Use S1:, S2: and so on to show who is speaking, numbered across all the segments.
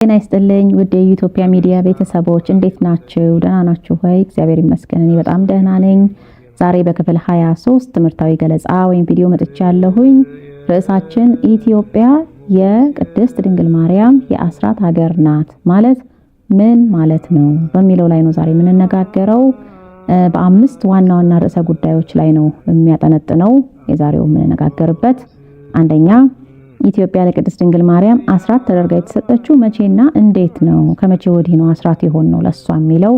S1: ጤና ይስጥልኝ ውድ የኢትዮጵያ ሚዲያ ቤተሰቦች እንዴት ናችሁ? ደህና ናችሁ ወይ? እግዚአብሔር ይመስገን እኔ በጣም ደህና ነኝ። ዛሬ በክፍል 23 ትምህርታዊ ገለጻ ወይም ቪዲዮ መጥቻለሁኝ። ርዕሳችን ኢትዮጵያ የቅድስት ድንግል ማርያም የአስራት ሀገር ናት ማለት ምን ማለት ነው በሚለው ላይ ነው ዛሬ የምንነጋገረው። በአምስት ዋና ዋና ርዕሰ ጉዳዮች ላይ ነው የሚያጠነጥነው የዛሬው የምንነጋገርበት። አንደኛ ኢትዮጵያ ለቅድስት ድንግል ማርያም አስራት ተደርጋ የተሰጠችው መቼና እንዴት ነው? ከመቼ ወዲህ ነው አስራት የሆን ነው ለሷ የሚለው።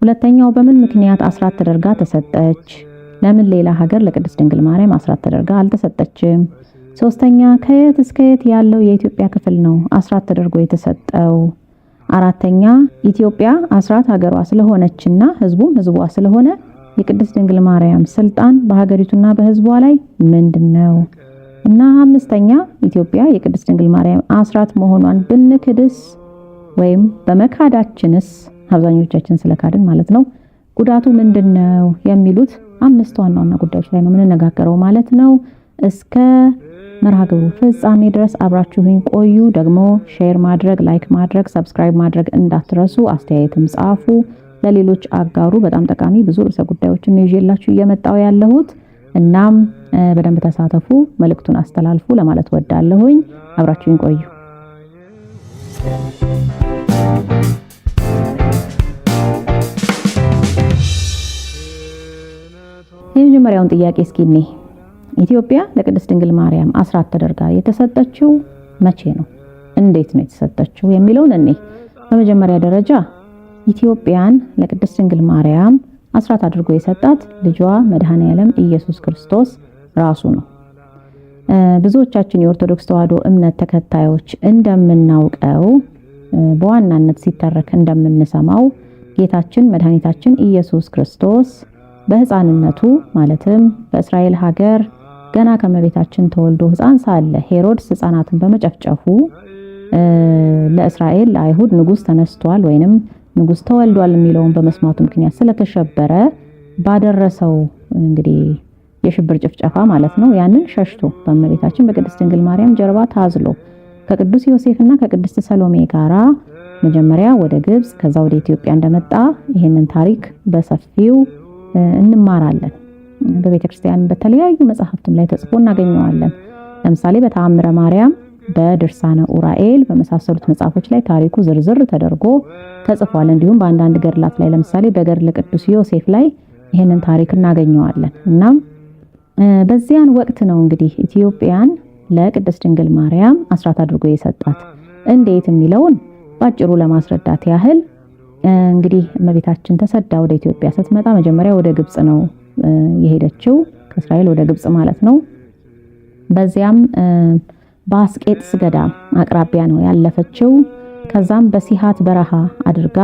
S1: ሁለተኛው በምን ምክንያት አስራት ተደርጋ ተሰጠች? ለምን ሌላ ሀገር ለቅድስት ድንግል ማርያም አስራት ተደርጋ አልተሰጠችም? ሶስተኛ ከየት እስከ የት ያለው የኢትዮጵያ ክፍል ነው አስራት ተደርጎ የተሰጠው? አራተኛ ኢትዮጵያ አስራት ሀገሯ ስለሆነችና ህዝቡም ህዝቧ ስለሆነ የቅድስት ድንግል ማርያም ስልጣን በሀገሪቱና በህዝቧ ላይ ምንድነው? እና አምስተኛ ኢትዮጵያ የቅድስት ድንግል ማርያም አስራት መሆኗን ብንክድስ ወይም በመካዳችንስ አብዛኞቻችን ስለካድን ማለት ነው ጉዳቱ ምንድነው የሚሉት አምስት ዋና ዋና ጉዳዮች ላይ ነው የምንነጋገረው ማለት ነው። እስከ መርሃ ግብሩ ፍጻሜ ድረስ አብራችሁኝ ቆዩ። ደግሞ ሼር ማድረግ፣ ላይክ ማድረግ፣ ሰብስክራይብ ማድረግ እንዳትረሱ። አስተያየትም ጻፉ፣ ለሌሎች አጋሩ። በጣም ጠቃሚ ብዙ ርዕሰ ጉዳዮችን ነው ይዤላችሁ እየመጣው ያለሁት። እናም በደንብ ተሳተፉ፣ መልእክቱን አስተላልፉ ለማለት ወዳለሁኝ። አብራችሁኝ ቆዩ። የመጀመሪያውን ጥያቄ እስኪ እኔ ኢትዮጵያ ለቅድስት ድንግል ማርያም አስራት ተደርጋ የተሰጠችው መቼ ነው? እንዴት ነው የተሰጠችው የሚለውን እኔ በመጀመሪያ ደረጃ ኢትዮጵያን ለቅድስት ድንግል ማርያም አስራት አድርጎ የሰጣት ልጇ መድኃኔዓለም ኢየሱስ ክርስቶስ ራሱ ነው። ብዙዎቻችን የኦርቶዶክስ ተዋሕዶ እምነት ተከታዮች እንደምናውቀው በዋናነት ሲተረክ እንደምንሰማው ጌታችን መድኃኒታችን ኢየሱስ ክርስቶስ በሕፃንነቱ ማለትም በእስራኤል ሀገር ገና ከመቤታችን ተወልዶ ሕፃን ሳለ ሄሮድስ ሕፃናትን በመጨፍጨፉ ለእስራኤል ለአይሁድ ንጉስ ተነስቷል ወይንም ንጉስ ተወልዷል የሚለውን በመስማቱ ምክንያት ስለተሸበረ ባደረሰው እንግዲህ የሽብር ጭፍጨፋ ማለት ነው ያንን ሸሽቶ በመቤታችን በቅድስት ድንግል ማርያም ጀርባ ታዝሎ ከቅዱስ ዮሴፍና ከቅድስት ሰሎሜ ጋራ መጀመሪያ ወደ ግብጽ ከዛ ወደ ኢትዮጵያ እንደመጣ ይሄንን ታሪክ በሰፊው እንማራለን። በቤተክርስቲያን በተለያዩ መጽሐፍትም ላይ ተጽፎ እናገኘዋለን። ለምሳሌ በተአምረ ማርያም፣ በድርሳነ ኡራኤል በመሳሰሉት መጽሐፎች ላይ ታሪኩ ዝርዝር ተደርጎ ተጽፏል። እንዲሁም በአንዳንድ ገድላት ላይ ለምሳሌ በገድለ ቅዱስ ዮሴፍ ላይ ይሄንን ታሪክ እናገኘዋለን። እናም በዚያን ወቅት ነው እንግዲህ ኢትዮጵያን ለቅድስት ድንግል ማርያም አስራት አድርጎ የሰጣት። እንዴት የሚለውን ባጭሩ ለማስረዳት ያህል እንግዲህ እመቤታችን ተሰዳ ወደ ኢትዮጵያ ስትመጣ መጀመሪያ ወደ ግብጽ ነው የሄደችው፣ ከእስራኤል ወደ ግብጽ ማለት ነው። በዚያም በአስቄጥስ ገዳም አቅራቢያ ነው ያለፈችው። ከዛም በሲሃት በረሃ አድርጋ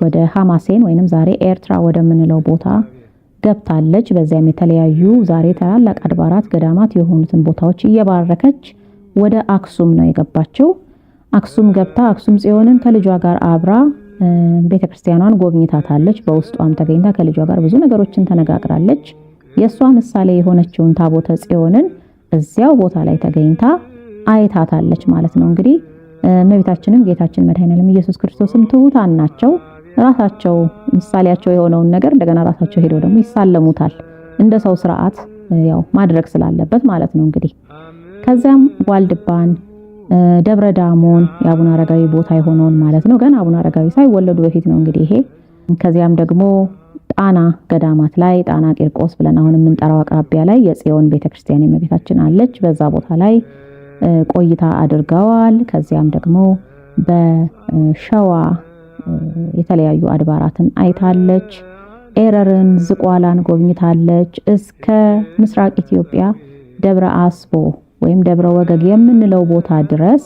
S1: ወደ ሐማሴን ወይንም ዛሬ ኤርትራ ወደምንለው ቦታ ገብታለች። በዚያም የተለያዩ ዛሬ ታላላቅ አድባራት ገዳማት የሆኑትን ቦታዎች እየባረከች ወደ አክሱም ነው የገባችው። አክሱም ገብታ አክሱም ጽዮንን ከልጇ ጋር አብራ ቤተክርስቲያኗን ጎብኝታታለች። በውስጧም ተገኝታ ከልጇ ጋር ብዙ ነገሮችን ተነጋግራለች። የሷ ምሳሌ የሆነችውን ታቦተ ጽዮንን እዚያው ቦታ ላይ ተገኝታ አይታታለች ማለት ነው። እንግዲህ እመቤታችንም ጌታችን መድኃኔዓለም ኢየሱስ ክርስቶስም ትሁታን ናቸው። ራሳቸው ምሳሌያቸው የሆነውን ነገር እንደገና ራሳቸው ሄደው ደግሞ ይሳለሙታል እንደ ሰው ስርዓት ያው ማድረግ ስላለበት ማለት ነው። እንግዲህ ከዚያም ዋልድባን፣ ደብረ ዳሞን የአቡነ አረጋዊ ቦታ የሆነውን ማለት ነው። ገና አቡነ አረጋዊ ሳይወለዱ በፊት ነው እንግዲህ ይሄ። ከዚያም ደግሞ ጣና ገዳማት ላይ ጣና ቂርቆስ ብለን አሁን የምንጠራው አቅራቢያ ላይ የጽዮን ቤተክርስቲያን የእመቤታችን አለች። በዛ ቦታ ላይ ቆይታ አድርገዋል። ከዚያም ደግሞ በሸዋ የተለያዩ አድባራትን አይታለች። ኤረርን፣ ዝቋላን ጎብኝታለች። እስከ ምስራቅ ኢትዮጵያ ደብረ አስቦ ወይም ደብረ ወገግ የምንለው ቦታ ድረስ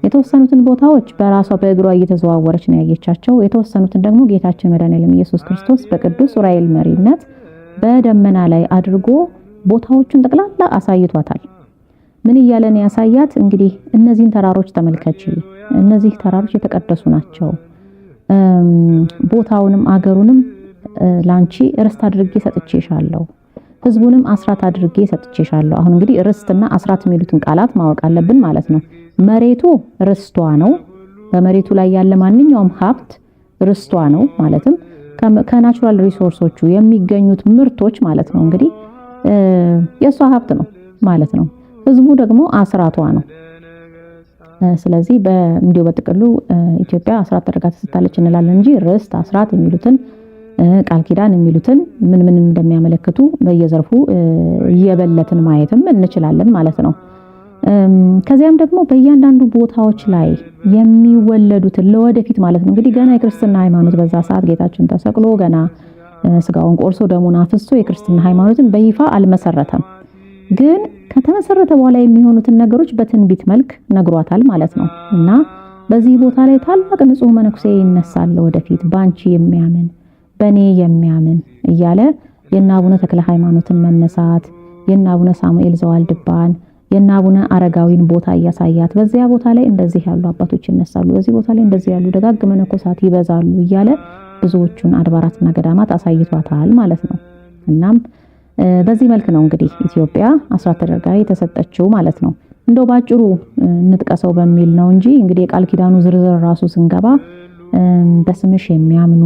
S1: የተወሰኑትን ቦታዎች በራሷ በእግሯ እየተዘዋወረች ነው ያየቻቸው። የተወሰኑትን ደግሞ ጌታችን መድኃኔዓለም ኢየሱስ ክርስቶስ በቅዱስ ኡራኤል መሪነት በደመና ላይ አድርጎ ቦታዎቹን ጠቅላላ አሳይቷታል። ምን እያለን ያሳያት? እንግዲህ እነዚህን ተራሮች ተመልከቺ፣ እነዚህ ተራሮች የተቀደሱ ናቸው፣ ቦታውንም አገሩንም ላንቺ ርስት አድርጌ ሰጥቼሻለሁ፣ ህዝቡንም አስራት አድርጌ ሰጥቼሻለሁ። አሁን እንግዲህ ርስትና አስራት የሚሉትን ቃላት ማወቅ አለብን ማለት ነው። መሬቱ ርስቷ ነው፣ በመሬቱ ላይ ያለ ማንኛውም ሀብት ርስቷ ነው። ማለትም ከናቹራል ሪሶርሶቹ የሚገኙት ምርቶች ማለት ነው እንግዲህ የሷ ሀብት ነው ማለት ነው። ህዝቡ ደግሞ አስራቷ ነው። ስለዚህ እንዲሁ በጥቅሉ ኢትዮጵያ አስራት ተደርጋ ተሰጥታለች እንላለን እንጂ ርስት፣ አስራት የሚሉትን ቃል ኪዳን የሚሉትን ምን እንደሚያመለክቱ በየዘርፉ እየበለትን ማየትም እንችላለን ማለት ነው። ከዚያም ደግሞ በእያንዳንዱ ቦታዎች ላይ የሚወለዱትን ለወደፊት ማለት ነው እንግዲህ ገና የክርስትና ሃይማኖት በዛ ሰዓት ጌታችን ተሰቅሎ ገና ስጋውን ቆርሶ ደሙን አፍስሶ የክርስትና ሃይማኖትን በይፋ አልመሰረተም። ግን ከተመሰረተ በኋላ የሚሆኑትን ነገሮች በትንቢት መልክ ነግሯታል ማለት ነው። እና በዚህ ቦታ ላይ ታላቅ ንጹህ መነኩሴ ይነሳል ወደፊት ባንቺ የሚያምን በኔ የሚያምን እያለ የእነ አቡነ ተክለ ሃይማኖትን መነሳት የእነ አቡነ ሳሙኤል ዘዋልድባን የእነ አቡነ አረጋዊን ቦታ እያሳያት በዚያ ቦታ ላይ እንደዚህ ያሉ አባቶች ይነሳሉ፣ በዚህ ቦታ ላይ እንደዚህ ያሉ ደጋግ መነኮሳት ይበዛሉ እያለ ብዙዎቹን አድባራትና ገዳማት አሳይቷታል ማለት ነው። እናም በዚህ መልክ ነው እንግዲህ ኢትዮጵያ አስራት ተደርጋ የተሰጠችው ማለት ነው። እንደው ባጭሩ እንጥቀሰው በሚል ነው እንጂ እንግዲህ የቃል ኪዳኑ ዝርዝር ራሱ ስንገባ በስምሽ የሚያምኑ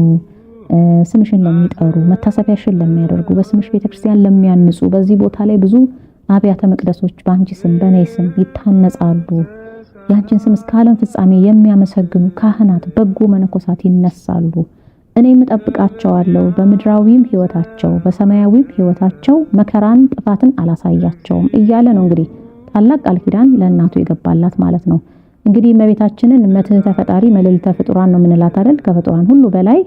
S1: ስምሽን ለሚጠሩ መታሰቢያሽን ለሚያደርጉ በስምሽ ቤተክርስቲያን ለሚያንጹ በዚህ ቦታ ላይ ብዙ አብያተ መቅደሶች በአንቺ ስም በኔ ስም ይታነጻሉ። ያንቺን ስም እስከ ዓለም ፍጻሜ የሚያመሰግኑ ካህናት በጎ መነኮሳት ይነሳሉ። እኔም እጠብቃቸዋለሁ በምድራዊም ሕይወታቸው በሰማያዊም ሕይወታቸው መከራን ጥፋትን አላሳያቸውም እያለ ነው እንግዲህ ታላቅ ቃል ኪዳን ለእናቱ የገባላት ማለት ነው። እንግዲህ እመቤታችንን መትሕተ ፈጣሪ መልዕልተ ፍጡራን ነው የምንላት አይደል? ከፍጡራን ሁሉ በላይ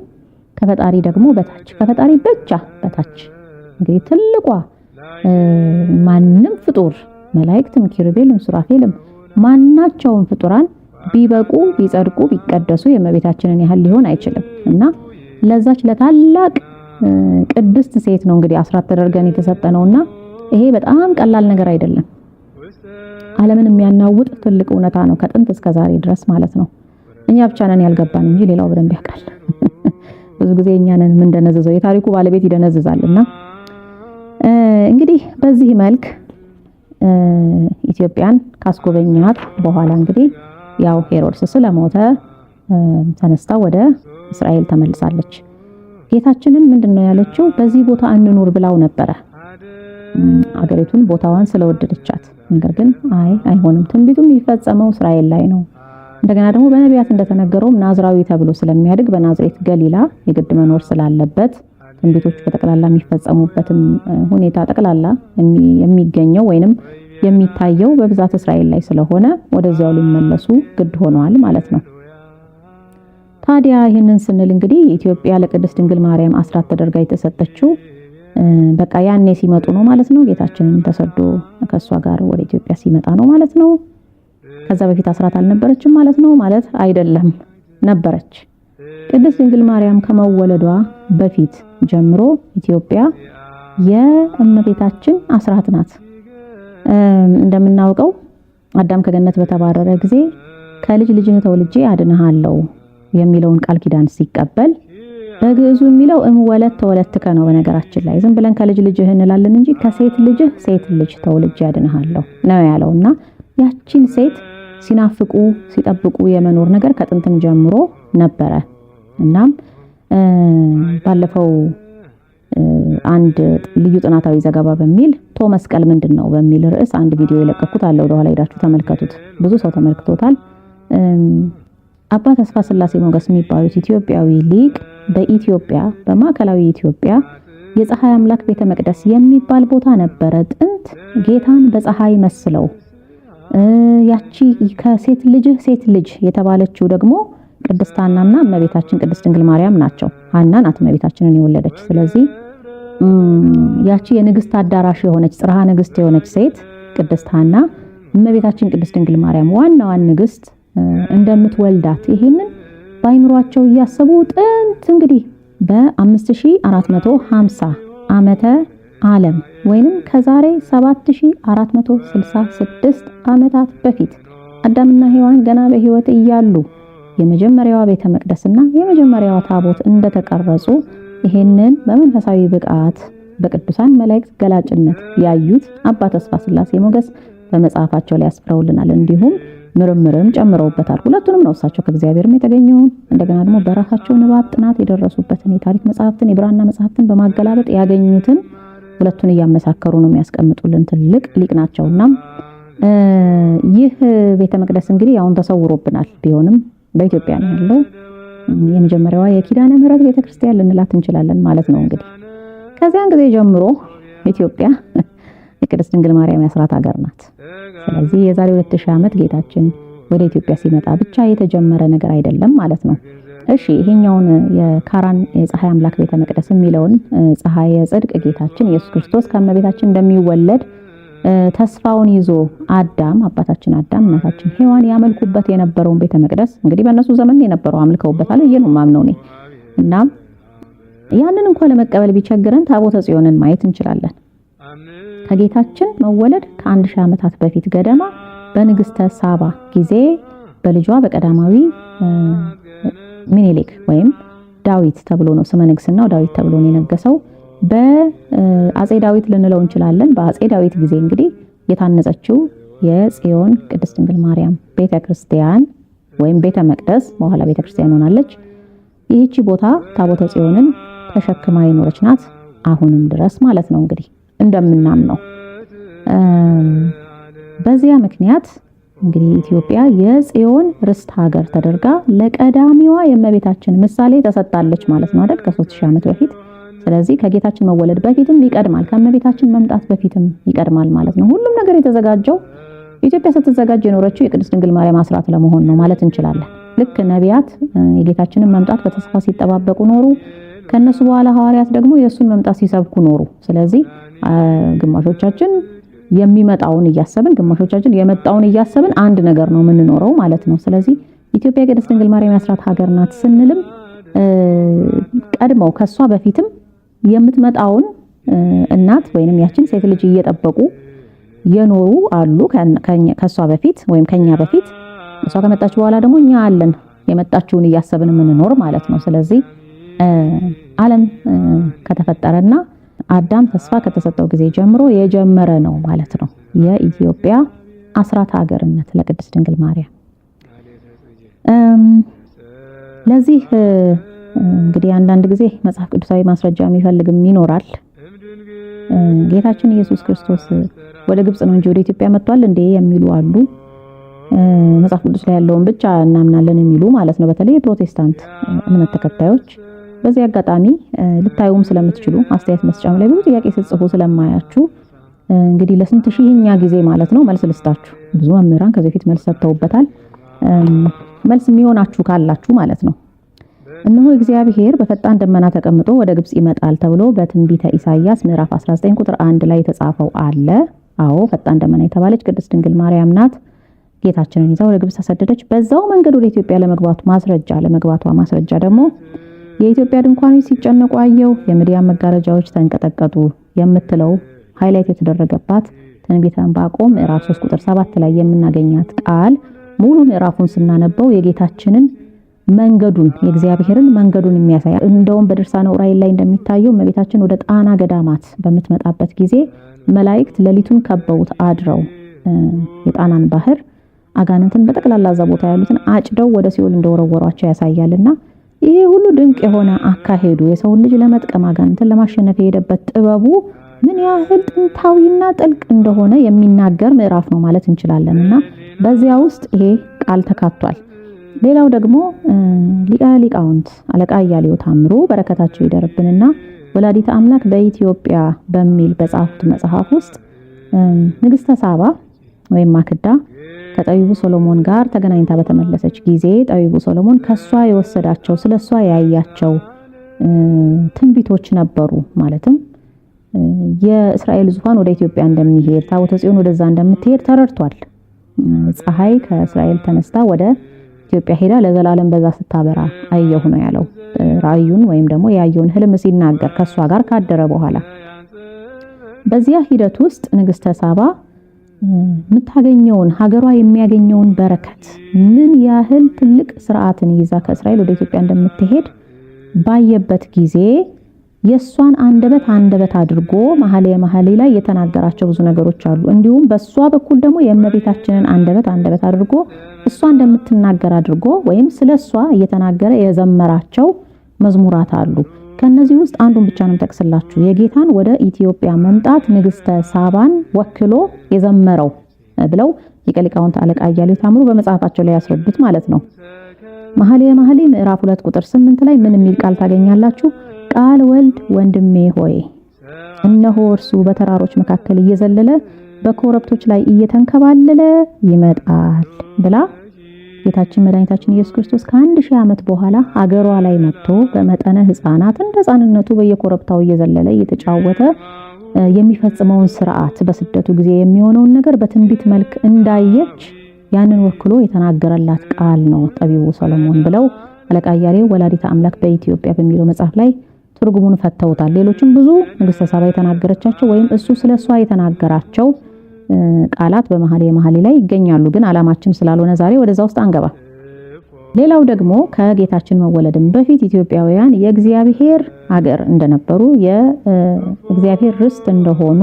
S1: ከፈጣሪ ደግሞ በታች ከፈጣሪ ብቻ በታች እንግዲህ ትልቋ ማንም ፍጡር መላእክትም ኪሩቤልም ሱራፌልም ማናቸውም ፍጡራን ቢበቁ ቢጸድቁ ቢቀደሱ የእመቤታችንን ያህል ሊሆን አይችልም። እና ለዛች ለታላቅ ቅድስት ሴት ነው እንግዲህ አስራት ተደርገን የተሰጠነውና ይሄ በጣም ቀላል ነገር አይደለም። ዓለምን የሚያናውጥ ትልቅ እውነታ ነው ከጥንት እስከ ዛሬ ድረስ ማለት ነው። እኛ ብቻ ነን ያልገባን እንጂ ሌላው በደንብ ያውቃል። ብዙ ጊዜ እኛ ነን የምንደነዝዘው፣ የታሪኩ ባለቤት ይደነዝዛልና እንግዲህ በዚህ መልክ ኢትዮጵያን ካስጎበኛት በኋላ እንግዲህ ያው ሄሮድስ ስለሞተ ተነስታ ወደ እስራኤል ተመልሳለች። ጌታችንን ምንድነው ያለችው? በዚህ ቦታ እንኑር ብላው ነበረ አገሪቱን ቦታዋን ስለወደደቻት። ነገር ግን አይሆንም፣ ትንቢቱም የሚፈጸመው እስራኤል ላይ ነው። እንደገና ደግሞ በነቢያት እንደተነገረው ናዝራዊ ተብሎ ስለሚያድግ በናዝሬት ገሊላ የግድ መኖር ስላለበት ትንቢቶቹ በጠቅላላ የሚፈጸሙበትም ሁኔታ ጠቅላላ የሚገኘው ወይንም የሚታየው በብዛት እስራኤል ላይ ስለሆነ ወደዚያው ሊመለሱ ግድ ሆነዋል ማለት ነው። ታዲያ ይህንን ስንል እንግዲህ ኢትዮጵያ ለቅድስት ድንግል ማርያም አስራት ተደርጋ የተሰጠችው በቃ ያኔ ሲመጡ ነው ማለት ነው። ጌታችንን ተሰዶ ከሷ ጋር ወደ ኢትዮጵያ ሲመጣ ነው ማለት ነው። ከዛ በፊት አስራት አልነበረችም ማለት ነው ማለት አይደለም፣ ነበረች። ቅድስት ድንግል ማርያም ከመወለዷ በፊት ጀምሮ ኢትዮጵያ የእመቤታችን አስራት ናት። እንደምናውቀው አዳም ከገነት በተባረረ ጊዜ ከልጅ ልጅህ ተወልጄ አድንሃለሁ የሚለውን ቃል ኪዳን ሲቀበል በግዕዙ የሚለው እምወለት ተወለትከ ነው። በነገራችን ላይ ዝም ብለን ከልጅ ልጅህ እንላለን እንጂ ከሴት ልጅህ ሴት ልጅ ተወልጄ አድንሃለሁ ነው ያለውና ያቺን ሴት ሲናፍቁ ሲጠብቁ የመኖር ነገር ከጥንትም ጀምሮ ነበረ። እናም ባለፈው አንድ ልዩ ጥናታዊ ዘገባ በሚል መስቀል ምንድነው በሚል ርዕስ አንድ ቪዲዮ የለቀኩት አለ። ወደ ኋላ ሄዳችሁ ተመልከቱት። ብዙ ሰው ተመልክቶታል። አባ ተስፋ ስላሴ ሞገስ የሚባሉት ኢትዮጵያዊ ሊቅ በኢትዮጵያ በማዕከላዊ ኢትዮጵያ የፀሐይ አምላክ ቤተ መቅደስ የሚባል ቦታ ነበረ። ጥንት ጌታን በፀሐይ መስለው ያቺ ከሴት ልጅህ ሴት ልጅ የተባለችው ደግሞ ቅድስት ሐናና እመቤታችን ቅድስት ድንግል ማርያም ናቸው። ሐና ናት እመቤታችንን የወለደች። ስለዚህ ያቺ የንግስት አዳራሽ የሆነች ጽርሐ ንግስት የሆነች ሴት ቅድስት ሐና እመቤታችን ቅድስት ድንግል ማርያም ዋናዋን ንግስት እንደምትወልዳት ይሄንን ባይምሯቸው እያሰቡ ጥንት እንግዲህ በ5450 ዓመተ ዓለም ወይንም ከዛሬ 7466 ዓመታት በፊት አዳምና ሔዋን ገና በህይወት እያሉ የመጀመሪያዋ ቤተ መቅደስና የመጀመሪያዋ ታቦት እንደተቀረጹ ይሄንን በመንፈሳዊ ብቃት በቅዱሳን መላእክት ገላጭነት ያዩት አባ ተስፋ ስላሴ ሞገስ በመጽሐፋቸው ላይ ያስፍረውልናል። እንዲሁም ምርምርም ጨምረውበታል። ሁለቱንም ነው እሳቸው ከእግዚአብሔርም የተገኘውን እንደገና ደግሞ በራሳቸው ንባብ ጥናት የደረሱበትን የታሪክ መጽሐፍትን የብራና መጽሐፍትን በማገላበጥ ያገኙትን ሁለቱን እያመሳከሩ ነው የሚያስቀምጡልን ትልቅ ሊቅ ናቸውና ይህ ቤተ መቅደስ እንግዲህ አሁን ተሰውሮብናል ቢሆንም በኢትዮጵያ ነው ያለው። የመጀመሪያዋ የኪዳነ ምህረት ቤተክርስቲያን ልንላት እንችላለን ማለት ነው። እንግዲህ ከዚያን ጊዜ ጀምሮ ኢትዮጵያ የቅድስት ድንግል ማርያም የአስራት ሀገር ናት። ስለዚህ የዛሬ 2000 ዓመት ጌታችን ወደ ኢትዮጵያ ሲመጣ ብቻ የተጀመረ ነገር አይደለም ማለት ነው። እሺ ይሄኛውን የካራን የፀሐይ አምላክ ቤተ መቅደስ የሚለውን ፀሐይ የጽድቅ ጌታችን ኢየሱስ ክርስቶስ ከእመቤታችን እንደሚወለድ ተስፋውን ይዞ አዳም አባታችን አዳም እናታችን ሔዋን ያመልኩበት የነበረውን ቤተ መቅደስ እንግዲህ በእነሱ ዘመን የነበረው አምልከውበታል እየኑ ማምነው ነኝ እና ያንን እንኳን ለመቀበል ቢቸግረን ታቦተ ጽዮንን ማየት እንችላለን። ከጌታችን መወለድ ከ1000 ዓመታት በፊት ገደማ በንግስተ ሳባ ጊዜ በልጇ በቀዳማዊ ሚኒሊክ ወይም ዳዊት ተብሎ ነው ስመ ንግስናው ዳዊት ተብሎ ነው የነገሰው። በአጼ ዳዊት ልንለው እንችላለን። በአጼ ዳዊት ጊዜ እንግዲህ የታነጸችው የጽዮን ቅድስት ድንግል ማርያም ቤተክርስቲያን ወይም ቤተ መቅደስ በኋላ ቤተክርስቲያን ሆናለች። ይህቺ ቦታ ታቦተ ጽዮንን ተሸክማ የኖረች ናት አሁንም ድረስ ማለት ነው እንግዲህ እንደምናምነው። በዚያ ምክንያት እንግዲህ ኢትዮጵያ የጽዮን ርስት ሀገር ተደርጋ ለቀዳሚዋ የእመቤታችን ምሳሌ ተሰጣለች ማለት ነው አይደል ከ3000 ዓመት በፊት። ስለዚህ ከጌታችን መወለድ በፊትም ይቀድማል ከእመቤታችን መምጣት በፊትም ይቀድማል ማለት ነው። ሁሉም ነገር የተዘጋጀው ኢትዮጵያ ስትዘጋጅ የኖረችው የቅድስት ድንግል ማርያም አስራት ለመሆን ነው ማለት እንችላለን። ልክ ነቢያት የጌታችንን መምጣት በተስፋ ሲጠባበቁ ኖሩ። ከነሱ በኋላ ሐዋርያት ደግሞ የእሱን መምጣት ሲሰብኩ ኖሩ። ስለዚህ ግማሾቻችን የሚመጣውን እያሰብን ግማሾቻችን የመጣውን እያሰብን አንድ ነገር ነው የምንኖረው ማለት ነው። ስለዚህ ኢትዮጵያ የቅድስት ድንግል ማርያም የአስራት ሀገር ናት ስንልም ቀድመው ከሷ በፊትም የምትመጣውን እናት ወይንም ያችን ሴት ልጅ እየጠበቁ የኖሩ አሉ ከሷ በፊት ወይም ከኛ በፊት። እሷ ከመጣች በኋላ ደግሞ እኛ አለን የመጣችውን እያሰብን የምንኖር ማለት ነው። ስለዚህ ዓለም ከተፈጠረና አዳም ተስፋ ከተሰጠው ጊዜ ጀምሮ የጀመረ ነው ማለት ነው የኢትዮጵያ አስራት ሀገርነት ለቅድስት ድንግል ማርያም። ለዚህ እንግዲህ አንዳንድ ጊዜ መጽሐፍ ቅዱሳዊ ማስረጃ የሚፈልግም ይኖራል። ጌታችን ኢየሱስ ክርስቶስ ወደ ግብጽ ነው እንጂ ወደ ኢትዮጵያ መጥቷል እንዴ የሚሉ አሉ። መጽሐፍ ቅዱስ ላይ ያለውን ብቻ እናምናለን የሚሉ ማለት ነው በተለይ የፕሮቴስታንት እምነት ተከታዮች። በዚህ አጋጣሚ ልታዩም ስለምትችሉ አስተያየት መስጫም ላይ ብዙ ጥያቄ ስትጽፉ ስለማያችሁ እንግዲህ ለስንት ሺህኛ ጊዜ ማለት ነው መልስ ልስጣችሁ። ብዙ መምህራን ከዚህ በፊት መልስ ሰጥተውበታል። መልስ የሚሆናችሁ ካላችሁ ማለት ነው። እነሆ እግዚአብሔር በፈጣን ደመና ተቀምጦ ወደ ግብጽ ይመጣል ተብሎ በትንቢተ ኢሳይያስ ምዕራፍ 19 ቁጥር 1 ላይ የተጻፈው አለ። አዎ ፈጣን ደመና የተባለች ቅድስት ድንግል ማርያም ናት። ጌታችንን ይዛ ወደ ግብጽ ተሰደደች። በዛው መንገድ ወደ ኢትዮጵያ ለመግባቷ ማስረጃ ደግሞ የኢትዮጵያ ድንኳኖች ሲጨነቁ አየው፣ የምድያም መጋረጃዎች ተንቀጠቀጡ የምትለው ሃይላይት የተደረገባት ትንቢተ ዕንባቆም ምዕራፍ 3 ቁጥር 7 ላይ የምናገኛት ቃል ሙሉ ምዕራፉን ስናነበው የጌታችንን መንገዱን የእግዚአብሔርን መንገዱን የሚያሳይ እንደውም በድርሳነ ዑራኤል ላይ እንደሚታየው እመቤታችን ወደ ጣና ገዳማት በምትመጣበት ጊዜ መላእክት ሌሊቱን ከበውት አድረው የጣናን ባህር አጋንንትን በጠቅላላ እዛ ቦታ ያሉትን አጭደው ወደ ሲኦል እንደወረወሯቸው ያሳያልና ይሄ ሁሉ ድንቅ የሆነ አካሄዱ የሰውን ልጅ ለመጥቀም አጋንንትን ለማሸነፍ የሄደበት ጥበቡ ምን ያህል ጥንታዊና ጥልቅ እንደሆነ የሚናገር ምዕራፍ ነው ማለት እንችላለንና በዚያ ውስጥ ይሄ ቃል ተካቷል። ሌላው ደግሞ ሊቀ ሊቃውንት አለቃ እያሌው ታምሩ በረከታቸው ይደርብንና ወላዲተ አምላክ በኢትዮጵያ በሚል በጻፉት መጽሐፍ ውስጥ ንግስተ ሳባ ወይም ማክዳ ከጠቢቡ ሶሎሞን ጋር ተገናኝታ በተመለሰች ጊዜ ጠቢቡ ሶሎሞን ከሷ የወሰዳቸው ስለሷ ያያቸው ትንቢቶች ነበሩ። ማለትም የእስራኤል ዙፋን ወደ ኢትዮጵያ እንደሚሄድ ታቦተ ጽዮን ወደዛ እንደምትሄድ ተረድቷል። ፀሐይ ከእስራኤል ተነስታ ወደ ኢትዮጵያ ሄዳ ለዘላለም በዛ ስታበራ አየሁ ነው ያለው። ራእዩን ወይም ደግሞ ያየውን ህልም ሲናገር ከሷ ጋር ካደረ በኋላ በዚያ ሂደት ውስጥ ንግስተ ሳባ የምታገኘውን ሀገሯ የሚያገኘውን በረከት ምን ያህል ትልቅ ስርዓትን ይዛ ከእስራኤል ወደ ኢትዮጵያ እንደምትሄድ ባየበት ጊዜ የሷን አንደበት አድርጎ መኃልየ ላይ የተናገራቸው ብዙ ነገሮች አሉ። እንዲሁም በሷ በኩል ደግሞ የእመቤታችንን አንደበት አድርጎ እሷ እንደምትናገር አድርጎ ወይም ስለሷ እየተናገረ የዘመራቸው መዝሙራት አሉ። ከነዚህ ውስጥ አንዱን ብቻ ነው ተጠቅስላችሁ የጌታን ወደ ኢትዮጵያ መምጣት ንግስተ ሳባን ወክሎ የዘመረው ብለው የሊቃውንት አለቃ አያሌው ታምሩ በመጽሐፋቸው ላይ ያስረዱት ማለት ነው። መኃልየ ምዕራፍ 2 ቁጥር 8 ላይ ምን የሚል ቃል ታገኛላችሁ? ቃል ወልድ ወንድሜ ሆይ እነሆ እርሱ በተራሮች መካከል እየዘለለ በኮረብቶች ላይ እየተንከባለለ ይመጣል ብላ ጌታችን መድኃኒታችን ኢየሱስ ክርስቶስ ከ1000 ዓመት በኋላ ሀገሯ ላይ መጥቶ በመጠነ ሕፃናት እንደ ሕፃንነቱ በየኮረብታው እየዘለለ እየተጫወተ የሚፈጽመውን ስርዓት በስደቱ ጊዜ የሚሆነውን ነገር በትንቢት መልክ እንዳየች ያንን ወክሎ የተናገረላት ቃል ነው ጠቢቡ ሰሎሞን ብለው አለቃ አያሌው ወላዲተ አምላክ በኢትዮጵያ በሚለው መጽሐፍ ላይ ትርጉሙን ፈተውታል። ሌሎችም ብዙ ንግስተ ሳባ የተናገረቻቸው ወይም እሱ ስለሷ የተናገራቸው ቃላት በመኃልየ ላይ ይገኛሉ። ግን ዓላማችን ስላልሆነ ዛሬ ወደዛ ውስጥ አንገባ። ሌላው ደግሞ ከጌታችን መወለድም በፊት ኢትዮጵያውያን የእግዚአብሔር ሀገር እንደነበሩ የእግዚአብሔር ርስት እንደሆኑ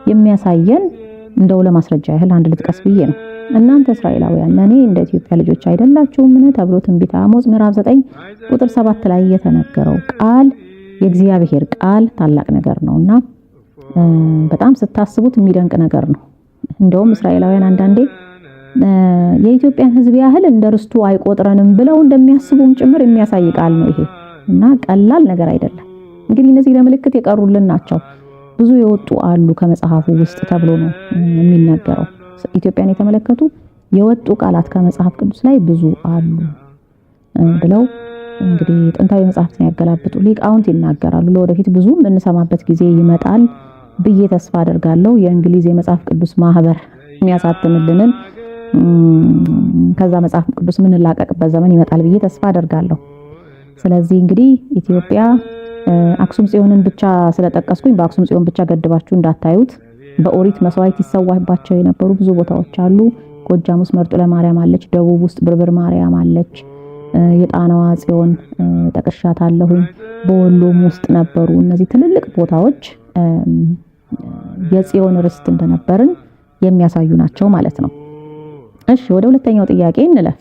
S1: የሚያሳየን እንደው ለማስረጃ ያህል አንድ ልጥቀስ ብዬ ነው። እናንተ እስራኤላውያን ለኔ እንደ ኢትዮጵያ ልጆች አይደላችሁምን ተብሎ ትንቢተ አሞጽ ምዕራፍ 9 ቁጥር 7 ላይ የተነገረው ቃል የእግዚአብሔር ቃል ታላቅ ነገር ነውና በጣም ስታስቡት የሚደንቅ ነገር ነው። እንደውም እስራኤላውያን አንዳንዴ የኢትዮጵያን ሕዝብ ያህል እንደ ርስቱ አይቆጥረንም ብለው እንደሚያስቡም ጭምር የሚያሳይ ቃል ነው ይሄ እና ቀላል ነገር አይደለም። እንግዲህ እነዚህ ለምልክት የቀሩልን ናቸው። ብዙ የወጡ አሉ ከመጽሐፉ ውስጥ ተብሎ ነው የሚነገረው። ኢትዮጵያን የተመለከቱ የወጡ ቃላት ከመጽሐፍ ቅዱስ ላይ ብዙ አሉ ብለው እንግዲህ ጥንታዊ መጽሐፍትን ያገላብጡ ሊቃውንት ይናገራሉ። ለወደፊት ብዙ የምንሰማበት ጊዜ ይመጣል ብዬ ተስፋ አደርጋለሁ። የእንግሊዝ የመጽሐፍ ቅዱስ ማህበር የሚያሳትምልንን ከዛ መጽሐፍ ቅዱስ የምንላቀቅበት ዘመን ይመጣል ብዬ ተስፋ አደርጋለሁ። ስለዚህ እንግዲህ ኢትዮጵያ አክሱም ጽዮንን ብቻ ስለጠቀስኩኝ በአክሱም ጽዮን ብቻ ገድባችሁ እንዳታዩት። በኦሪት መስዋዕት ይሰዋባቸው የነበሩ ብዙ ቦታዎች አሉ። ጎጃም ውስጥ መርጦ ለማርያም አለች፣ ደቡብ ውስጥ ብርብር ማርያም አለች፣ የጣናዋ ጽዮን ጠቅሻታለሁኝ፣ በወሎም ውስጥ ነበሩ። እነዚህ ትልልቅ ቦታዎች የጽዮን ርስት እንደነበርን የሚያሳዩ ናቸው ማለት ነው። እሺ ወደ ሁለተኛው ጥያቄ እንለፍ።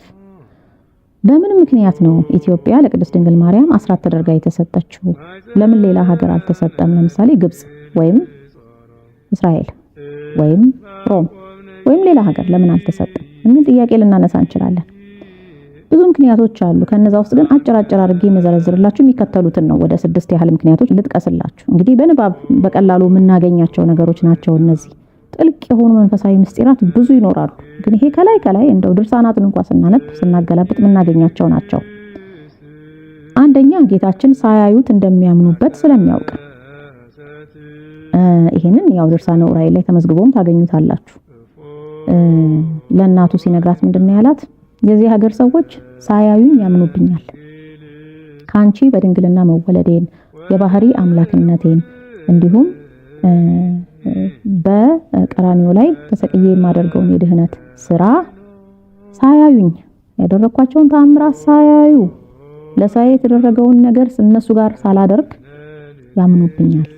S1: በምን ምክንያት ነው ኢትዮጵያ ለቅድስት ድንግል ማርያም አስራት ተደርጋ የተሰጠችው? ለምን ሌላ ሀገር አልተሰጠም? ለምሳሌ ግብጽ ወይም እስራኤል ወይም ሮም ወይም ሌላ ሀገር ለምን አልተሰጠም? እንን ጥያቄ ልናነሳ እንችላለን። ብዙ ምክንያቶች አሉ። ከነዛ ውስጥ ግን አጭር አድርጌ መዘረዝርላችሁ የሚከተሉትን ነው። ወደ 6 ያህል ምክንያቶች ልጥቀስላችሁ። እንግዲህ በንባብ በቀላሉ የምናገኛቸው ነገሮች ናቸው እነዚህ። ጥልቅ የሆኑ መንፈሳዊ ምስጢራት ብዙ ይኖራሉ። ግን ይሄ ከላይ እንደው ድርሳናትን እንኳን ስናገላብጥ የምናገኛቸው ናቸው። አንደኛ ጌታችን ሳያዩት እንደሚያምኑበት ስለሚያውቅ ይሄንን ያው ድርሳነ ዑራኤል ላይ ተመዝግቦም ታገኙታላችሁ። ለእናቱ ሲነግራት ምንድነው ያላት? የዚህ ሀገር ሰዎች ሳያዩኝ ያምኑብኛል። ካንቺ በድንግልና መወለዴን የባህሪ አምላክነቴን እንዲሁም በቀራንዮ ላይ ተሰቅዬ የማደርገውን የድህነት ስራ ሳያዩኝ ያደረኳቸውን ተአምራት ሳያዩ ለሳይ የተደረገውን ነገር እነሱ ጋር ሳላደርግ ያምኑብኛል።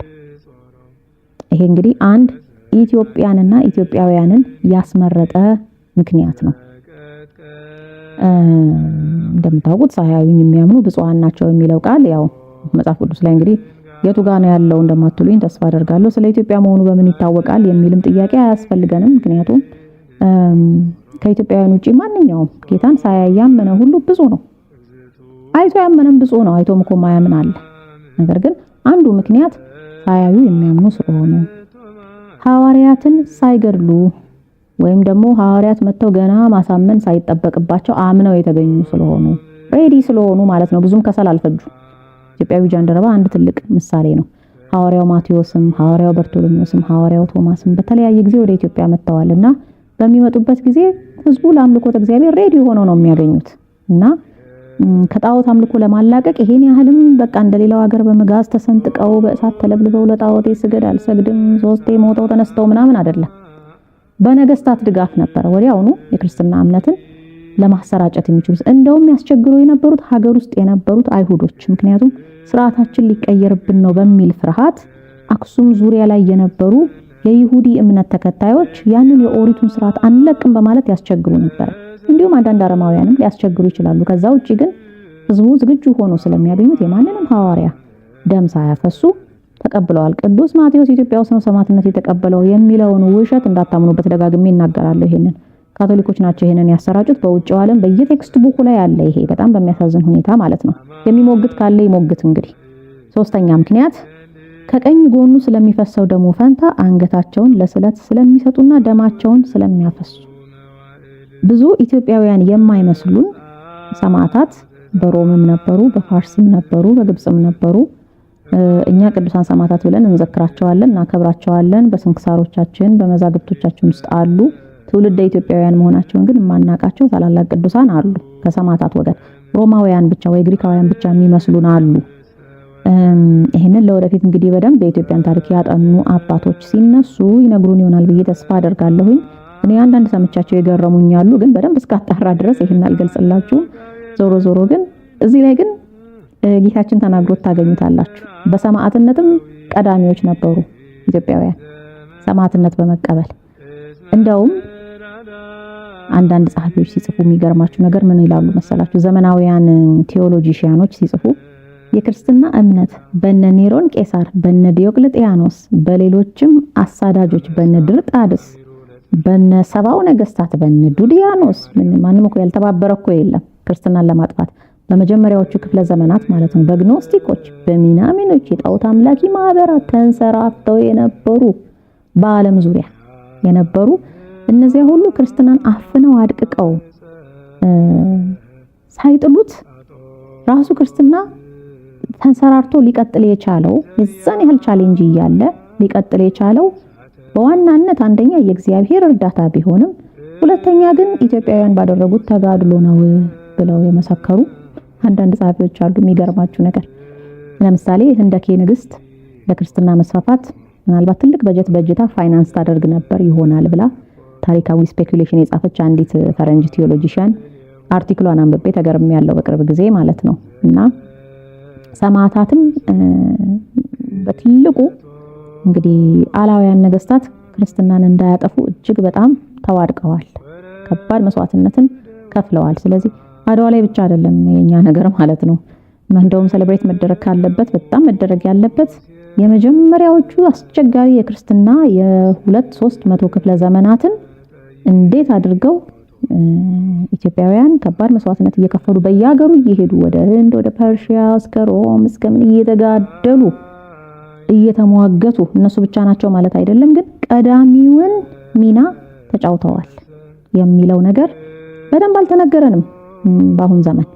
S1: ይሄ እንግዲህ አንድ ኢትዮጵያንና ኢትዮጵያውያንን ያስመረጠ ምክንያት ነው። እንደምታውቁት ሳያዩኝ የሚያምኑ ብፁዓን ናቸው የሚለው ቃል ያው መጽሐፍ ቅዱስ ላይ እንግዲህ የቱ ጋር ነው ያለው እንደማትሉኝ ተስፋ አደርጋለሁ። ስለ ኢትዮጵያ መሆኑ በምን ይታወቃል የሚልም ጥያቄ አያስፈልገንም። ምክንያቱም ከኢትዮጵያውያን ውጪ ማንኛውም ጌታን ሳያያመነ ሁሉ ብዙ ነው። አይቶ ያመነም ብዙ ነው። አይቶም እኮ ማያምን አለ። ነገር ግን አንዱ ምክንያት ሳያዩ የሚያምኑ ስለሆኑ ሐዋርያትን ሳይገድሉ ወይም ደግሞ ሐዋርያት መተው ገና ማሳመን ሳይጠበቅባቸው አምነው የተገኙ ስለሆኑ ሬዲ ስለሆኑ ማለት ነው። ብዙም ከሰል አልፈጁ። ኢትዮጵያዊ ጃንደረባ አንድ ትልቅ ምሳሌ ነው። ሐዋርያው ማቴዎስም ሐዋርያው በርቶሎሜዎስም ሐዋርያው ቶማስም በተለያየ ጊዜ ወደ ኢትዮጵያ መጥተዋልና በሚመጡበት ጊዜ ህዝቡ ለአምልኮተ እግዚአብሔር ሬዲ ሆኖ ነው የሚያገኙት እና ከጣዖት አምልኮ ለማላቀቅ ይሄን ያህልም በቃ እንደሌላው ሀገር በመጋዝ ተሰንጥቀው በእሳት ተለብልበው ለጣዖት ስገድ አልሰግድም 3 ሞተው ተነስተው ምናምን አይደለም። በነገስታት ድጋፍ ነበር ወዲያውኑ የክርስትና እምነትን ለማሰራጨት የሚችሉት። እንደውም ያስቸግሩ የነበሩት ሀገር ውስጥ የነበሩት አይሁዶች፣ ምክንያቱም ስርዓታችን ሊቀየርብን ነው በሚል ፍርሃት አክሱም ዙሪያ ላይ የነበሩ የይሁዲ እምነት ተከታዮች ያንን የኦሪቱን ስርዓት አንለቅም በማለት ያስቸግሩ ነበር። እንዲሁም አንዳንድ አረማውያንም ሊያስቸግሩ ይችላሉ። ከዛ ውጪ ግን ህዝቡ ዝግጁ ሆኖ ስለሚያገኙት የማንንም ሐዋርያ ደም ሳያፈሱ ተቀብለዋል። ቅዱስ ማቴዎስ ኢትዮጵያ ውስጥ ነው ሰማዕትነት የተቀበለው የሚለውን ውሸት እንዳታምኑበት ደጋግሜ እናገራለሁ። ይሄንን ካቶሊኮች ናቸው ይሄንን ያሰራጩት። በውጭው ዓለም በየቴክስት ቡኩ ላይ አለ። ይሄ በጣም በሚያሳዝን ሁኔታ ማለት ነው። የሚሞግት ካለ ይሞግት። እንግዲህ ሶስተኛ ምክንያት ከቀኝ ጎኑ ስለሚፈሰው ደሙ ፈንታ አንገታቸውን ለስለት ስለሚሰጡና ደማቸውን ስለሚያፈሱ ብዙ ኢትዮጵያውያን የማይመስሉን ሰማዕታት በሮምም ነበሩ፣ በፋርስም ነበሩ፣ በግብጽም ነበሩ። እኛ ቅዱሳን ሰማዕታት ብለን እንዘክራቸዋለን፣ እናከብራቸዋለን። በስንክሳሮቻችን በመዛግብቶቻችን ውስጥ አሉ። ትውልደ ኢትዮጵያውያን መሆናቸውን ግን የማናቃቸው ታላላቅ ቅዱሳን አሉ። ከሰማዕታት ወገን ሮማውያን ብቻ ወይ ግሪካውያን ብቻ የሚመስሉን አሉ። ይሄንን ለወደፊት እንግዲህ በደንብ የኢትዮጵያን ታሪክ ያጠኑ አባቶች ሲነሱ ይነግሩን ይሆናል ብዬ ተስፋ አደርጋለሁኝ። እኔ አንዳንድ ሰምቻቸው የገረሙኝ አሉ፣ ግን በደንብ እስካጣራ ድረስ ይሄን አልገልጽላችሁም። ዞሮ ዞሮ ግን እዚህ ላይ ግን ጌታችን ተናግሮት ታገኙታላችሁ። በሰማዕትነትም ቀዳሚዎች ነበሩ ኢትዮጵያውያን ሰማዕትነት በመቀበል። እንደውም አንዳንድ ጸሐፊዎች ሲጽፉ የሚገርማችሁ ነገር ምን ይላሉ መሰላችሁ? ዘመናዊያን ቴዎሎጂሽያኖች ሲጽፉ የክርስትና እምነት በነ ኔሮን ቄሳር፣ በነ ዲዮቅልጥያኖስ፣ በሌሎችም አሳዳጆች በነ ድርጣድስ፣ በነ ሰባው ነገስታት፣ በነ ዱዲያኖስ ማንም እኮ ያልተባበረ እኮ የለም ክርስትናን ለማጥፋት በመጀመሪያዎቹ ክፍለ ዘመናት ማለት ነው። በግኖስቲኮች፣ በሚናሚኖች የጣዖት አምላኪ ማህበራት ተንሰራፍተው የነበሩ በዓለም ዙሪያ የነበሩ እነዚያ ሁሉ ክርስትናን አፍነው አድቅቀው ሳይጥሉት ራሱ ክርስትና ተንሰራርቶ ሊቀጥል የቻለው የዛን ያህል ቻሌንጅ እያለ ሊቀጥል የቻለው በዋናነት አንደኛ የእግዚአብሔር እርዳታ ቢሆንም ሁለተኛ ግን ኢትዮጵያውያን ባደረጉት ተጋድሎ ነው ብለው የመሰከሩ አንዳንድ ጸሐፊዎች አሉ። የሚገርማችሁ ነገር ለምሳሌ ህንደኬ ንግስት ለክርስትና መስፋፋት ምናልባት ትልቅ በጀት በጅታ ፋይናንስ ታደርግ ነበር ይሆናል ብላ ታሪካዊ ስፔኩሌሽን የጻፈች አንዲት ፈረንጅ ቴዎሎጂሻን አርቲክሏን አንብቤ ተገርም ያለው በቅርብ ጊዜ ማለት ነው። እና ሰማዕታትም በትልቁ እንግዲህ አላውያን ነገስታት ክርስትናን እንዳያጠፉ እጅግ በጣም ተዋድቀዋል፣ ከባድ መስዋዕትነትን ከፍለዋል። ስለዚህ አድዋ ላይ ብቻ አይደለም የኛ ነገር ማለት ነው። እንደውም ሴሌብሬት መደረግ ካለበት በጣም መደረግ ያለበት የመጀመሪያዎቹ አስቸጋሪ የክርስትና የ200-300 ክፍለ ዘመናትን እንዴት አድርገው ኢትዮጵያውያን ከባድ መስዋዕትነት እየከፈሉ በየሀገሩ እየሄዱ ወደ ህንድ፣ ወደ ፐርሺያ እስከ ሮም እስከ ምን እየተጋደሉ እየተሟገቱ እነሱ ብቻ ናቸው ማለት አይደለም፣ ግን ቀዳሚውን ሚና ተጫውተዋል የሚለው ነገር በደንብ አልተነገረንም በአሁን ዘመን።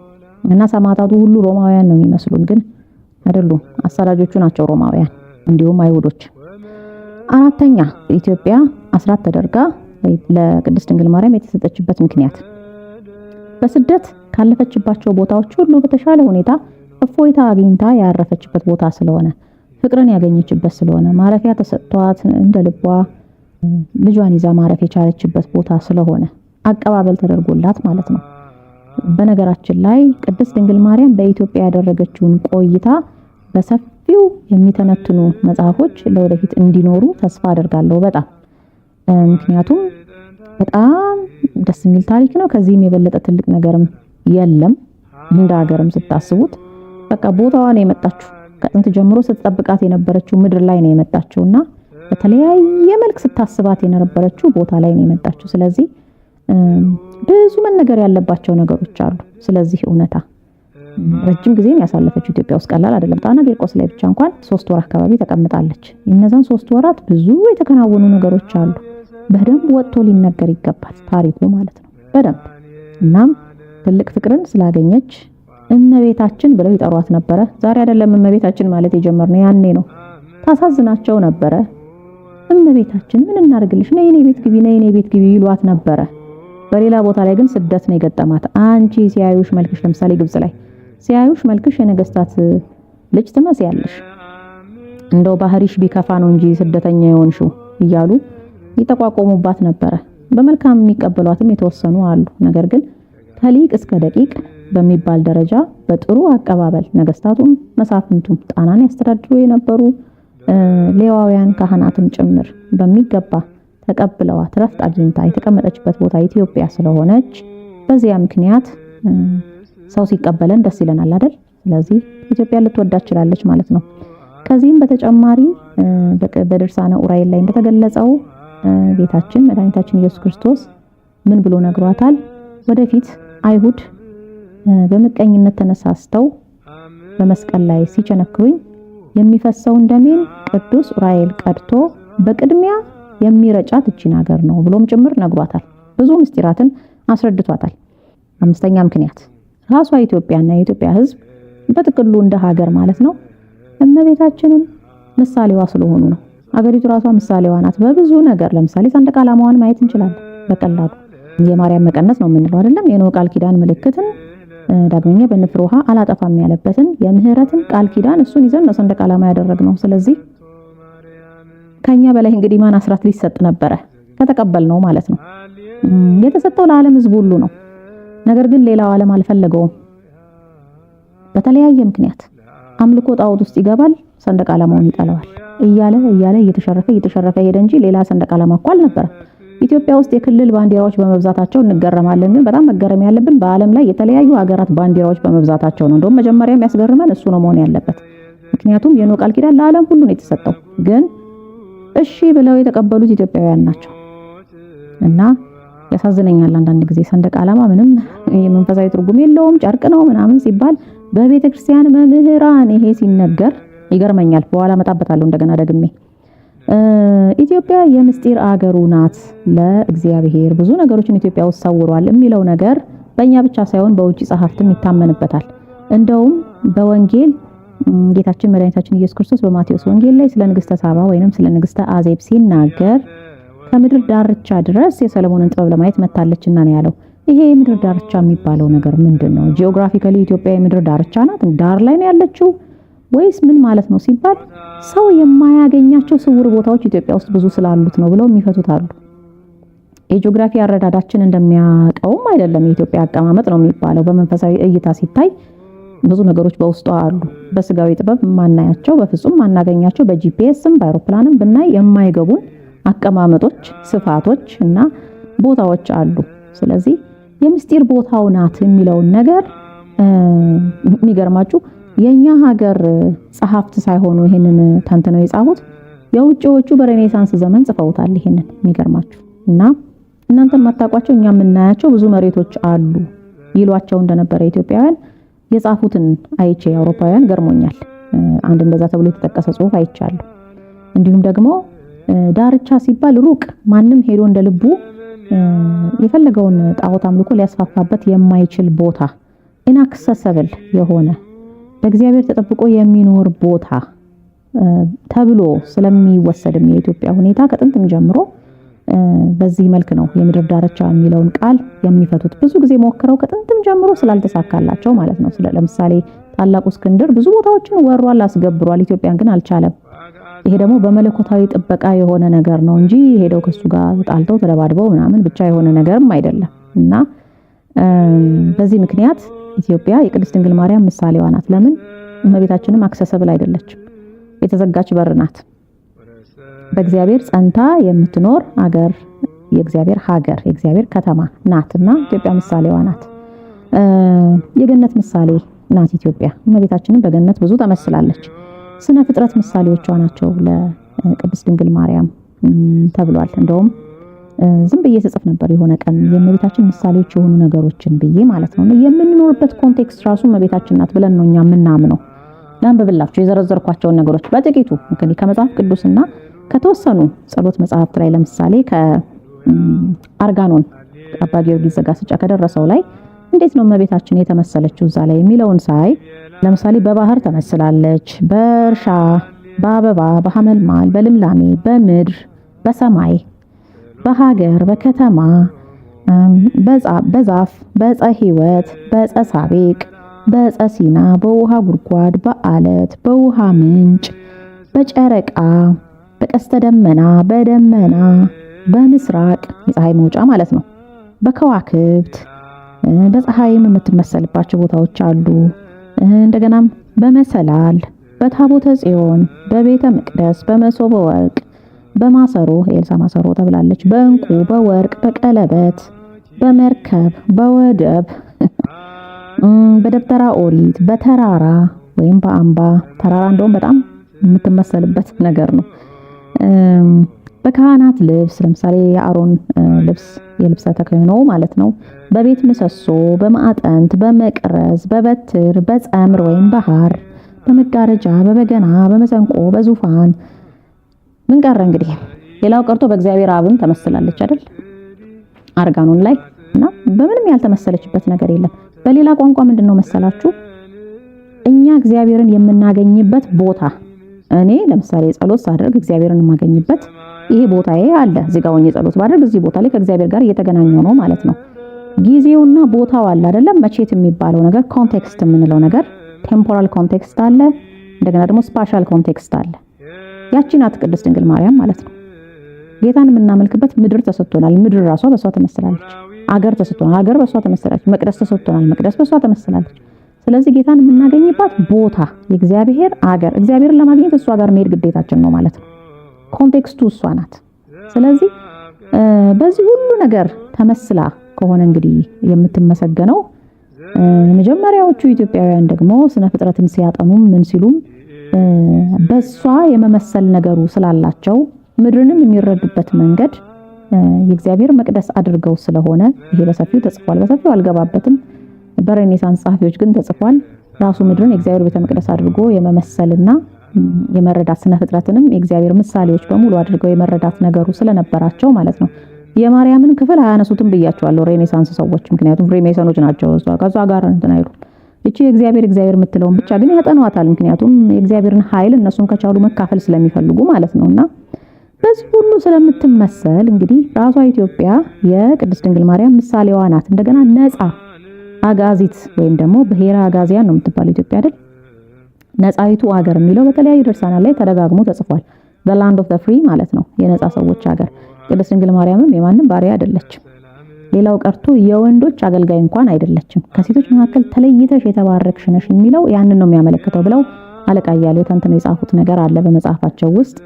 S1: እና ሰማዕታቱ ሁሉ ሮማውያን ነው የሚመስሉን፣ ግን አይደሉም። አሳዳጆቹ ናቸው ሮማውያን እንዲሁም አይሁዶች። አራተኛ ኢትዮጵያ አስራት ተደርጋ ለቅድስት ድንግል ማርያም የተሰጠችበት ምክንያት በስደት ካለፈችባቸው ቦታዎች ሁሉ በተሻለ ሁኔታ እፎይታ አግኝታ ያረፈችበት ቦታ ስለሆነ፣ ፍቅርን ያገኘችበት ስለሆነ፣ ማረፊያ ተሰጥቷት እንደ ልቧ ልጇን ይዛ ማረፍ የቻለችበት ቦታ ስለሆነ አቀባበል ተደርጎላት ማለት ነው። በነገራችን ላይ ቅድስት ድንግል ማርያም በኢትዮጵያ ያደረገችውን ቆይታ በሰፊው የሚተነትኑ መጽሐፎች ለወደፊት እንዲኖሩ ተስፋ አደርጋለሁ በጣም። ምክንያቱም በጣም ደስ የሚል ታሪክ ነው። ከዚህም የበለጠ ትልቅ ነገርም የለም። እንደ ሀገርም ስታስቡት በቃ ቦታዋ ነው የመጣችው። ከጥንት ጀምሮ ስትጠብቃት የነበረችው ምድር ላይ ነው የመጣችውና በተለያየ መልክ ስታስባት የነበረችው ቦታ ላይ ነው የመጣችው። ስለዚህ ብዙ መነገር ያለባቸው ነገሮች አሉ። ስለዚህ እውነታ ረጅም ጊዜ ያሳለፈችው ኢትዮጵያ ውስጥ ቀላል አይደለም። ጣና ቂርቆስ ላይ ብቻ እንኳን 3 ወር አካባቢ ተቀምጣለች። እነዛን 3 ወራት ብዙ የተከናወኑ ነገሮች አሉ። በደንብ ወጥቶ ሊነገር ይገባል ታሪኩ ማለት ነው በደንብ። እናም ትልቅ ፍቅርን ስላገኘች እመቤታችን ብለው ይጠሯት ነበረ። ዛሬ አይደለም እመቤታችን ማለት የጀመርነው ያኔ ነው። ታሳዝናቸው ነበረ። እመቤታችን ምን እናርግልሽ፣ ነይ እኔ ቤት ግቢ፣ ነይ እኔ ቤት ግቢ ይሏት ነበረ። በሌላ ቦታ ላይ ግን ስደት ነው የገጠማት። አንቺ ሲያዩሽ መልክሽ፣ ለምሳሌ ግብጽ ላይ ሲያዩሽ መልክሽ የነገስታት ልጅ ትመስያለሽ፣ እንደው ባህሪሽ ቢከፋ ነው እንጂ ስደተኛ የሆንሽው እያሉ ይተቋቆሙባት ነበረ። በመልካም የሚቀበሏትም የተወሰኑ አሉ። ነገር ግን ከሊቅ እስከ ደቂቅ በሚባል ደረጃ በጥሩ አቀባበል ነገስታቱም መሳፍንቱም ጣናን ያስተዳድሩ የነበሩ ሌዋውያን ካህናትም ጭምር በሚገባ ተቀብለዋት ረፍት አግኝታ የተቀመጠችበት ቦታ ኢትዮጵያ ስለሆነች በዚያ ምክንያት ሰው ሲቀበለን ደስ ይለናል አይደል? ስለዚህ ኢትዮጵያ ልትወዳት ትችላለች ማለት ነው። ከዚህም በተጨማሪ በድርሳነ ኡራኤል ላይ እንደተገለጸው ጌታችን መድኃኒታችን ኢየሱስ ክርስቶስ ምን ብሎ ነግሯታል? ወደፊት አይሁድ በምቀኝነት ተነሳስተው በመስቀል ላይ ሲቸነክሩኝ የሚፈሰውን ደሜን ቅዱስ ኡራኤል ቀድቶ በቅድሚያ የሚረጫት እቺን ሀገር ነው ብሎም ጭምር ነግሯታል። ብዙ ምስጢራትን አስረድቷታል። አምስተኛ ምክንያት ራሷ ኢትዮጵያና የኢትዮጵያ ሕዝብ በጥቅሉ እንደ ሀገር ማለት ነው እመቤታችንን ምሳሌዋ ስለሆኑ ነው። ሀገሪቱ ራሷ ምሳሌዋ ናት በብዙ ነገር። ለምሳሌ ሰንደቅ ዓላማዋን ማየት እንችላለን በቀላሉ። የማርያም መቀነት ነው የምንለው አይደለም? የኖህ ቃል ኪዳን ምልክትን ዳግመኛ በንፍር ውሃ አላጠፋም ያለበትን የምህረትን ቃል ኪዳን እሱን ይዘን ነው ሰንደቅ ዓላማ ያደረግነው። ስለዚህ ከኛ በላይ እንግዲህ ማን አስራት ሊሰጥ ነበረ? ከተቀበልነው ማለት ነው። የተሰጠው ለዓለም ሕዝብ ሁሉ ነው። ነገር ግን ሌላው ዓለም አልፈለገውም። በተለያየ ምክንያት አምልኮ ጣዖት ውስጥ ይገባል፣ ሰንደቅ ዓላማውን ይጠላዋል። እያለ እየተሸረፈ ሄደ እንጂ ሌላ ሰንደቅ ዓላማ እኮ አልነበረም። ኢትዮጵያ ውስጥ የክልል ባንዲራዎች በመብዛታቸው እንገረማለን። ግን በጣም መገረም ያለብን በዓለም ላይ የተለያዩ ሀገራት ባንዲራዎች በመብዛታቸው ነው። እንደውም መጀመሪያ የሚያስገርመን እሱ ነው መሆን ያለበት። ምክንያቱም የኖህ ቃል ኪዳን ለዓለም ሁሉ ነው የተሰጠው። ግን እሺ ብለው የተቀበሉት ኢትዮጵያውያን ናቸው። እና ያሳዝነኛል አንዳንድ ጊዜ ሰንደቅ ዓላማ ምንም የመንፈሳዊ ትርጉም የለውም ጨርቅ ነው ምናምን ሲባል በቤተክርስቲያን መምህራን ይሄ ሲነገር ይገርመኛል። በኋላ መጣበታለሁ እንደገና ደግሜ። ኢትዮጵያ የምስጢር አገሩ ናት። ለእግዚአብሔር ብዙ ነገሮችን ኢትዮጵያ ውስጥ ሰውሯል የሚለው ነገር በእኛ ብቻ ሳይሆን በውጭ ጸሐፍትም ይታመንበታል። እንደውም በወንጌል ጌታችን መድኃኒታችን ኢየሱስ ክርስቶስ በማቴዎስ ወንጌል ላይ ስለ ንግስተ ሳባ ወይንም ስለ ንግስተ አዜብ ሲናገር ከምድር ዳርቻ ድረስ የሰለሞንን ጥበብ ለማየት መታለችና ነው ያለው። ይሄ የምድር ዳርቻ የሚባለው ነገር ምንድነው? ጂኦግራፊካሊ ኢትዮጵያ የምድር ዳርቻ ናት? ዳር ላይ ነው ያለችው ወይስ ምን ማለት ነው ሲባል ሰው የማያገኛቸው ስውር ቦታዎች ኢትዮጵያ ውስጥ ብዙ ስላሉት ነው ብለው የሚፈቱት አሉ። የጂኦግራፊ አረዳዳችን እንደሚያውቀውም አይደለም የኢትዮጵያ አቀማመጥ ነው የሚባለው። በመንፈሳዊ እይታ ሲታይ ብዙ ነገሮች በውስጧ አሉ። በስጋዊ ጥበብ ማናያቸው በፍጹም ማናገኛቸው በጂፒኤስም በአውሮፕላንም ብናይ የማይገቡን አቀማመጦች፣ ስፋቶች እና ቦታዎች አሉ። ስለዚህ የምስጢር ቦታው ናት የሚለውን ነገር የሚገርማችሁ የኛ ሀገር ጸሐፍት ሳይሆኑ ይሄንን ተንትነው የጻፉት የውጭዎቹ በሬኔሳንስ ዘመን ጽፈውታል። ይሄንን የሚገርማችሁ እና እናንተ ማታቋቸው እኛ የምናያቸው ብዙ መሬቶች አሉ ይሏቸው እንደነበረ ኢትዮጵያውያን የጻፉትን አይቼ አውሮፓውያን ገርሞኛል። አንድ እንደዛ ተብሎ የተጠቀሰ ጽሑፍ አይቻለሁ። እንዲሁም ደግሞ ዳርቻ ሲባል ሩቅ ማንም ሄዶ እንደልቡ የፈለገውን ጣዖት አምልኮ ሊያስፋፋበት የማይችል ቦታ ኢናክሰሰብል የሆነ በእግዚአብሔር ተጠብቆ የሚኖር ቦታ ተብሎ ስለሚወሰድም የኢትዮጵያ ሁኔታ ከጥንትም ጀምሮ በዚህ መልክ ነው የምድር ዳርቻ የሚለውን ቃል የሚፈቱት። ብዙ ጊዜ ሞክረው ከጥንትም ጀምሮ ስላልተሳካላቸው ማለት ነው። ለምሳሌ ታላቁ እስክንድር ብዙ ቦታዎችን ወሯል፣ አስገብሯል። ኢትዮጵያን ግን አልቻለም። ይሄ ደግሞ በመለኮታዊ ጥበቃ የሆነ ነገር ነው እንጂ ሄደው ከሱ ጋር ጣልተው ተደባድበው ምናምን ብቻ የሆነ ነገርም አይደለም። እና በዚህ ምክንያት ኢትዮጵያ የቅድስት ድንግል ማርያም ምሳሌዋ ናት። ለምን? እመቤታችንም አክሰሰብል አይደለችም፣ የተዘጋች በር ናት። በእግዚአብሔር ጸንታ የምትኖር ሀገር፣ የእግዚአብሔር ሀገር፣ የእግዚአብሔር ከተማ ናትና ኢትዮጵያ ምሳሌዋ ናት። የገነት ምሳሌ ናት ኢትዮጵያ። እመቤታችንም በገነት ብዙ ተመስላለች። ስነ ፍጥረት ምሳሌዎቿ ናቸው ለቅድስት ድንግል ማርያም ተብሏል። እንደውም ዝም ብዬ ስጽፍ ነበር የሆነ ቀን የእመቤታችን ምሳሌዎች የሆኑ ነገሮችን ብዬ ማለት ነው። የምንኖርበት ኮንቴክስት ራሱ እመቤታችን ናት ብለን ነው እኛ የምናምነው። ላንብብላችሁ የዘረዘርኳቸውን ነገሮች በጥቂቱ እንግዲህ ከመጽሐፍ ቅዱስና ከተወሰኑ ጸሎት መጽሐፍት ላይ ለምሳሌ ከአርጋኖን አባ ጊዮርጊስ ዘጋስጫ ከደረሰው ላይ እንዴት ነው እመቤታችን የተመሰለችው እዛ ላይ የሚለውን ሳይ ለምሳሌ በባህር ተመስላለች፣ በእርሻ፣ በአበባ፣ በሐመልማል፣ በልምላሜ፣ በምድር፣ በሰማይ፣ በሀገር፣ በከተማ፣ በዛፍ፣ በዕፀ ሕይወት፣ በዕፀ ሳቤቅ፣ በዕፀ ሲና፣ በውሃ ጉድጓድ፣ በአለት፣ በውሃ ምንጭ፣ በጨረቃ፣ በቀስተ ደመና፣ በደመና፣ በምስራቅ የፀሐይ መውጫ ማለት ነው፣ በከዋክብት፣ በፀሐይም የምትመሰልባቸው ቦታዎች አሉ። እንደገናም በመሰላል፣ በታቦተ ጽዮን፣ በቤተ መቅደስ፣ በመሶበ ወርቅ፣ በማሰሮ ኤልሳ ማሰሮ ተብላለች፣ በእንቁ፣ በወርቅ፣ በቀለበት፣ በመርከብ፣ በወደብ፣ በደብተራ ኦሪት፣ በተራራ ወይም በአምባ ተራራ እንደውም በጣም የምትመሰልበት ነገር ነው። በካህናት ልብስ ለምሳሌ የአሮን ልብስ የልብሰ ተክህኖ ማለት ነው። በቤት ምሰሶ፣ በማዕጠንት፣ በመቅረዝ፣ በበትር፣ በጸምር ወይም በሐር፣ በመጋረጃ፣ በበገና፣ በመሰንቆ፣ በዙፋን ምን ቀረ እንግዲህ ሌላው ቀርቶ በእግዚአብሔር አብም ተመስላለች አይደል? አርጋኖን ላይ እና በምንም ያልተመሰለችበት ነገር የለም። በሌላ ቋንቋ ምንድነው መሰላችሁ? እኛ እግዚአብሔርን የምናገኝበት ቦታ እኔ ለምሳሌ ጸሎት ሳደርግ እግዚአብሔርን የማገኝበት ይሄ ቦታዬ አለ። እዚህ ጋር ሆኜ ጸሎት ባደርግ እዚህ ቦታ ላይ ከእግዚአብሔር ጋር እየተገናኘው ነው ማለት ነው። ጊዜውና ቦታው አለ አይደለም? መቼት የሚባለው ነገር ኮንቴክስት የምንለው ነገር ቴምፖራል ኮንቴክስት አለ፣ እንደገና ደግሞ ስፓሻል ኮንቴክስት አለ። ያቺ ናት ቅድስት ድንግል ማርያም ማለት ነው። ጌታን የምናመልክበት ምድር ተሰጥቶናል፣ ምድር ራሷ በሷ ተመስላለች። አገር ተሰጥቶናል፣ አገር በሷ ተመስላለች። መቅደስ ተሰጥቶናል፣ መቅደስ በሷ ተመስላለች። ስለዚህ ጌታን የምናገኝባት ቦታ የእግዚአብሔር አገር፣ እግዚአብሔርን ለማግኘት እሷ ጋር መሄድ ግዴታችን ነው ማለት ነው። ኮንቴክስቱ እሷ ናት። ስለዚህ በዚህ ሁሉ ነገር ተመስላ ከሆነ እንግዲህ የምትመሰገነው የመጀመሪያዎቹ ኢትዮጵያውያን ደግሞ ስነ ፍጥረትን ሲያጠኑም ምን ሲሉም በሷ የመመሰል ነገሩ ስላላቸው ምድርንም የሚረዱበት መንገድ የእግዚአብሔር መቅደስ አድርገው ስለሆነ ይሄ በሰፊው ተጽፏል። በሰፊው አልገባበትም። በሬኔሳንስ ጸሐፊዎች ግን ተጽፏል። ራሱ ምድርን የእግዚአብሔር ቤተ መቅደስ አድርጎ የመመሰልና የመረዳት ስነ ፍጥረትንም የእግዚአብሔር ምሳሌዎች በሙሉ አድርገው የመረዳት ነገሩ ስለነበራቸው ማለት ነው። የማርያምን ክፍል አያነሱትም ብያቸዋለሁ ሬኔሳንስ ሰዎች፣ ምክንያቱም ፍሪሜሰኖች ናቸው። ከሷ ጋር እንትን አይሉ እቺ የእግዚአብሔር የምትለውን ብቻ ግን ያጠኗታል። ምክንያቱም የእግዚአብሔርን ኃይል እነሱም ከቻሉ መካፈል ስለሚፈልጉ ማለት ነውና በዚህ ሁሉ ስለምትመሰል እንግዲህ ራሷ ኢትዮጵያ የቅድስት ድንግል ማርያም ምሳሌዋ ናት። እንደገና ነፃ አጋዚት ወይም ደግሞ ብሔረ አጋዚያን ነው የምትባለው ኢትዮጵያ አይደል? ነፃይቱ ሀገር የሚለው በተለያዩ ድርሳናት ላይ ተደጋግሞ ተጽፏል። the land of the free ማለት ነው፣ የነፃ ሰዎች ሀገር። ቅድስት ድንግል ማርያምም የማንም ባሪያ አይደለችም። ሌላው ቀርቶ የወንዶች አገልጋይ እንኳን አይደለችም። ከሴቶች መካከል ተለይተሽ የተባረክሽ ነሽ የሚለው ያንን ነው የሚያመለክተው ብለው አለቃ እያሌው ተንትነው የጻፉት ነገር አለ በመጽሐፋቸው ውስጥ።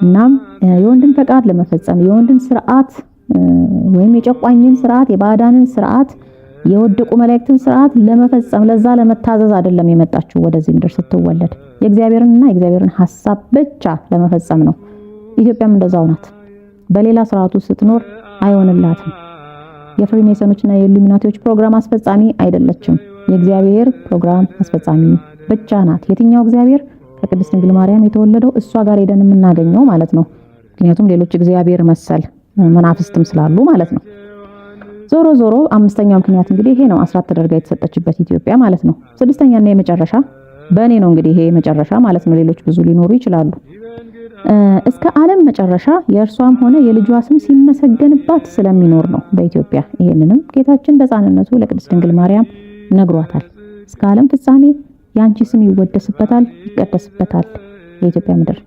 S1: እናም የወንድን ፈቃድ ለመፈጸም የወንድን ስርዓት ወይም የጨቋኝን ስርዓት የባዕዳንን ስርዓት የወደቁ መላእክትን ስርዓት ለመፈጸም ለዛ ለመታዘዝ አይደለም የመጣችው ወደዚህ ምድር ስትወለድ የእግዚአብሔርንና የእግዚአብሔርን ሐሳብ ብቻ ለመፈጸም ነው። ኢትዮጵያም እንደዛው ናት። በሌላ ስርዓቱ ስትኖር አይሆንላትም። የፍሪሜሰኖችና የኢሉሚናቲዎች ፕሮግራም አስፈጻሚ አይደለችም። የእግዚአብሔር ፕሮግራም አስፈጻሚ ብቻ ናት። የትኛው እግዚአብሔር? ከቅድስት ድንግል ማርያም የተወለደው እሷ ጋር ሄደን የምናገኘው ማለት ነው። ምክንያቱም ሌሎች እግዚአብሔር መሰል መናፍስትም ስላሉ ማለት ነው። ዞሮ ዞሮ አምስተኛው ምክንያት እንግዲህ ይሄ ነው፣ አስራት ተደርጋ የተሰጠችበት ኢትዮጵያ ማለት ነው። ስድስተኛና የመጨረሻ በእኔ ነው እንግዲህ ይሄ መጨረሻ ማለት ነው። ሌሎች ብዙ ሊኖሩ ይችላሉ። እስከ ዓለም መጨረሻ የእርሷም ሆነ የልጇ ስም ሲመሰገንባት ስለሚኖር ነው በኢትዮጵያ። ይሄንንም ጌታችን በሕፃንነቱ ለቅድስት ድንግል ማርያም ነግሯታል። እስከ ዓለም ፍጻሜ ያንቺ ስም ይወደስበታል፣ ይቀደስበታል የኢትዮጵያ ምድር።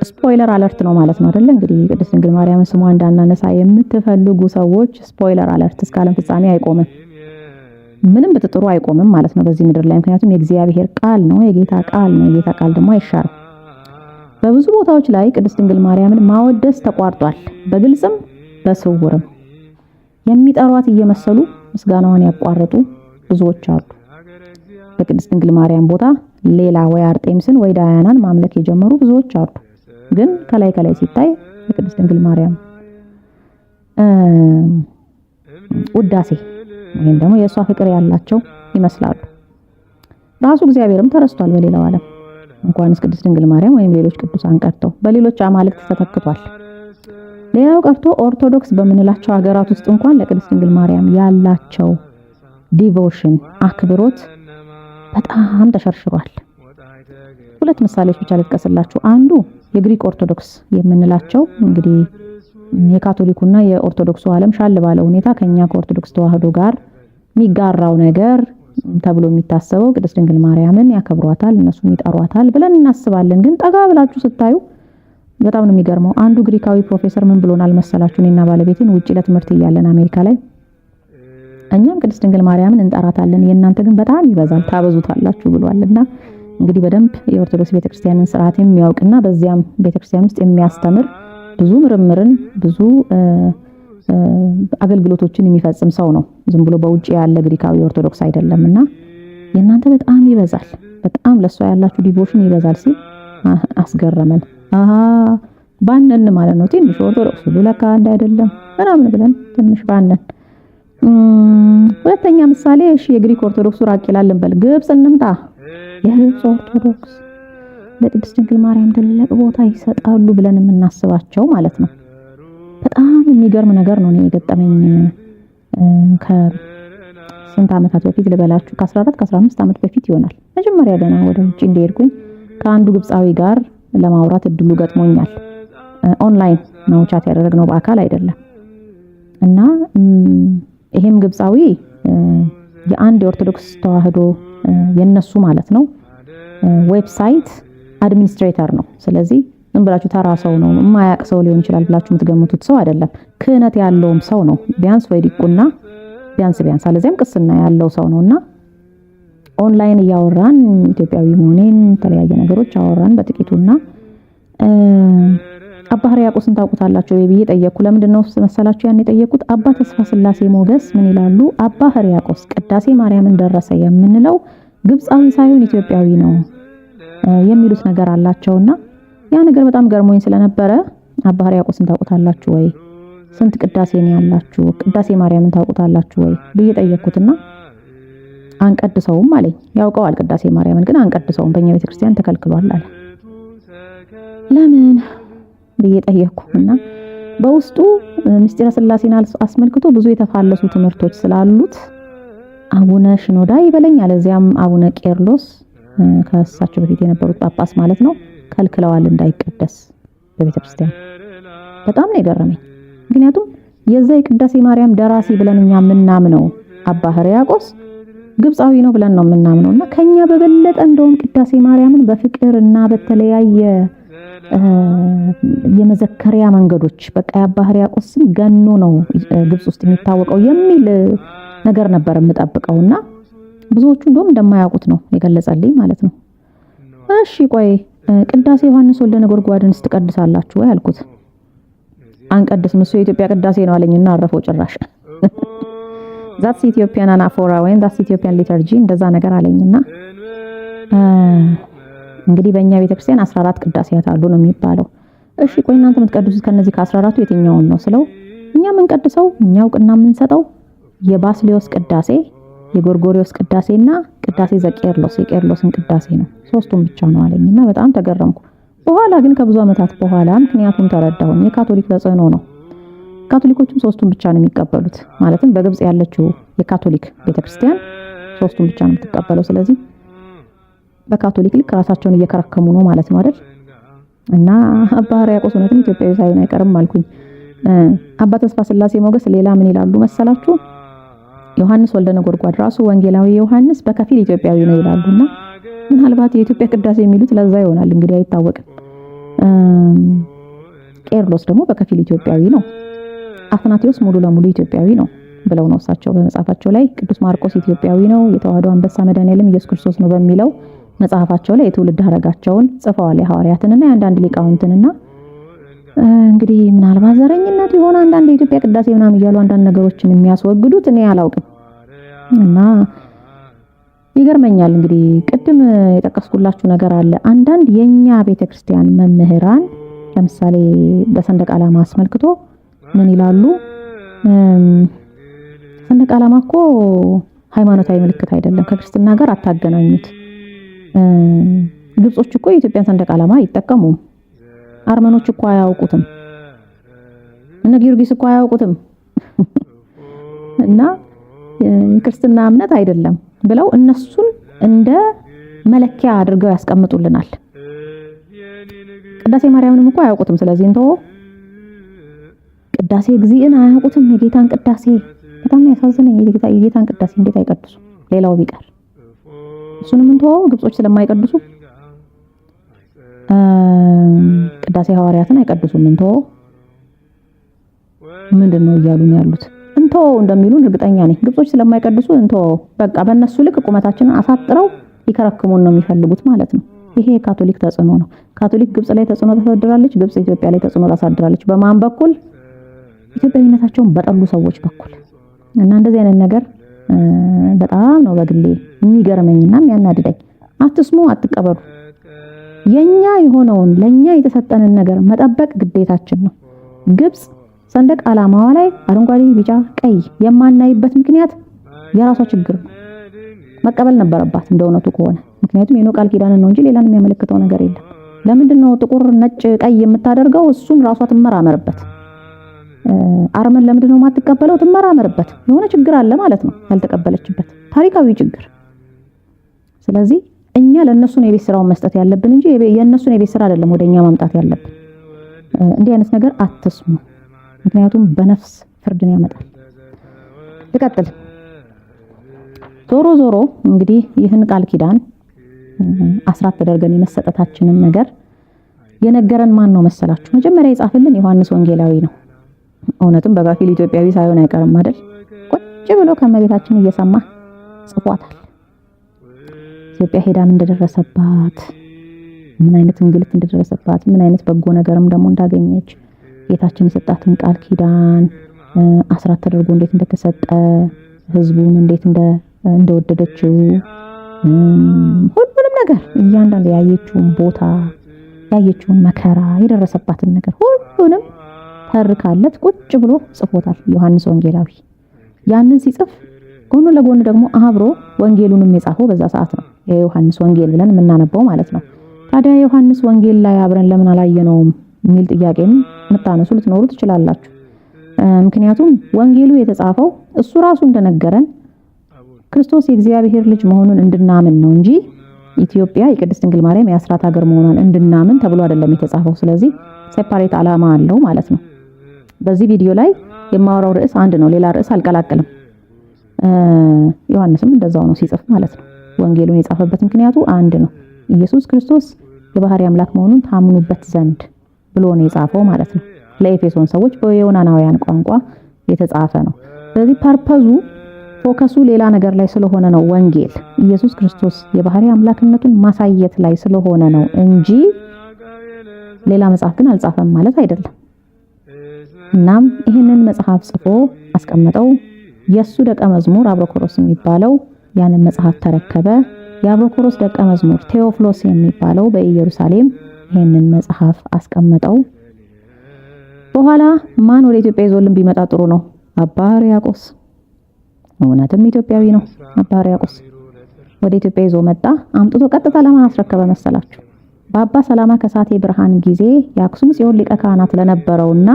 S1: ስፖይለር አለርት ነው ማለት ነው አይደል? እንግዲህ ቅድስት ድንግል ማርያም ስሟ እንዳናነሳ የምትፈልጉ ሰዎች ስፖይለር አለርት፣ እስከ ዓለም ፍጻሜ አይቆምም። ምንም ብትጥሩ አይቆምም ማለት ነው በዚህ ምድር ላይ። ምክንያቱም የእግዚአብሔር ቃል ነው፣ የጌታ ቃል ነው። የጌታ ቃል ደግሞ አይሻርም። በብዙ ቦታዎች ላይ ቅድስት ድንግል ማርያምን ማወደስ ተቋርጧል። በግልጽም በስውርም የሚጠሯት እየመሰሉ ምስጋናዋን ያቋረጡ ብዙዎች አሉ። በቅድስት ድንግል ማርያም ቦታ ሌላ ወይ አርጤምስን ወይ ዳያናን ማምለክ የጀመሩ ብዙዎች አሉ። ግን ከላይ ሲታይ የቅድስት ድንግል ማርያም ውዳሴ ወይም ደግሞ የእሷ ፍቅር ያላቸው ይመስላሉ። ራሱ እግዚአብሔርም ተረስቷል በሌላው ዓለም። እንኳንስ ቅድስት ድንግል ማርያም ወይም ሌሎች ቅዱሳን ቀርተው በሌሎች አማልክት ተተክቷል። ሌላው ቀርቶ ኦርቶዶክስ በምንላቸው ሀገራት ውስጥ እንኳን ለቅድስት ድንግል ማርያም ያላቸው ዲቮሽን አክብሮት በጣም ተሸርሽሯል። ሁለት ምሳሌዎች ብቻ ልጥቀስላችሁ። አንዱ የግሪክ ኦርቶዶክስ የምንላቸው እንግዲህ የካቶሊኩና የኦርቶዶክሱ ዓለም ሻል ባለ ሁኔታ ከኛ ከኦርቶዶክስ ተዋህዶ ጋር የሚጋራው ነገር ተብሎ የሚታሰበው ቅድስት ድንግል ማርያምን ያከብሯታል፣ እነሱም ይጠሯታል ብለን እናስባለን። ግን ጠጋ ብላችሁ ስታዩ በጣም ነው የሚገርመው። አንዱ ግሪካዊ ፕሮፌሰር ምን ብሎናል መሰላችሁ? እኔና ባለቤቴን ውጪ ለትምህርት እያለን አሜሪካ ላይ እኛም ቅድስት ድንግል ማርያምን እንጠራታለን፣ የእናንተ ግን በጣም ይበዛል ታበዙታላችሁ ብሏልና እንግዲህ በደንብ የኦርቶዶክስ ቤተክርስቲያንን ስርዓት የሚያውቅና በዚያም ቤተክርስቲያን ውስጥ የሚያስተምር ብዙ ምርምርን ብዙ አገልግሎቶችን የሚፈጽም ሰው ነው። ዝም ብሎ በውጪ ያለ ግሪካዊ ኦርቶዶክስ አይደለምና የእናንተ በጣም ይበዛል፣ በጣም ለሷ ያላችሁ ዲቮሽን ይበዛል ሲል አስገረመን። ባነን ማለት ነው። ትንሽ ኦርቶዶክስ ሁሉ ለካ አንድ አይደለም ምናምን ብለን ትንሽ ባነን። ሁለተኛ ምሳሌ እሺ የግሪክ ኦርቶዶክስ ራቅ ይላል እንበል፣ ግብጽ እንምጣ። የግብጽ ኦርቶዶክስ ለቅድስት ድንግል ማርያም ትልቅ ቦታ ይሰጣሉ ብለን የምናስባቸው ማለት ነው። በጣም የሚገርም ነገር ነው የገጠመኝ። ከስንት ዓመታት በፊት ልበላችሁ፣ ከ14 ከ15 ዓመት በፊት ይሆናል። መጀመሪያ ገና ወደ ውጪ እንደሄድኩኝ ከአንዱ ግብጻዊ ጋር ለማውራት እድሉ ገጥሞኛል። ኦንላይን ነው ቻት ያደረግነው፣ በአካል አይደለም። እና ይሄም ግብጻዊ የአንድ የኦርቶዶክስ ተዋህዶ የነሱ ማለት ነው ዌብሳይት አድሚኒስትሬተር ነው። ስለዚህ ምን ብላችሁ ተራ ሰው ነው፣ የማያውቅ ሰው ሊሆን ይችላል ብላችሁ የምትገምቱት ሰው አይደለም። ክህነት ያለውም ሰው ነው። ቢያንስ ወይ ዲቁና ቢያንስ አለዚያም ቅስና ያለው ሰው ነውና ኦንላይን እያወራን ኢትዮጵያዊ መሆኔን የተለያየ ነገሮች አወራን በጥቂቱና አባ ሕርያቆስን ታውቁታላችሁ ብዬ ጠየቅኩ። ለምንድን ነው መሰላችሁ ያን የጠየቁት? አባ ተስፋ ስላሴ ሞገስ ምን ይላሉ? አባ ሕርያቆስ ቅዳሴ ማርያምን ደረሰ የምንለው ግብጻዊ ሳይሆን ኢትዮጵያዊ ነው የሚሉት ነገር አላቸውና ያ ነገር በጣም ገርሞኝ ስለነበረ አባ ሕርያቆስን ታውቁታላችሁ ወይ? ስንት ቅዳሴ ነው ያላችሁ? ቅዳሴ ማርያምን ታውቁታላችሁ ወይ ብዬ ጠየቅኩትና አንቀድሰውም አለኝ። ያውቀዋል ቅዳሴ ማርያምን ግን አንቀድሰውም፣ በእኛ ቤተክርስቲያን ተከልክሏል አለ። ለምን ብዬ ጠየቅኩና በውስጡ ምስጢረ ሥላሴን አስመልክቶ ብዙ የተፋለሱ ትምህርቶች ስላሉት አቡነ ሽኖዳ ይበለኝ አለዚያም አቡነ ቄርሎስ ከእሳቸው በፊት የነበሩት ጳጳስ ማለት ነው ከልክለዋል እንዳይቀደስ በቤተክርስቲያን። በጣም ነው የገረመኝ። ምክንያቱም የዛ የቅዳሴ ማርያም ደራሲ ብለን እኛ የምናምነው አባ ሕርያቆስ ግብጻዊ ነው ብለን ነው የምናምነውና ከኛ በበለጠ እንደውም ቅዳሴ ማርያምን በፍቅርና በተለያየ የመዘከሪያ መንገዶች በቃ የአባ ሕርያቆስ ስም ገኖ ነው ግብጽ ውስጥ የሚታወቀው የሚል ነገር ነበር የምጠብቀውና ብዙዎቹ እንደውም እንደማያውቁት ነው የገለጸልኝ ማለት ነው። እሺ ቆይ ቅዳሴ ዮሐንስ ወልደ ነጎድጓድን ስትቀድሳላችሁ ወይ አልኩት። አንቀድስም እሱ የኢትዮጵያ ቅዳሴ ነው አለኝና አረፈው ጭራሽ። ዛትስ ኢትዮጵያን አናፎራ ወይም ዛትስ ኢትዮጵያን ሊተርጂ እንደዛ ነገር አለኝና እንግዲህ በእኛ ቤተክርስቲያን 14 ቅዳሴያት አሉ ነው የሚባለው። እሺ ቆይ እናንተ የምትቀድሱት ከነዚህ ከ14ቱ የትኛውን ነው ስለው እኛ የምንቀድሰው እኛ እውቅና የምንሰጠው የባስሊዮስ ቅዳሴ፣ የጎርጎሪዮስ ቅዳሴና ቅዳሴ ዘቄርሎስ የቄርሎስን ቅዳሴ ነው። ሶስቱን ብቻ ነው አለኝና በጣም ተገረምኩ። በኋላ ግን ከብዙ ዓመታት በኋላ ምክንያቱም ተረዳሁኝ። የካቶሊክ ተጽዕኖ ነው። ካቶሊኮችም ሶስቱን ብቻ ነው የሚቀበሉት። ማለትም በግብጽ ያለችው የካቶሊክ ቤተክርስቲያን ሶስቱን ብቻ ነው የምትቀበለው። ስለዚህ በካቶሊክ ልክ ራሳቸውን እየከረከሙ ነው ማለት ነው አይደል? እና አባ ሕርያቆስ እውነትም ኢትዮጵያዊ ሳይሆን አይቀርም አልኩኝ። አባ ተስፋ ስላሴ ሞገስ ሌላ ምን ይላሉ መሰላችሁ? ዮሐንስ ወልደ ነጎድጓድ ራሱ ወንጌላዊ ዮሐንስ በከፊል ኢትዮጵያዊ ነው ይላሉና ምናልባት የኢትዮጵያ ቅዳሴ የሚሉት ለዛ ይሆናል እንግዲህ አይታወቅም። ቄርሎስ ደግሞ በከፊል ኢትዮጵያዊ ነው። አፍናቴዎስ ሙሉ ለሙሉ ኢትዮጵያዊ ነው ብለው ነው እሳቸው በመጽሐፋቸው ላይ ቅዱስ ማርቆስ ኢትዮጵያዊ ነው፣ የተዋህዶ አንበሳ መድኃኔዓለም ኢየሱስ ክርስቶስ ነው በሚለው መጽሐፋቸው ላይ የትውልድ ሐረጋቸውን ጽፈዋል። የሐዋርያትንና የአንዳንድ ሊቃውንትንና እንግዲህ ምናልባት ዘረኝነት ይሆን አንዳንድ የኢትዮጵያ ቅዳሴ ምናምን እያሉ አንዳንድ ነገሮችን የሚያስወግዱት እኔ አላውቅም። እና ይገርመኛል እንግዲህ ቅድም የጠቀስኩላችሁ ነገር አለ። አንዳንድ የኛ ቤተክርስቲያን መምህራን ለምሳሌ በሰንደቅ ዓላማ አስመልክቶ ምን ይላሉ? ሰንደቅ ዓላማ እኮ ሃይማኖታዊ ምልክት አይደለም፣ ከክርስትና ጋር አታገናኙት። ግብጾች እኮ የኢትዮጵያን ሰንደቅ ዓላማ አይጠቀሙም። አርመኖች እኮ አያውቁትም። እነ ጊዮርጊስ እኮ አያውቁትም። እና የክርስትና እምነት አይደለም ብለው እነሱን እንደ መለኪያ አድርገው ያስቀምጡልናል። ቅዳሴ ማርያምንም እኮ አያውቁትም። ስለዚህ እንተው ቅዳሴ እግዚእን አያውቁትም። የጌታን ቅዳሴ በጣም ያሳዝነኝ። የጌታን ቅዳሴ እንዴት አይቀድሱ? ሌላው ቢቀር እሱንም እንተው ግብጾች ስለማይቀድሱ ቅዳሴ ሐዋርያትን አይቀድሱም። እንተው ምንድነው እያሉን ያሉት? እንቶ እንደሚሉን እርግጠኛ ነኝ። ግብጾች ስለማይቀድሱ እንቶ በቃ በእነሱ ልክ ቁመታችንን አሳጥረው ሊከረክሙን ነው የሚፈልጉት ማለት ነው። ይሄ የካቶሊክ ተጽዕኖ ነው። ካቶሊክ ግብጽ ላይ ተጽዕኖ ታሳድራለች፣ ግብጽ ኢትዮጵያ ላይ ተጽዕኖ ታሳድራለች። በማን በኩል? ኢትዮጵያዊነታቸውን በጠሉ ሰዎች በኩል። እና እንደዚህ አይነት ነገር በጣም ነው በግሌ የሚገርመኝና የሚያናድደኝ። አትስሙ፣ አትቀበሉ። የኛ የሆነውን ለኛ የተሰጠንን ነገር መጠበቅ ግዴታችን ነው። ግብጽ ሰንደቅ ዓላማዋ ላይ አረንጓዴ፣ ቢጫ፣ ቀይ የማናይበት ምክንያት የራሷ ችግር ነው። መቀበል ነበረባት እንደውነቱ ከሆነ። ምክንያቱም የኖህ ቃል ኪዳንን ነው እንጂ ሌላን የሚያመለክተው ነገር የለም። ለምንድነው ጥቁር፣ ነጭ፣ ቀይ የምታደርገው? እሱን ራሷ ትመራመርበት። አርመን ለምንድነው የማትቀበለው? ትመራመርበት። የሆነ ችግር አለ ማለት ነው ያልተቀበለችበት ታሪካዊ ችግር። ስለዚህ እኛ ለነሱ ነው የቤት ስራውን መስጠት ያለብን እንጂ የነሱን የቤት ስራ አይደለም ወደኛ ማምጣት ያለብን። እንዲህ አይነት ነገር አትስሙ፣ ምክንያቱም በነፍስ ፍርድን ያመጣል። ልቀጥል። ዞሮ ዞሮ እንግዲህ ይህን ቃል ኪዳን አስራት ተደርገን የመሰጠታችንን ነገር የነገረን ማን ነው መሰላችሁ? መጀመሪያ የጻፈልን ዮሐንስ ወንጌላዊ ነው። እውነትም በጋፊል ኢትዮጵያዊ ሳይሆን አይቀርም አይደል? ቁጭ ብሎ ከመቤታችን እየሰማ ጽፏታል። ኢትዮጵያ ሄዳም እንደደረሰባት፣ ምን አይነት እንግልት እንደደረሰባት፣ ምን አይነት በጎ ነገርም ደግሞ እንዳገኘች፣ ጌታችን የሰጣትን ቃል ኪዳን አስራት ተደርጎ እንዴት እንደተሰጠ፣ ህዝቡን እንዴት እንደወደደችው፣ ሁሉንም ነገር እያንዳንዱ ያየችውን ቦታ፣ ያየችውን መከራ፣ የደረሰባትን ነገር ሁሉንም ተርካለት ቁጭ ብሎ ጽፎታል ዮሐንስ ወንጌላዊ። ያንን ሲጽፍ ጎን ለጎን ደግሞ አብሮ ወንጌሉንም የጻፈው በዛ ሰዓት ነው። የዮሐንስ ወንጌል ብለን የምናነበው ማለት ነው። ታዲያ ዮሐንስ ወንጌል ላይ አብረን ለምን አላየነውም የሚል ጥያቄም የምታነሱ ልትኖሩ ትችላላችሁ። ምክንያቱም ወንጌሉ የተጻፈው እሱ ራሱ እንደነገረን ክርስቶስ የእግዚአብሔር ልጅ መሆኑን እንድናምን ነው እንጂ ኢትዮጵያ የቅድስት ድንግል ማርያም የአስራት ሀገር መሆኗን እንድናምን ተብሎ አይደለም የተጻፈው። ስለዚህ ሴፓሬት ዓላማ አለው ማለት ነው። በዚህ ቪዲዮ ላይ የማወራው ርዕስ አንድ ነው፣ ሌላ ርዕስ አልቀላቅልም። ዮሐንስም እንደዛው ነው ሲጽፍ ማለት ነው። ወንጌሉን የጻፈበት ምክንያቱ አንድ ነው፣ ኢየሱስ ክርስቶስ የባህሪ አምላክ መሆኑን ታምኑበት ዘንድ ብሎ ነው የጻፈው ማለት ነው። ለኤፌሶን ሰዎች በዮናናውያን ቋንቋ የተጻፈ ነው። ስለዚህ ፐርፐዙ ፎከሱ ሌላ ነገር ላይ ስለሆነ ነው። ወንጌል ኢየሱስ ክርስቶስ የባህሪ አምላክነቱን ማሳየት ላይ ስለሆነ ነው እንጂ ሌላ መጽሐፍ ግን አልጻፈም ማለት አይደለም። እናም ይህንን መጽሐፍ ጽፎ አስቀመጠው። የሱ ደቀ መዝሙር አብሮኮሮስ የሚባለው ያንን መጽሐፍ ተረከበ። የአብሮኮሮስ ደቀ መዝሙር ቴዎፍሎስ የሚባለው በኢየሩሳሌም ይህንን መጽሐፍ አስቀመጠው። በኋላ ማን ወደ ኢትዮጵያ ይዞልን ቢመጣ ጥሩ ነው? አባ ሕርያቆስ። እውነትም ኢትዮጵያዊ ነው አባ ሕርያቆስ። ወደ ኢትዮጵያ ይዞ መጣ። አምጥቶ ቀጥታ ለማን አስረከበ መሰላችሁ? በአባ ሰላማ ከሳቴ ብርሃን ጊዜ የአክሱም ጽዮን ሊቀ ካህናት ለነበረውና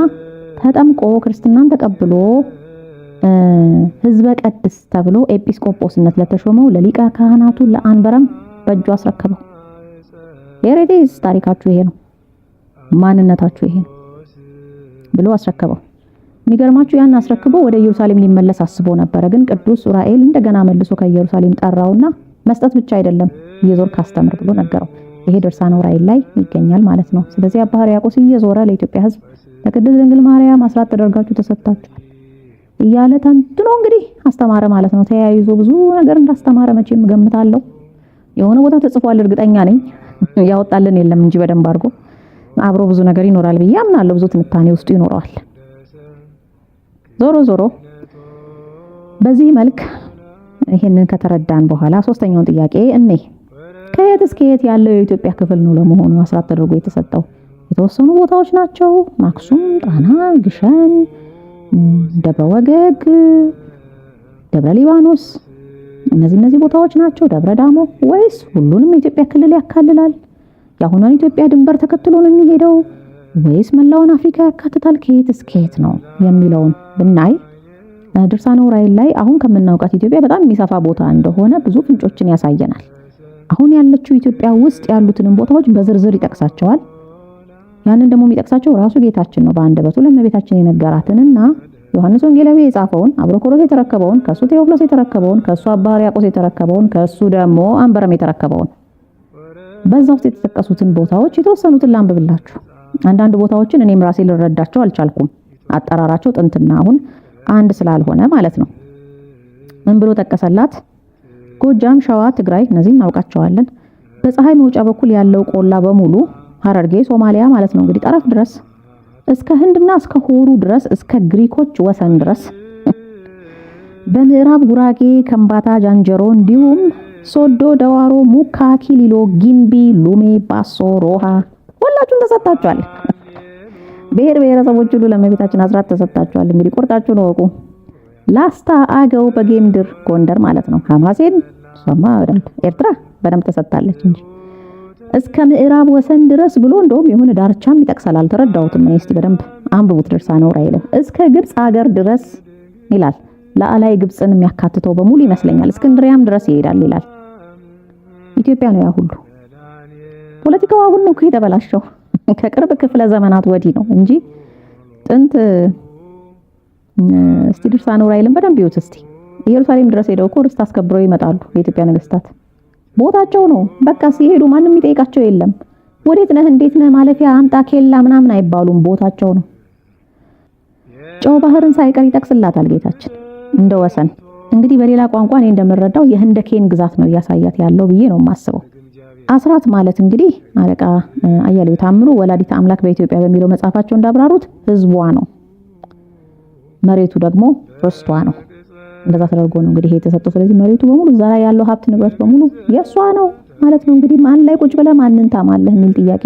S1: ተጠምቆ ክርስትናን ተቀብሎ ህዝበ ቀድስ ተብሎ ኤጲስቆጶስነት ለተሾመው ለሊቀ ካህናቱ ለአንበረም በእጁ አስረከበው። የሬዲስ ታሪካችሁ ይሄ ነው፣ ማንነታችሁ ይሄ ነው ብሎ አስረከበው። የሚገርማችሁ ያን አስረክቦ ወደ ኢየሩሳሌም ሊመለስ አስቦ ነበር። ግን ቅዱስ ዑራኤል እንደገና መልሶ ከኢየሩሳሌም ጠራውና መስጠት ብቻ አይደለም እየዞርክ አስተምር ብሎ ነገረው። ይሄ ድርሳነ ዑራኤል ላይ ይገኛል ማለት ነው። ስለዚህ አባ ሕርያቆስ እየዞረ ለኢትዮጵያ ህዝብ ለቅድስት ድንግል ማርያም አስራት ተደርጋችሁ ተሰጣችኋል እያለ ተንትኖ እንግዲህ አስተማረ ማለት ነው። ተያይዞ ብዙ ነገር እንዳስተማረ መቼም ገምታለሁ። የሆነ ቦታ ተጽፏል፣ እርግጠኛ ነኝ። ያወጣልን የለም እንጂ በደንብ አድርጎ አብሮ ብዙ ነገር ይኖራል ብዬ አምናለሁ። ብዙ ትንታኔ ውስጡ ይኖረዋል። ዞሮ ዞሮ በዚህ መልክ ይሄንን ከተረዳን በኋላ ሶስተኛውን ጥያቄ ከየት እስከ የት ያለው የኢትዮጵያ ክፍል ነው ለመሆኑ አስራት ተደርጎ የተሰጠው? የተወሰኑ ቦታዎች ናቸው። አክሱም፣ ጣና፣ ግሸን፣ ደብረ ወገግ፣ ደብረ ሊባኖስ፣ እነዚህ ቦታዎች ናቸው። ደብረ ዳሞ፣ ወይስ ሁሉንም የኢትዮጵያ ክልል ያካልላል? የአሁኗን ኢትዮጵያ ድንበር ተከትሎ ነው የሚሄደው ወይስ መላውን አፍሪካ ያካትታል? ከየት እስከ የት ነው የሚለውን ብናይ ድርሳነ ዑራኤል ላይ አሁን ከምናውቃት ኢትዮጵያ በጣም የሚሰፋ ቦታ እንደሆነ ብዙ ፍንጮችን ያሳየናል። አሁን ያለችው ኢትዮጵያ ውስጥ ያሉትንም ቦታዎች በዝርዝር ይጠቅሳቸዋል። ያንን ደግሞ የሚጠቅሳቸው ራሱ ጌታችን ነው በአንደበቱ ለእመቤታችን የነገራትንና ዮሐንስ ወንጌላዊ የጻፈውን፣ አብሮኮሮስ የተረከበውን፣ ከሱ ቴዎፍሎስ የተረከበውን፣ ከሱ አባ ሕርያቆስ የተረከበውን፣ ከሱ ደግሞ አንበረም የተረከበውን በዛ ውስጥ የተጠቀሱትን ቦታዎች የተወሰኑትን ላንብብላችሁ። አንዳንድ ቦታዎችን እኔም ራሴ ልረዳቸው አልቻልኩም። አጠራራቸው ጥንትና አሁን አንድ ስላልሆነ ማለት ነው። ምን ብሎ ጠቀሰላት? ጎጃም፣ ሸዋ፣ ትግራይ እነዚህ እናውቃቸዋለን። በፀሐይ መውጫ በኩል ያለው ቆላ በሙሉ ሐረርጌ፣ ሶማሊያ ማለት ነው እንግዲህ ጠረፍ ድረስ እስከ ህንድና እስከ ሆሩ ድረስ እስከ ግሪኮች ወሰን ድረስ በምዕራብ ጉራጌ፣ ከምባታ፣ ጃንጀሮ እንዲሁም ሶዶ፣ ደዋሮ፣ ሙካ፣ ኪሊሎ፣ ጊምቢ፣ ሉሜ፣ ባሶ፣ ሮሃ ሁላችሁም ተሰጣችኋል። ብሔር ብሔረሰቦች ሁሉ ለእመቤታችን አስራት ተሰጣችኋል። እንግዲህ ቆርጣችሁ ነው ወቁ። ላስታ፣ አገው፣ በጌምድር ጎንደር ማለት ነው። ሐማሴን ሶማ በደንብ ኤርትራ በደንብ ተሰጣለች እንጂ እስከ ምዕራብ ወሰን ድረስ ብሎ እንደውም የሆነ ዳርቻም ይጠቅሳል። አልተረዳሁትም እኔ። እስቲ በደንብ አንብቡት ድርሳነ ዑራኤል። እስከ ግብጽ ሀገር ድረስ ይላል። ለአላይ ግብጽን የሚያካትተው በሙሉ ይመስለኛል። እስክንድሪያም ድረስ ይሄዳል ይላል። ኢትዮጵያ ነው ያ ሁሉ። ፖለቲካው አሁን ነው የተበላሸው ከቅርብ ክፍለ ዘመናት ወዲህ ነው እንጂ ጥንት እስቲ ድርሳነ ዑራኤልን በደንብ ይዩት እስቲ። ኢየሩሳሌም ድረስ ሄደው እኮ ርስት አስከብረው ይመጣሉ የኢትዮጵያ ነገስታት። ቦታቸው ነው በቃ። ሲሄዱ ማንም የሚጠይቃቸው የለም። ወዴት ነህ እንዴት ነህ ማለፊያ አምጣ ኬላ ምናምን አይባሉም። ቦታቸው ነው። ጨው ባህርን ሳይቀር ይጠቅስላታል ጌታችን እንደ ወሰን። እንግዲህ በሌላ ቋንቋ እኔ እንደምረዳው የህንደኬን ግዛት ነው እያሳያት ያለው ብዬ ነው የማስበው። አስራት ማለት እንግዲህ አለቃ አያሌው ታምሩ ወላዲተ አምላክ በኢትዮጵያ በሚለው መጽሐፋቸው እንዳብራሩት ህዝቧ ነው፣ መሬቱ ደግሞ ርስቷ ነው። እንደዛ ተደርጎ ነው እንግዲህ የተሰጠው። ስለዚህ መሬቱ በሙሉ እዛ ላይ ያለው ሀብት ንብረት በሙሉ የሷ ነው ማለት ነው። እንግዲህ ማን ላይ ቁጭ ብለህ ማንን ታማለህ የሚል ጥያቄ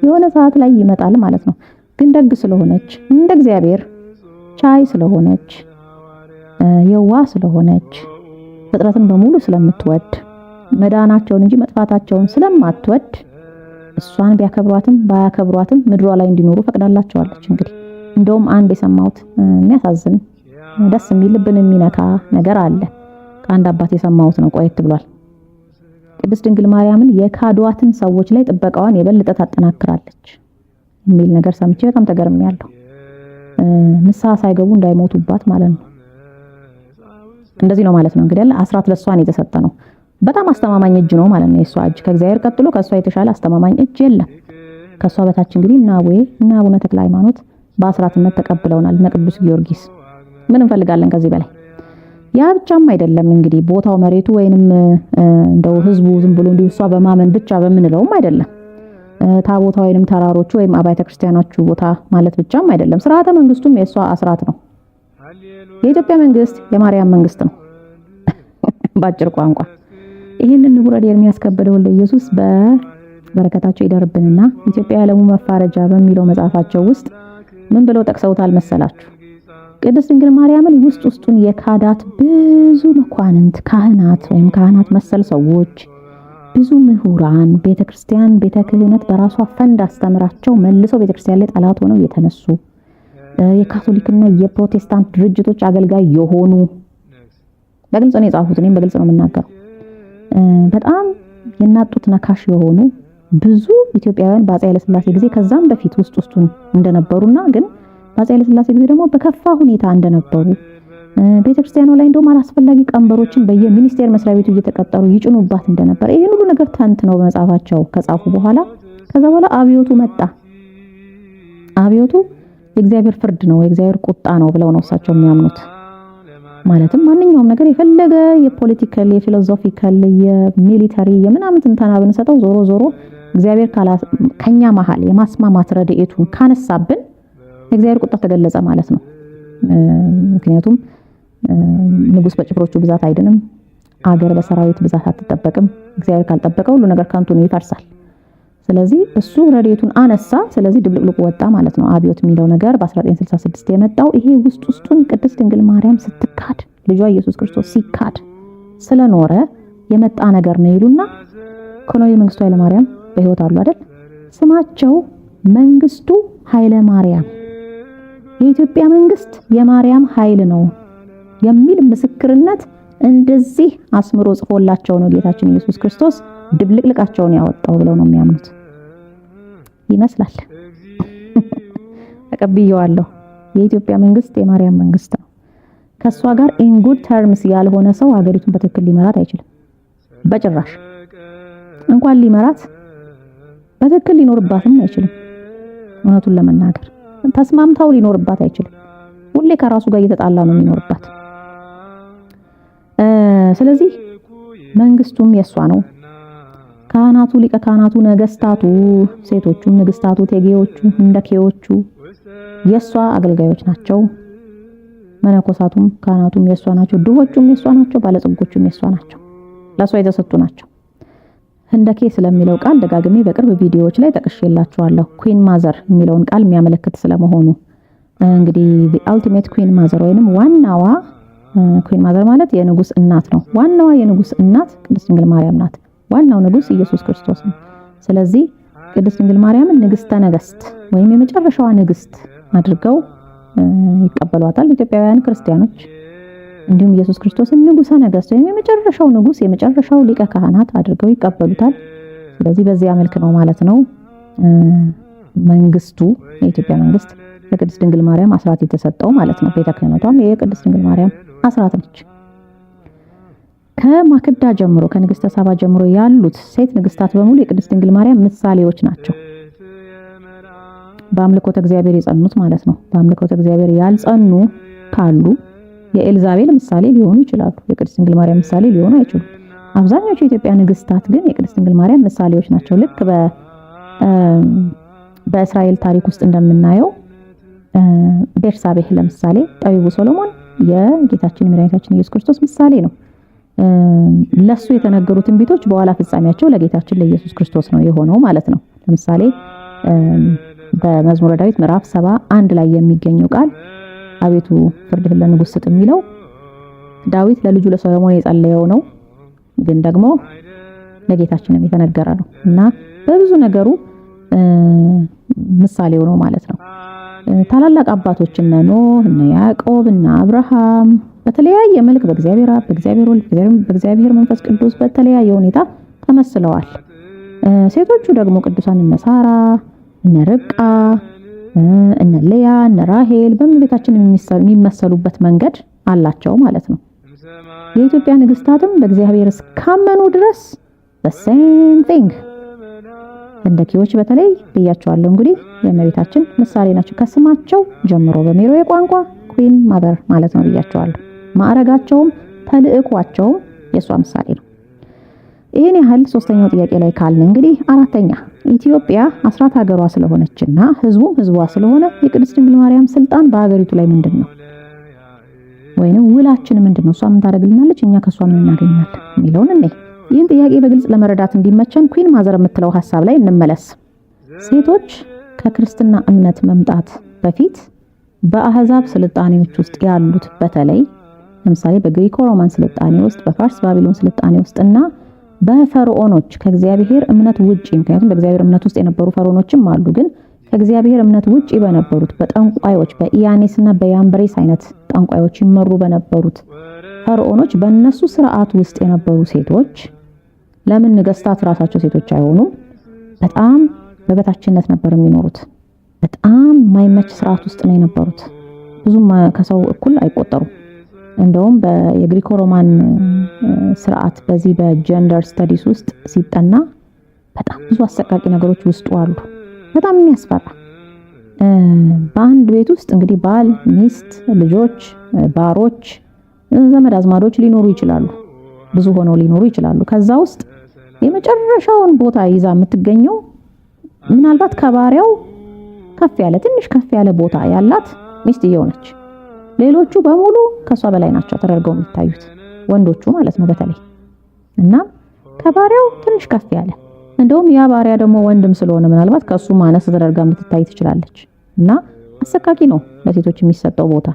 S1: የሆነ ሰዓት ላይ ይመጣል ማለት ነው። ግን ደግ ስለሆነች እንደ እግዚአብሔር ቻይ ስለሆነች የዋ ስለሆነች ፍጥረትን በሙሉ ስለምትወድ መዳናቸውን እንጂ መጥፋታቸውን ስለማትወድ እሷን ቢያከብሯትም ባያከብሯትም ምድሯ ላይ እንዲኖሩ ፈቅዳላቸዋለች። እንግዲህ እንደውም አንድ የሰማሁት የሚያሳዝን ደስ የሚል ልብን የሚነካ ነገር አለ። ከአንድ አባት የሰማሁት ነው፣ ቆየት ብሏል። ቅድስት ድንግል ማርያምን የካዷትን ሰዎች ላይ ጥበቃዋን የበለጠ ታጠናክራለች የሚል ነገር ሰምቼ በጣም ተገርሜያለሁ። ንስሐ ሳይገቡ እንዳይሞቱባት ማለት ነው። እንደዚህ ነው ማለት ነው። እንግዲህ አስራት ለሷን የተሰጠ ነው። በጣም አስተማማኝ እጅ ነው ማለት ነው የሷ እጅ። ከእግዚአብሔር ቀጥሎ ከሷ የተሻለ አስተማማኝ እጅ የለም። ከሷ በታች እንግዲህ እና አቡነ ተክለ ሃይማኖት በአስራትነት ተቀብለውናል። እነ ቅዱስ ጊዮርጊስ ምን እንፈልጋለን ከዚህ በላይ? ያ ብቻም አይደለም እንግዲህ ቦታው መሬቱ ወይንም እንደው ህዝቡ ዝም ብሎ እንዲሁ እሷ በማመን ብቻ በምንለውም አይደለም። ታቦታ ወይንም ተራሮቹ ወይም አብያተ ክርስቲያናቹ ቦታ ማለት ብቻም አይደለም። ስርዓተ መንግስቱም የሷ አስራት ነው። የኢትዮጵያ መንግስት የማርያም መንግስት ነው ባጭር ቋንቋ። ይህንን ንቡረ ኤርምያስ ከበደ ወልደ ኢየሱስ በበረከታቸው ይደርብንና ኢትዮጵያ የዓለሙ መፋረጃ በሚለው መጽሐፋቸው ውስጥ ምን ብለው ጠቅሰውታል መሰላችሁ? ቅድስት ድንግል ማርያምን ውስጡን የካዳት ብዙ መኳንንት፣ ካህናት ወይም ካህናት መሰል ሰዎች፣ ብዙ ምሁራን፣ ቤተክርስቲያን ቤተ ክህነት በራሷ ፈንድ አስተምራቸው መልሰው ቤተክርስቲያን ላይ ጠላት ሆነው የተነሱ የካቶሊክና የፕሮቴስታንት ድርጅቶች አገልጋይ የሆኑ በግልጽ ነው የጻፉት። እኔም በግልጽ ነው የምናገረው። በጣም የናጡት ነካሽ የሆኑ ብዙ ኢትዮጵያውያን በአፄ ኃይለ ሥላሴ ጊዜ ከዛም በፊት ውስጡን እንደነበሩና ግን በአፄ ኃይለ ሥላሴ ጊዜ ደግሞ በከፋ ሁኔታ እንደነበሩ ቤተክርስቲያኑ ላይ እንደውም አላስፈላጊ ቀንበሮችን በየሚኒስቴር መስሪያ ቤቱ እየተቀጠሩ ይጭኑባት እንደነበር ይሄን ሁሉ ነገር ተንትነው በመጻፋቸው ከጻፉ በኋላ ከዛ በኋላ አብዮቱ መጣ። አብዮቱ የእግዚአብሔር ፍርድ ነው፣ የእግዚአብሔር ቁጣ ነው ብለው ነው እሳቸው የሚያምኑት። ማለትም ማንኛውም ነገር የፈለገ የፖለቲካል፣ የፊሎሶፊካል፣ የሚሊታሪ የምናምን ትንተና ብንሰጠው ዞሮ እግዚአብሔር ከኛ መሃል የማስማማት ረድኤቱን ካነሳብን የእግዚአብሔር ቁጣ ተገለጸ ማለት ነው። ምክንያቱም ንጉስ በጭፍሮቹ ብዛት አይድንም፣ አገር በሰራዊት ብዛት አትጠበቅም። እግዚአብሔር ካልጠበቀው ሁሉ ነገር ከንቱ ነው፣ ይፈርሳል። ስለዚህ እሱ ረድኤቱን አነሳ። ስለዚህ ድብልቅልቁ ወጣ ማለት ነው። አብዮት የሚለው ነገር በ1966 የመጣው ይሄ ውስጡን ቅድስት ድንግል ማርያም ስትካድ ልጇ ኢየሱስ ክርስቶስ ሲካድ ስለኖረ የመጣ ነገር ነው ይሉና ኮሎኔል መንግስቱ ኃይለ ማርያም በህይወት አሉ አይደል? ስማቸው መንግስቱ ኃይለ ማርያም፣ የኢትዮጵያ መንግስት የማርያም ኃይል ነው የሚል ምስክርነት እንደዚህ አስምሮ ጽፎላቸው ነው ጌታችን ኢየሱስ ክርስቶስ ድብልቅልቃቸውን ያወጣው ብለው ነው የሚያምኑት ይመስላል። ተቀብየዋለሁ። የኢትዮጵያ መንግስት የማርያም መንግስት ነው። ከሷ ጋር ኢን ጉድ ተርምስ ያልሆነ ሰው ሀገሪቱን በትክክል ሊመራት አይችልም። በጭራሽ እንኳን ሊመራት በትክክል ሊኖርባትም አይችልም። እውነቱን ለመናገር ተስማምታው ሊኖርባት አይችልም። ሁሌ ከራሱ ጋር እየተጣላ ነው የሚኖርባት። ስለዚህ መንግስቱም የሷ ነው። ካህናቱ፣ ሊቀ ካህናቱ፣ ነገስታቱ፣ ሴቶቹም ንግስታቱ፣ ቴጌዎቹ፣ እንደኬዎቹ የሷ አገልጋዮች ናቸው። መነኮሳቱም ካህናቱም የሷ ናቸው። ድሆቹም የሷ ናቸው። ባለጸጎቹም የሷ ናቸው። ለሷ የተሰጡ ናቸው። ህንደኬ ስለሚለው ቃል ደጋግሜ በቅርብ ቪዲዮዎች ላይ ጠቅሼላችኋለሁ። ኩዊን ማዘር የሚለውን ቃል የሚያመለክት ስለመሆኑ እንግዲህ the ultimate queen mother ወይንም ዋናዋ ኩዊን ማዘር ማለት የንጉስ እናት ነው። ዋናዋ የንጉስ እናት ቅድስት ድንግል ማርያም ናት። ዋናው ንጉስ ኢየሱስ ክርስቶስ ነው። ስለዚህ ቅድስት ድንግል ማርያምን ንግስተ ነገስት ወይም የመጨረሻዋ ንግስት አድርገው ይቀበሏታል ኢትዮጵያውያን ክርስቲያኖች። እንዲሁም ኢየሱስ ክርስቶስን ንጉሰ ነገስት ወይም የመጨረሻው ንጉስ የመጨረሻው ሊቀ ካህናት አድርገው ይቀበሉታል። ስለዚህ በዚያ መልክ ነው ማለት ነው መንግስቱ የኢትዮጵያ መንግስት ለቅድስት ድንግል ማርያም አስራት የተሰጠው ማለት ነው። ቤተ ክህነቷም የቅድስት ድንግል ማርያም አስራት ነች። ከማክዳ ጀምሮ ከንግስተ ሳባ ጀምሮ ያሉት ሴት ንግስታት በሙሉ የቅድስት ድንግል ማርያም ምሳሌዎች ናቸው። በአምልኮተ እግዚአብሔር የጸኑት ማለት ነው። በአምልኮተ እግዚአብሔር ያልጸኑ ካሉ የኤልዛቤል ምሳሌ ሊሆኑ ይችላሉ። የቅድስት ድንግል ማርያም ምሳሌ ሊሆኑ አይችሉም። አብዛኞቹ የኢትዮጵያ ንግስታት ግን የቅድስት ድንግል ማርያም ምሳሌዎች ናቸው። ልክ በእስራኤል ታሪክ ውስጥ እንደምናየው ቤርሳቤህ ለምሳሌ ጠቢቡ ሶሎሞን የጌታችን መድኃኒታችን ኢየሱስ ክርስቶስ ምሳሌ ነው። ለሱ የተነገሩ ትንቢቶች በኋላ ፍጻሜያቸው ለጌታችን ለኢየሱስ ክርስቶስ ነው የሆነው ማለት ነው። ለምሳሌ በመዝሙረ ዳዊት ምዕራፍ 71 ላይ የሚገኘው ቃል አቤቱ ፍርድህን ለንጉስ ስጥ የሚለው ዳዊት ለልጁ ለሶሎሞን የጸለየው ነው፣ ግን ደግሞ ለጌታችንም የተነገረ ነው እና በብዙ ነገሩ ምሳሌው ነው ማለት ነው። ታላላቅ አባቶች እነ ኖህ፣ እነ ያዕቆብ፣ እነ አብርሃም በተለያየ መልክ በእግዚአብሔር አብ፣ በእግዚአብሔር ወልድ፣ በእግዚአብሔር መንፈስ ቅዱስ በተለያየ ሁኔታ ተመስለዋል። ሴቶቹ ደግሞ ቅዱሳን እነ ሳራ፣ እነ ርብቃ፣ እነ ሌያ፣ እነ ራሄል በእመቤታችን የሚመሰሉበት መንገድ አላቸው ማለት ነው። የኢትዮጵያ ንግስታትም በእግዚአብሔር እስካመኑ ድረስ the same thing ህንደኬዎች በተለይ ብያቸዋለሁ። እንግዲህ የእመቤታችን ምሳሌ ናቸው። ከስማቸው ጀምሮ በሜሮዬ ቋንቋ ኩዊን ማዘር ማለት ነው ብያቸዋለሁ። ማዕረጋቸውም ተልእኳቸውም የሷ ምሳሌ ነው። ይሄን ያህል ሶስተኛው ጥያቄ ላይ ካልን እንግዲህ አራተኛ ኢትዮጵያ አስራት ሀገሯ ስለሆነችና ህዝቡም ህዝቧ ስለሆነ የቅድስት ድንግል ማርያም ስልጣን በሀገሪቱ ላይ ምንድነው? ወይንም ውላችን ምንድነው? እሷ ምን ታደርግልናለች? እኛ ከሷ ምን እናገኛለን? የሚለውን እንዴ ይህን ጥያቄ በግልጽ ለመረዳት እንዲመቸን ኩዊን ማዘር የምትለው ሐሳብ ላይ እንመለስ። ሴቶች ከክርስትና እምነት መምጣት በፊት በአህዛብ ስልጣኔዎች ውስጥ ያሉት በተለይ ለምሳሌ በግሪኮ ሮማን ስልጣኔ ውስጥ፣ በፋርስ ባቢሎን ስልጣኔ ውስጥና በፈርዖኖች ከእግዚአብሔር እምነት ውጪ ምክንያቱም በእግዚአብሔር እምነት ውስጥ የነበሩ ፈርዖኖችም አሉ፣ ግን ከእግዚአብሔር እምነት ውጪ በነበሩት በጠንቋዮች በኢያኔስና በያምብሬስ አይነት ጠንቋዮች ይመሩ በነበሩት ፈርዖኖች በእነሱ ስርዓት ውስጥ የነበሩ ሴቶች ለምን ነገስታት ራሳቸው ሴቶች አይሆኑም? በጣም በበታችነት ነበር የሚኖሩት። በጣም ማይመች ስርዓት ውስጥ ነው የነበሩት። ብዙም ከሰው እኩል አይቆጠሩም። እንደውም የግሪኮ ሮማን ስርዓት በዚህ በጀንደር ስተዲስ ውስጥ ሲጠና በጣም ብዙ አሰቃቂ ነገሮች ውስጡ አሉ። በጣም የሚያስፈራ በአንድ ቤት ውስጥ እንግዲህ ባል፣ ሚስት፣ ልጆች፣ ባሮች፣ ዘመድ አዝማዶች ሊኖሩ ይችላሉ። ብዙ ሆነው ሊኖሩ ይችላሉ። ከዛ ውስጥ የመጨረሻውን ቦታ ይዛ የምትገኘው ምናልባት ከባሪያው ትንሽ ከፍ ያለ ቦታ ያላት ሚስትየው ነች። ሌሎቹ በሙሉ ከሷ በላይ ናቸው ተደርገው የሚታዩት ወንዶቹ ማለት ነው በተለይ እና ከባሪያው ትንሽ ከፍ ያለ እንደውም ያ ባሪያ ደግሞ ወንድም ስለሆነ ምናልባት ከሱ ማነስ ተደርጋ የምትታይ ትችላለች እና አሰቃቂ ነው ለሴቶች የሚሰጠው ቦታ።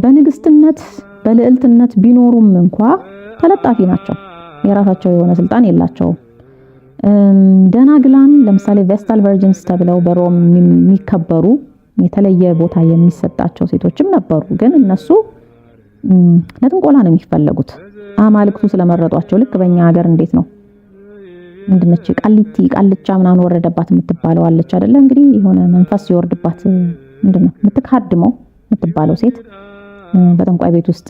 S1: በንግስትነት በልዕልትነት ቢኖሩም እንኳ ተለጣፊ ናቸው። የራሳቸው የሆነ ስልጣን የላቸውም። ደናግላን ለምሳሌ ቬስታል ቨርጂንስ ተብለው በሮም የሚከበሩ የተለየ ቦታ የሚሰጣቸው ሴቶችም ነበሩ። ግን እነሱ ለጥንቆላ ነው የሚፈለጉት አማልክቱ ስለመረጧቸው። ልክ በእኛ ሀገር እንዴት ነው ምንድነች ቃልቻ ምናምን ወረደባት የምትባለው አለች አይደለ? እንግዲህ የሆነ መንፈስ ሲወርድባት ምንድነው የምትካድመው የምትባለው ሴት በጠንቋይ ቤት ውስጥ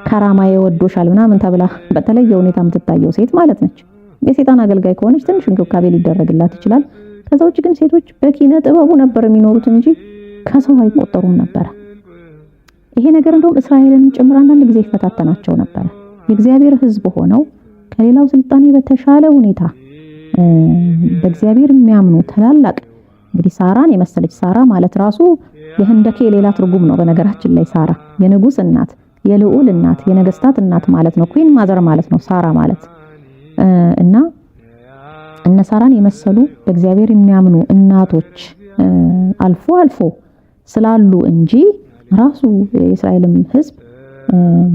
S1: ከራማዬ ወዶሻል ምናምን ተብላ በተለየ ሁኔታ የምትታየው ሴት ማለት ነች። የሰይጣን አገልጋይ ከሆነች ትንሽ እንክብካቤ ሊደረግላት ይችላል። ከዛ ውጭ ግን ሴቶች በኪነ ጥበቡ ነበር የሚኖሩት እንጂ ከሰው አይቆጠሩም ነበር። ይሄ ነገር እንደውም እስራኤልን ጭምር አንዳንድ ጊዜ ይፈታተናቸው ነበር። የእግዚአብሔር ሕዝብ ሆነው ከሌላው ስልጣኔ በተሻለ ሁኔታ በእግዚአብሔር የሚያምኑ ታላላቅ እንግዲህ ሳራን የመሰለች ሳራ ማለት ራሱ የህንደኬ ሌላ ትርጉም ነው። በነገራችን ላይ ሳራ የንጉስ እናት፣ የልዑል እናት፣ የነገስታት እናት ማለት ነው። ኩዊን ማዘር ማለት ነው ሳራ ማለት እና እነ ሳራን የመሰሉ በእግዚአብሔር የሚያምኑ እናቶች አልፎ አልፎ ስላሉ እንጂ ራሱ የእስራኤልም ህዝብ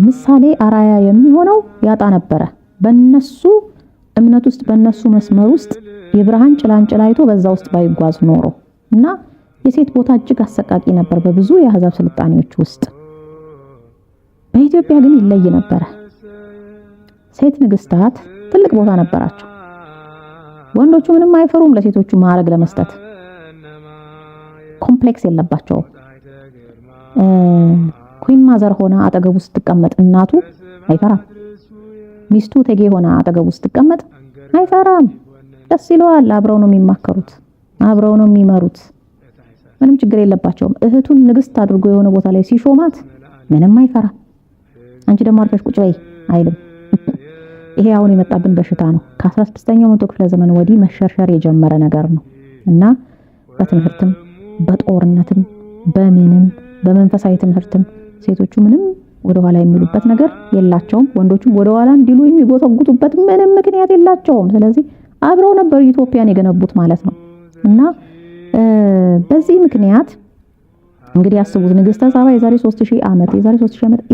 S1: ምሳሌ አራያ የሚሆነው ያጣ ነበረ። በነሱ እምነት ውስጥ በነሱ መስመር ውስጥ የብርሃን ጭላንጭል አይቶ በዛ ውስጥ ባይጓዝ ኖሮ እና የሴት ቦታ እጅግ አሰቃቂ ነበር በብዙ የአሕዛብ ስልጣኔዎች ውስጥ። በኢትዮጵያ ግን ይለይ ነበር። ሴት ንግስታት ትልቅ ቦታ ነበራቸው። ወንዶቹ ምንም አይፈሩም ለሴቶቹ ማዕረግ ለመስጠት። ኮምፕሌክስ የለባቸውም። ኩዊን ማዘር ሆና አጠገቡ ስትቀመጥ እናቱ አይፈራም። ሚስቱ እቴጌ ሆና አጠገቡ ስትቀመጥ አይፈራም። ደስ ይለዋል። አብረው ነው የሚማከሩት፣ አብረው ነው የሚመሩት። ምንም ችግር የለባቸውም። እህቱን ንግስት አድርጎ የሆነ ቦታ ላይ ሲሾማት ምንም አይፈራም። አንቺ ደግሞ አርፈሽ ቁጭ በይ አይልም። ይሄ አሁን የመጣብን በሽታ ነው። ከ16ኛው መቶ ክፍለ ዘመን ወዲህ መሸርሸር የጀመረ ነገር ነው እና በትምህርትም በጦርነትም በምንም በመንፈሳዊ ትምህርትም ሴቶቹ ምንም ወደ ኋላ የሚሉበት ነገር የላቸውም። ወንዶቹም ወደ ኋላ እንዲሉ የሚጎተጉቱበት ምንም ምክንያት የላቸውም። ስለዚህ አብረው ነበር ኢትዮጵያን የገነቡት ማለት ነው እና በዚህ ምክንያት እንግዲህ አስቡት ንግስተ ሳባ የዛሬ 3000 ዓመት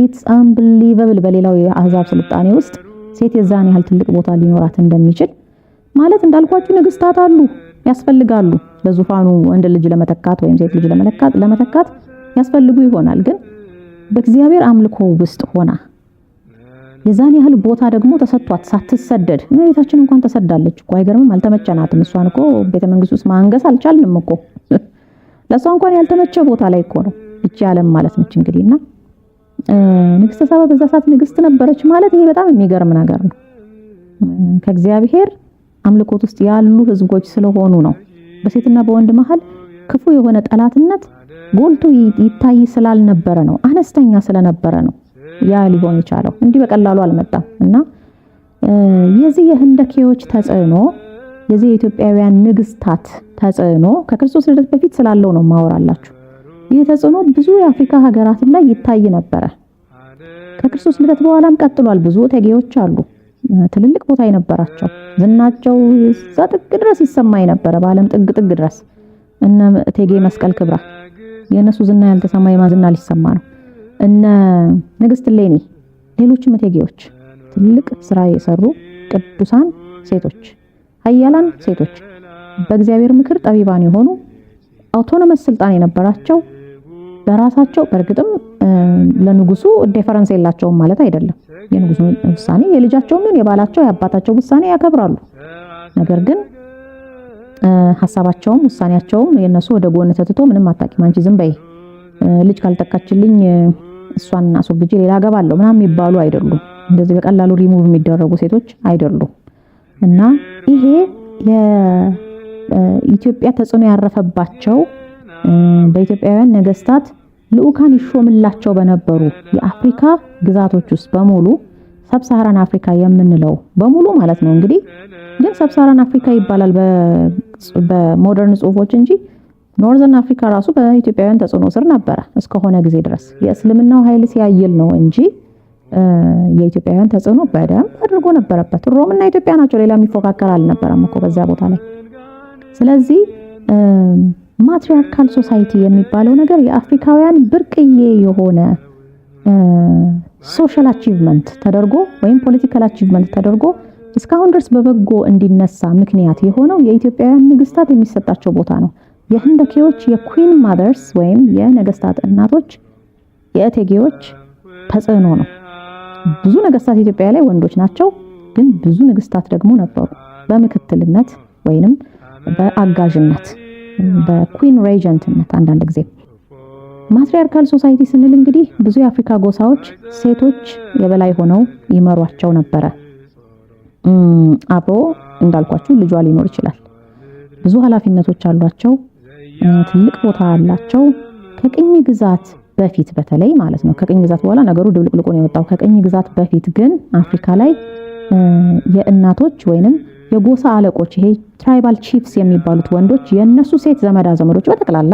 S1: ኢትስ አንቢሊቨብል በሌላው የአሕዛብ ስልጣኔ ውስጥ ሴት የዛን ያህል ትልቅ ቦታ ሊኖራት እንደሚችል ማለት እንዳልኳችሁ ንግስታት አሉ ያስፈልጋሉ። ለዙፋኑ ወንድ ልጅ ለመተካት ወይም ሴት ልጅ ለመተካት ያስፈልጉ ይሆናል። ግን በእግዚአብሔር አምልኮ ውስጥ ሆና የዛን ያህል ቦታ ደግሞ ተሰጥቷት ሳትሰደድ እመቤታችን እንኳን ተሰዳለች እኮ አይገርምም? አልተመቸናትም። እሷን እኮ ቤተ መንግስት ውስጥ ማንገስ አልቻልንም እኮ ለሷ እንኳን ያልተመቸ ቦታ ላይ እኮ ነው እቺ ዓለም ማለት ነች እንግዲህና ንግስተ ሳባ በዛ ሰዓት ንግስት ነበረች ማለት ይሄ በጣም የሚገርም ነገር ነው። ከእግዚአብሔር አምልኮት ውስጥ ያሉ ህዝቦች ስለሆኑ ነው። በሴትና በወንድ መሃል ክፉ የሆነ ጠላትነት ጎልቶ ይታይ ስላልነበረ ነው፣ አነስተኛ ስለነበረ ነው ያ ሊሆን የቻለው። እንዲህ በቀላሉ አልመጣም እና የዚህ የህንደኬዎች ተጽዕኖ የዚህ የኢትዮጵያውያን ንግስታት ተጽዕኖ ከክርስቶስ ልደት በፊት ስላለው ነው ማወራላችሁ። ይህ ተጽዕኖ ብዙ የአፍሪካ ሀገራት ላይ ይታይ ነበረ። ከክርስቶስ ልደት በኋላም ቀጥሏል። ብዙ እቴጌዎች አሉ ትልልቅ ቦታ የነበራቸው ዝናቸው ጥግ ድረስ ይሰማይ ነበረ፣ በዓለም ጥግ ድረስ እነ እቴጌ መስቀል ክብራ የነሱ ዝና ያልተሰማ የማዝና ሊሰማ ነው። እነ ንግስት ሌኒ ሌሎችም እቴጌዎች ትልቅ ስራ የሰሩ ቅዱሳን ሴቶች፣ ኃያላን ሴቶች በእግዚአብሔር ምክር ጠቢባን የሆኑ አውቶኖመስ ስልጣን የነበራቸው በራሳቸው በርግጥም ለንጉሱ ዲፈረንስ የላቸውም ማለት አይደለም። የንጉሱ ውሳኔ የልጃቸውም ይሁን የባላቸው የአባታቸው ውሳኔ ያከብራሉ። ነገር ግን ሐሳባቸውም ውሳኔያቸውም የነሱ ወደ ጎን ተትቶ ምንም አታቂም አንቺ ዝም በይ ልጅ ካልተካችልኝ እሷን አስወግጄ ሌላ ገባለሁ ምናምን የሚባሉ አይደሉም። እንደዚህ በቀላሉ ሪሙቭ የሚደረጉ ሴቶች አይደሉም። እና ይሄ የኢትዮጵያ ተጽዕኖ ያረፈባቸው በኢትዮጵያውያን ነገስታት ልኡካን ይሾምላቸው በነበሩ የአፍሪካ ግዛቶች ውስጥ በሙሉ ሰብሳሃራን አፍሪካ የምንለው በሙሉ ማለት ነው። እንግዲህ ግን ሰብሳሃራን አፍሪካ ይባላል በሞደርን ጽሁፎች እንጂ ኖርዘርን አፍሪካ ራሱ በኢትዮጵያውያን ተጽዕኖ ስር ነበረ እስከሆነ ጊዜ ድረስ። የእስልምናው ኃይል ሲያይል ነው እንጂ የኢትዮጵያውያን ተጽዕኖ በደንብ አድርጎ ነበረበት። ሮምና ኢትዮጵያ ናቸው፣ ሌላ የሚፎካከር አልነበረም እኮ በዛ ቦታ ላይ። ስለዚህ ማትሪያርካል ሶሳይቲ የሚባለው ነገር የአፍሪካውያን ብርቅዬ የሆነ ሶሻል አቺቭመንት ተደርጎ ወይም ፖለቲካል አቺቭመንት ተደርጎ እስካሁን ድረስ በበጎ እንዲነሳ ምክንያት የሆነው የኢትዮጵያውያን ንግስታት የሚሰጣቸው ቦታ ነው። የህንደኬዎች የኩዊን ማዘርስ ወይም የነገስታት እናቶች የእቴጌዎች ተጽዕኖ ነው። ብዙ ነገስታት ኢትዮጵያ ላይ ወንዶች ናቸው፣ ግን ብዙ ንግስታት ደግሞ ነበሩ በምክትልነት ወይንም በአጋዥነት በኩዊን ሬጀንትነት። አንዳንድ ጊዜ ማትሪያርካል ሶሳይቲ ስንል እንግዲህ ብዙ የአፍሪካ ጎሳዎች ሴቶች የበላይ ሆነው ይመሯቸው ነበረ። አብሮ እንዳልኳችሁ ልጇ ሊኖር ይችላል። ብዙ ኃላፊነቶች አሏቸው፣ ትልቅ ቦታ አላቸው። ከቅኝ ግዛት በፊት በተለይ ማለት ነው። ከቅኝ ግዛት በኋላ ነገሩ ድብልቅልቁ ነው የወጣው። ከቅኝ ግዛት በፊት ግን አፍሪካ ላይ የእናቶች ወይንም የጎሳ አለቆች ይሄ ትራይባል ቺፍስ የሚባሉት ወንዶች የነሱ ሴት ዘመዳ ዘመዶች በጠቅላላ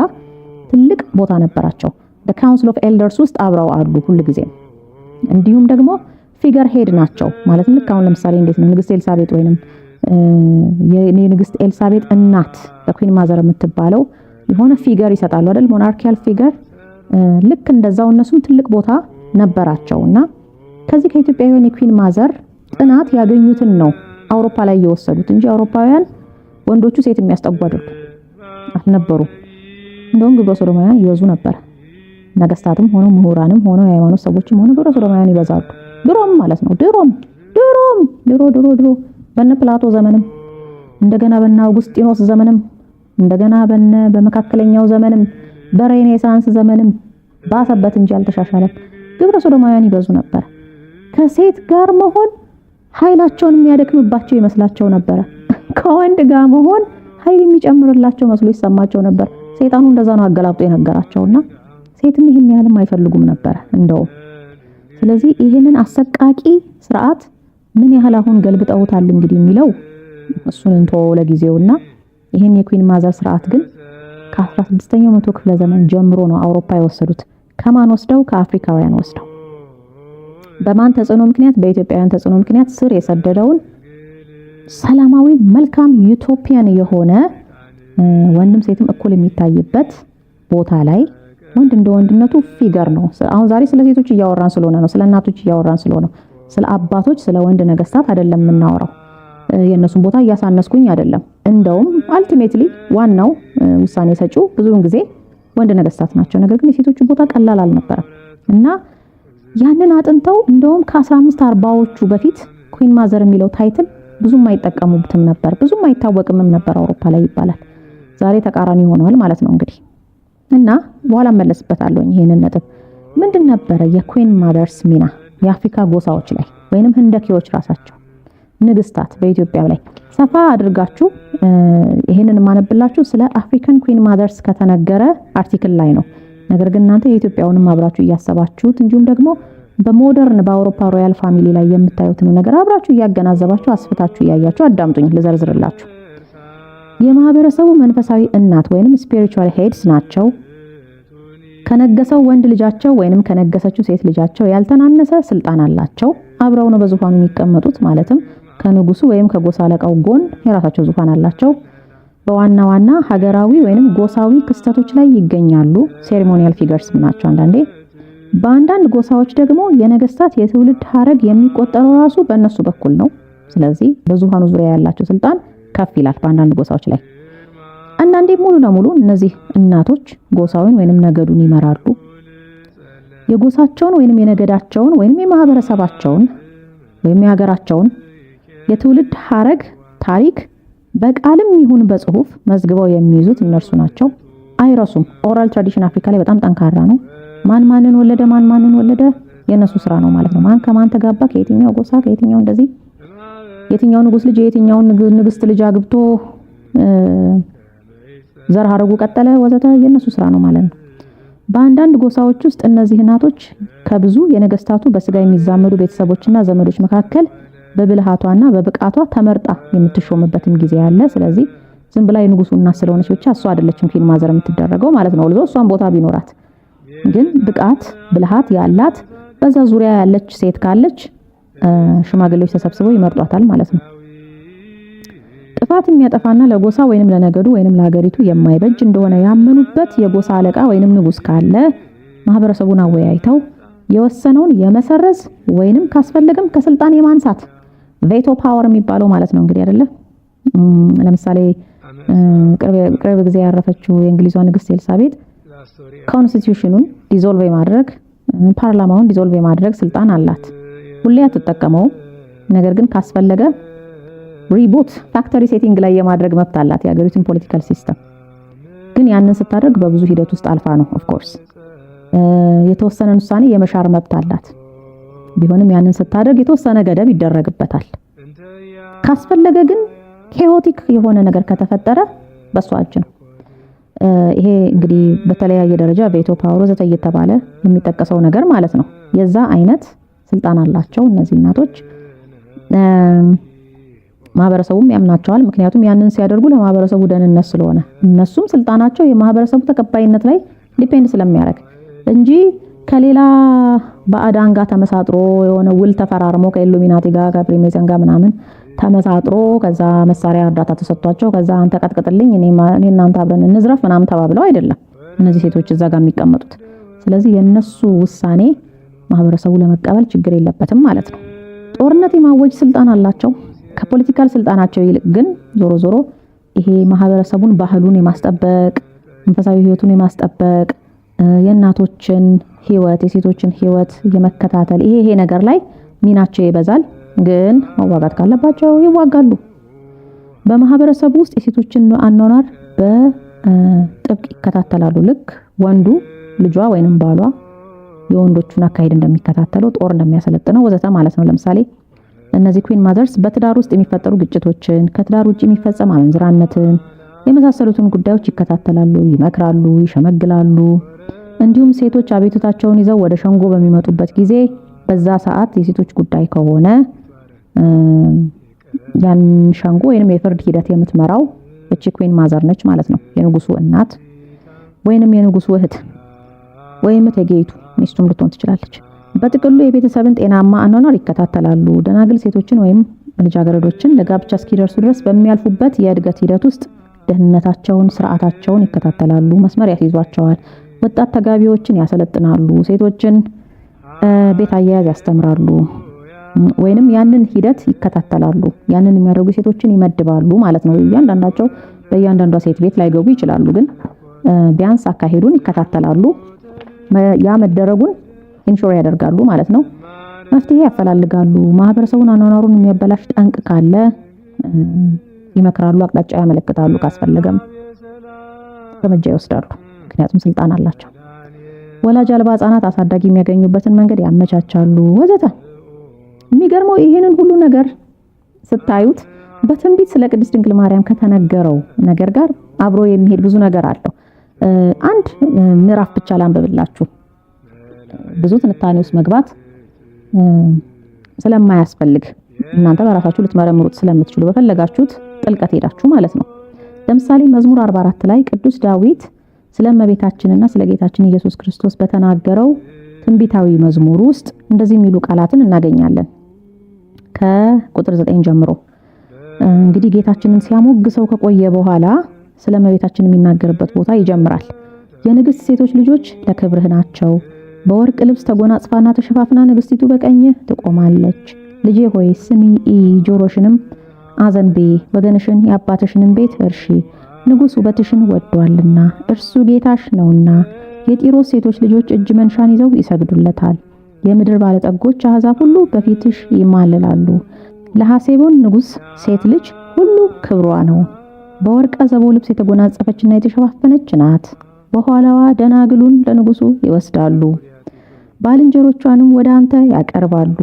S1: ትልቅ ቦታ ነበራቸው። በካውንስል ኦፍ ኤልደርስ ውስጥ አብረው አሉ ሁሉ ጊዜ። እንዲሁም ደግሞ ፊገር ሄድ ናቸው ማለት ልክ አሁን ለምሳሌ እንዴት ነው ንግስት ኤልሳቤጥ ወይንም የንግስት ኤልሳቤጥ እናት በኩዊን ማዘር የምትባለው የሆነ ፊገር ይሰጣሉ አይደል? ሞናርኪያል ፊገር ልክ እንደዛው እነሱም ትልቅ ቦታ ነበራቸውና ከዚህ ከኢትዮጵያውያን የኩዊን ማዘር ጥናት ያገኙትን ነው አውሮፓ ላይ የወሰዱት እንጂ አውሮፓውያን ወንዶቹ ሴት የሚያስጠጉ አልነበሩ። እንደውም ግብረ ሰዶማውያን ይበዙ ነበር። ነገስታትም ሆኖ ምሁራንም ሆኖ የሃይማኖት ሰዎችም ሆኖ ግብረ ሰዶማውያን ይበዛሉ። ድሮም ማለት ነው ድሮ በነ ፕላቶ ዘመንም እንደገና በነ አውጉስጢኖስ ዘመንም እንደገና በመካከለኛው ዘመንም በሬኔሳንስ ዘመንም ባሰበት እንጂ አልተሻሻለም። ግብረ ሰዶማውያን ይበዙ ነበር። ከሴት ጋር መሆን ኃይላቸውን የሚያደክምባቸው ይመስላቸው ነበር። ከወንድ ጋር መሆን ኃይል የሚጨምርላቸው መስሎ ይሰማቸው ነበር። ሰይጣኑ እንደዛ ነው አገላብጦ የነገራቸውና ሴትን ይሄን ያህልም አይፈልጉም ነበር እንደው። ስለዚህ ይሄንን አሰቃቂ ስርዓት ምን ያህል አሁን ገልብጠውታል እንግዲህ የሚለው እሱን እንተው ለጊዜውና ይሄን የኩዊን ማዘር ስርዓት ግን ከ16ኛው መቶ ክፍለ ዘመን ጀምሮ ነው አውሮፓ የወሰዱት። ከማን ወስደው? ከአፍሪካውያን ወስደው። በማን ተጽዕኖ ምክንያት? በኢትዮጵያውያን ተጽዕኖ ምክንያት ስር የሰደደውን ሰላማዊ መልካም ዩቶፒያን የሆነ ወንድም ሴትም እኩል የሚታይበት ቦታ ላይ ወንድ እንደ ወንድነቱ ፊገር ነው። አሁን ዛሬ ስለ ሴቶች እያወራን ስለሆነ ነው፣ ስለ እናቶች እያወራን ስለሆነ ስለ አባቶች ስለ ወንድ ነገስታት አይደለም የምናወራው። የነሱን ቦታ እያሳነስኩኝ አይደለም። እንደውም አልቲሜትሊ ዋናው ውሳኔ ሰጪው ብዙውን ጊዜ ወንድ ነገስታት ናቸው። ነገር ግን የሴቶቹ ቦታ ቀላል አልነበረም እና ያንን አጥንተው እንደውም ከ1540ዎቹ በፊት ኩዊን ማዘር የሚለው ታይትል ብዙም አይጠቀሙበትም ነበር፣ ብዙም አይታወቅምም ነበር አውሮፓ ላይ ይባላል። ዛሬ ተቃራኒ ሆኗል ማለት ነው እንግዲህ እና በኋላ መለስበታለሁ ይሄንን ነጥብ። ምንድን ነበረ የኩዊን ማዘርስ ሚና የአፍሪካ ጎሳዎች ላይ ወይንም ህንደኪዎች ራሳቸው ንግስታት በኢትዮጵያ ላይ ሰፋ አድርጋችሁ ይሄንን ማነብላችሁ ስለ አፍሪካን ኩዊን ማዘርስ ከተነገረ አርቲክል ላይ ነው። ነገር ግን እናንተ የኢትዮጵያውንም አብራችሁ እያሰባችሁት እንዲሁም ደግሞ በሞደርን በአውሮፓ ሮያል ፋሚሊ ላይ የምታዩትን ነገር አብራችሁ እያገናዘባችሁ አስፍታችሁ እያያችሁ አዳምጡኝ ልዘርዝርላችሁ። የማህበረሰቡ መንፈሳዊ እናት ወይንም ስፒሪቹዋል ሄድስ ናቸው። ከነገሰው ወንድ ልጃቸው ወይንም ከነገሰችው ሴት ልጃቸው ያልተናነሰ ስልጣን አላቸው። አብረው ነው በዙፋኑ የሚቀመጡት። ማለትም ከንጉሱ ወይም ከጎሳ አለቃው ጎን የራሳቸው ዙፋን አላቸው። በዋና ዋና ሀገራዊ ወይንም ጎሳዊ ክስተቶች ላይ ይገኛሉ። ሴሪሞኒያል ፊገርስ ናቸው አንዳንዴ። በአንዳንድ ጎሳዎች ደግሞ የነገስታት የትውልድ ሐረግ የሚቆጠረው ራሱ በእነሱ በኩል ነው። ስለዚህ በዙፋኑ ዙሪያ ያላቸው ስልጣን ከፍ ይላል በአንዳንድ ጎሳዎች ላይ። አንዳንዴ ሙሉ ለሙሉ እነዚህ እናቶች ጎሳውን ወይንም ነገዱን ይመራሉ። የጎሳቸውን ወይንም የነገዳቸውን ወይንም የማህበረሰባቸውን ወይም የሀገራቸውን የትውልድ ሐረግ ታሪክ በቃልም ይሁን በጽሁፍ መዝግበው የሚይዙት እነርሱ ናቸው። አይረሱም። ኦራል ትራዲሽን አፍሪካ ላይ በጣም ጠንካራ ነው። ማን ማንን ወለደ የነሱ ስራ ነው ማለት ነው። ማን ከማን ተጋባ፣ ከየትኛው ጎሳ ከየትኛው እንደዚህ የትኛው ንጉስ ልጅ የትኛው ንግስት ልጅ አግብቶ ዘር ሐረጉ ቀጠለ ወዘተ የነሱ ስራ ነው ማለት ነው። በአንዳንድ ጎሳዎች ውስጥ እነዚህ እናቶች ከብዙ የነገስታቱ በስጋ የሚዛመዱ ቤተሰቦችና ዘመዶች መካከል በብልሃቷና በብቃቷ ተመርጣ የምትሾምበትም ጊዜ ያለ። ስለዚህ ዝም ብላ የንጉሱ እናት ስለሆነች ብቻ እሷ አይደለችም ኩዊን ማዘር የምትደረገው ማለት ነው። ለዞ እሷን ቦታ ቢኖራት ግን ብቃት ብልሃት ያላት በዛ ዙሪያ ያለች ሴት ካለች ሽማግሌዎች ተሰብስበው ይመርጧታል ማለት ነው። ጥፋት የሚያጠፋና ለጎሳ ወይንም ለነገዱ ወይንም ለሀገሪቱ የማይበጅ እንደሆነ ያመኑበት የጎሳ አለቃ ወይንም ንጉስ ካለ ማህበረሰቡን አወያይተው የወሰነውን የመሰረዝ ወይንም ካስፈለገም ከስልጣን የማንሳት ቬቶ ፓወር የሚባለው ማለት ነው እንግዲህ አይደለ። ለምሳሌ ቅርብ ጊዜ ያረፈችው የእንግሊዟ ንግስት ኤልሳቤጥ ኮንስቲቲዩሽኑን ዲዞልቭ ማድረግ ፓርላማውን ዲዞልቭ ማድረግ ስልጣን አላት። ሁሌ አትጠቀመው። ነገር ግን ካስፈለገ ሪቡት ፋክተሪ ሴቲንግ ላይ የማድረግ መብት አላት የሀገሪቱን ፖለቲካል ሲስተም። ግን ያንን ስታደርግ በብዙ ሂደት ውስጥ አልፋ ነው ኦፍ ኮርስ የተወሰነ ውሳኔ የመሻር መብት አላት። ቢሆንም ያንን ስታደርግ የተወሰነ ገደብ ይደረግበታል። ካስፈለገ ግን ኬኦቲክ የሆነ ነገር ከተፈጠረ በሷ እጅ ነው። ይሄ እንግዲህ በተለያየ ደረጃ ቬቶ ፓወር ወዘተ እየተባለ የሚጠቀሰው ነገር ማለት ነው። የዛ አይነት ስልጣን አላቸው እነዚህ እናቶች። ማህበረሰቡም ያምናቸዋል። ምክንያቱም ያንን ሲያደርጉ ለማህበረሰቡ ደህንነት ስለሆነ እነሱም ስልጣናቸው የማህበረሰቡ ተቀባይነት ላይ ዲፔንድ ስለሚያደርግ እንጂ ከሌላ ባዕዳን ጋር ተመሳጥሮ የሆነ ውል ተፈራርሞ ከኢሉሚናቲ ጋር ከፍሪሜሰን ጋር ምናምን ተመሳጥሮ ከዛ መሳሪያ እርዳታ ተሰጥቷቸው ከዛ አንተ ቀጥቅጥልኝ እኔ እናንተ አብረን እንዝረፍ ምናምን ተባብለው አይደለም እነዚህ ሴቶች እዛ ጋር የሚቀመጡት። ስለዚህ የነሱ ውሳኔ ማህበረሰቡ ለመቀበል ችግር የለበትም ማለት ነው። ጦርነት የማወጅ ስልጣን አላቸው። ከፖለቲካል ስልጣናቸው ይልቅ ግን ዞሮ ዞሮ ይሄ ማህበረሰቡን ባህሉን የማስጠበቅ መንፈሳዊ ህይወቱን የማስጠበቅ የእናቶችን ህይወት የሴቶችን ህይወት የመከታተል ይሄ ነገር ላይ ሚናቸው ይበዛል። ግን መዋጋት ካለባቸው ይዋጋሉ። በማህበረሰቡ ውስጥ የሴቶችን አኗኗር በጥብቅ ይከታተላሉ። ልክ ወንዱ ልጇ ወይንም ባሏ የወንዶቹን አካሄድ እንደሚከታተለው ጦር እንደሚያሰለጥነው ወዘተ ማለት ነው። ለምሳሌ እነዚህ ኩዊን ማዘርስ በትዳር ውስጥ የሚፈጠሩ ግጭቶችን፣ ከትዳር ውጪ የሚፈጸም አመንዝራነትን የመሳሰሉትን ጉዳዮች ይከታተላሉ፣ ይመክራሉ፣ ይሸመግላሉ። እንዲሁም ሴቶች አቤቱታቸውን ይዘው ወደ ሸንጎ በሚመጡበት ጊዜ በዛ ሰዓት የሴቶች ጉዳይ ከሆነ ያን ሸንጎ ወይንም የፍርድ ሂደት የምትመራው እቺ ኩዊን ማዘር ነች ማለት ነው። የንጉሱ እናት ወይንም የንጉሱ እህት ወይም እቴጌይቱ ሚስቱም ልትሆን ትችላለች። በጥቅሉ የቤተሰብን ጤናማ አኗኗር ይከታተላሉ። ደናግል ሴቶችን ወይም ልጃገረዶችን ለጋብቻ እስኪደርሱ ድረስ በሚያልፉበት የእድገት ሂደት ውስጥ ደህንነታቸውን፣ ስርዓታቸውን ይከታተላሉ፣ መስመር ያስይዟቸዋል። ወጣት ተጋቢዎችን ያሰለጥናሉ፣ ሴቶችን ቤት አያያዝ ያስተምራሉ፣ ወይንም ያንን ሂደት ይከታተላሉ። ያንን የሚያደርጉ ሴቶችን ይመድባሉ ማለት ነው። እያንዳንዳቸው በእያንዳንዷ ሴት ቤት ላይገቡ ይችላሉ፣ ግን ቢያንስ አካሄዱን ይከታተላሉ። ያ መደረጉን ኢንሹር ያደርጋሉ ማለት ነው። መፍትሄ ያፈላልጋሉ። ማህበረሰቡን አኗኗሩን የሚያበላሽ ጠንቅ ካለ ይመክራሉ፣ አቅጣጫ ያመለክታሉ፣ ካስፈለገም እርምጃ ይወስዳሉ። ምክንያቱም ስልጣን አላቸው። ወላጅ አልባ ህጻናት አሳዳጊ የሚያገኙበትን መንገድ ያመቻቻሉ ወዘተ። የሚገርመው ይሄንን ሁሉ ነገር ስታዩት በትንቢት ስለ ቅድስት ድንግል ማርያም ከተነገረው ነገር ጋር አብሮ የሚሄድ ብዙ ነገር አለው። አንድ ምዕራፍ ብቻ ላንብብላችሁ። ብዙ ትንታኔ ውስጥ መግባት ስለማያስፈልግ እናንተ በራሳችሁ ልትመረምሩት ስለምትችሉ በፈለጋችሁት ጥልቀት ሄዳችሁ ማለት ነው። ለምሳሌ መዝሙር 44 ላይ ቅዱስ ዳዊት ስለ እመቤታችንና ስለ ጌታችን ኢየሱስ ክርስቶስ በተናገረው ትንቢታዊ መዝሙር ውስጥ እንደዚህ የሚሉ ቃላትን እናገኛለን። ከቁጥር 9 ጀምሮ እንግዲህ ጌታችንን ሲያሞግሰው ከቆየ በኋላ ስለ እመቤታችን የሚናገርበት ቦታ ይጀምራል። የንግስት ሴቶች ልጆች ለክብርህ ናቸው። በወርቅ ልብስ ተጎናጽፋና ተሸፋፍና ንግስቲቱ በቀኝህ ትቆማለች። ልጄ ሆይ ስሚ፣ ጆሮሽንም አዘንቤ፣ ወገንሽን የአባትሽንም ቤት እርሺ። ንጉሥ ውበትሽን ወዷልና እርሱ ጌታሽ ነውና። የጢሮስ ሴቶች ልጆች እጅ መንሻን ይዘው ይሰግዱለታል። የምድር ባለጠጎች አሕዛብ ሁሉ በፊትሽ ይማልላሉ። ለሐሴቦን ንጉሥ ሴት ልጅ ሁሉ ክብሯ ነው። በወርቀ ዘቦ ልብስ የተጎናጸፈችና የተሸፋፈነች ናት። በኋላዋ ደናግሉን ለንጉሱ ይወስዳሉ፣ ባልንጀሮቿንም ወደ አንተ ያቀርባሉ።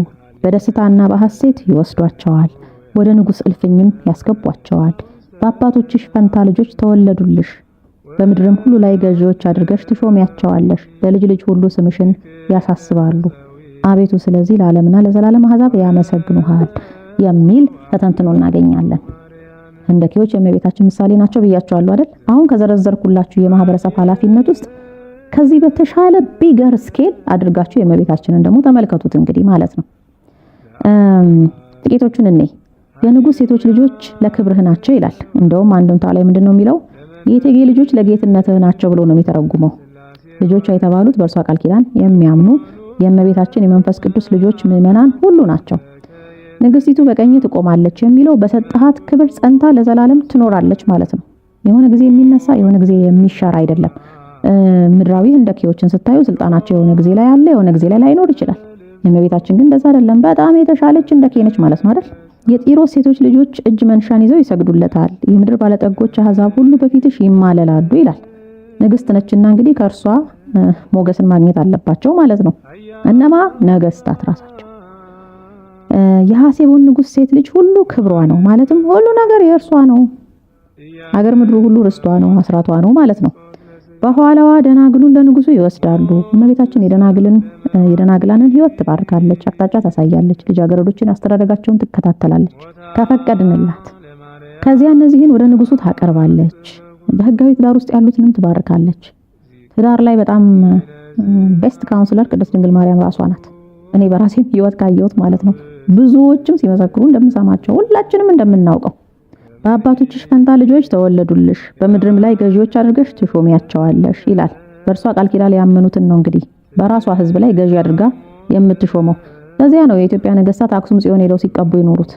S1: በደስታና በሐሴት ይወስዷቸዋል፣ ወደ ንጉሥ እልፍኝም ያስገቧቸዋል። በአባቶችሽ ፈንታ ልጆች ተወለዱልሽ፣ በምድርም ሁሉ ላይ ገዢዎች አድርገሽ ትሾሚያቸዋለሽ። ለልጅ ልጅ ሁሉ ስምሽን ያሳስባሉ። አቤቱ ስለዚህ ለዓለምና ለዘላለም አሕዛብ ያመሰግኑሃል የሚል ተተንትኖ እናገኛለን። ህንደኬዎች የእመቤታችን ምሳሌ ናቸው ብያቸዋለሁ አይደል? አሁን ከዘረዘርኩላችሁ የማህበረሰብ ኃላፊነት ውስጥ ከዚህ በተሻለ ቢገር ስኬል አድርጋችሁ የእመቤታችንን ደግሞ ተመልከቱት እንግዲህ ማለት ነው። ጥቂቶቹን እኔ የንጉሥ ሴቶች ልጆች ለክብርህ ናቸው ይላል። እንደውም አንዱን ታላይ ምንድነው የሚለው? የእቴጌ ልጆች ለጌትነትህ ናቸው ብሎ ነው የሚተረጉመው። ልጆቿ የተባሉት በእርሷ ቃል ኪዳን የሚያምኑ የእመቤታችን የመንፈስ ቅዱስ ልጆች ምዕመናን ሁሉ ናቸው። ንግስቲቱ በቀኝ ትቆማለች የሚለው በሰጣሃት ክብር ጸንታ ለዘላለም ትኖራለች ማለት ነው። የሆነ ጊዜ የሚነሳ የሆነ ጊዜ የሚሻር አይደለም። ምድራዊ ህንደኬዎችን ስታዩ ስልጣናቸው የሆነ ጊዜ ላይ አለ፣ የሆነ ጊዜ ላይ ላይኖር ይችላል። የእመቤታችን ግን እንደዛ አይደለም። በጣም የተሻለች ህንደኬ ነች ማለት ነው አይደል? የጢሮስ ሴቶች ልጆች እጅ መንሻን ይዘው ይሰግዱለታል። የምድር ባለጠጎች አሕዛብ ሁሉ በፊትሽ ይማለላሉ ይላል። ንግስት ነችና እንግዲህ ከእርሷ ሞገስን ማግኘት አለባቸው ማለት ነው። እነማ ነገስታት ራሳቸው። የሐሴቦን ንጉሥ ሴት ልጅ ሁሉ ክብሯ ነው፣ ማለትም ሁሉ ነገር የእርሷ ነው። ሀገር ምድሩ ሁሉ ርስቷ ነው፣ አስራቷ ነው ማለት ነው። በኋላዋ ደናግሉን ለንጉሱ ይወስዳሉ። እመቤታችን የደናግላንን ሕይወት ትባርካለች፣ አቅጣጫ ታሳያለች፣ ልጃገረዶችን አስተዳደጋቸውን ትከታተላለች ከፈቀድንላት። ከዚያ እነዚህን ወደ ንጉሱ ታቀርባለች። በህጋዊ ትዳር ውስጥ ያሉትንም ትባርካለች። ትዳር ላይ በጣም ቤስት ካውንስለር ቅድስት ድንግል ማርያም ራሷ ናት። እኔ በራሴም ሕይወት ካየሁት ማለት ነው። ብዙዎችም ሲመሰክሩ እንደምንሰማቸው ሁላችንም እንደምናውቀው በአባቶችሽ ፈንታ ልጆች ተወለዱልሽ፣ በምድርም ላይ ገዢዎች አድርገሽ ትሾሚያቸዋለሽ ይላል። በእርሷ ቃል ኪዳን ያመኑትን ነው እንግዲህ በራሷ ህዝብ ላይ ገዢ አድርጋ የምትሾመው። ለዚያ ነው የኢትዮጵያ ነገስታት አክሱም ጽዮን ሄደው ሲቀቡ ይኖሩት።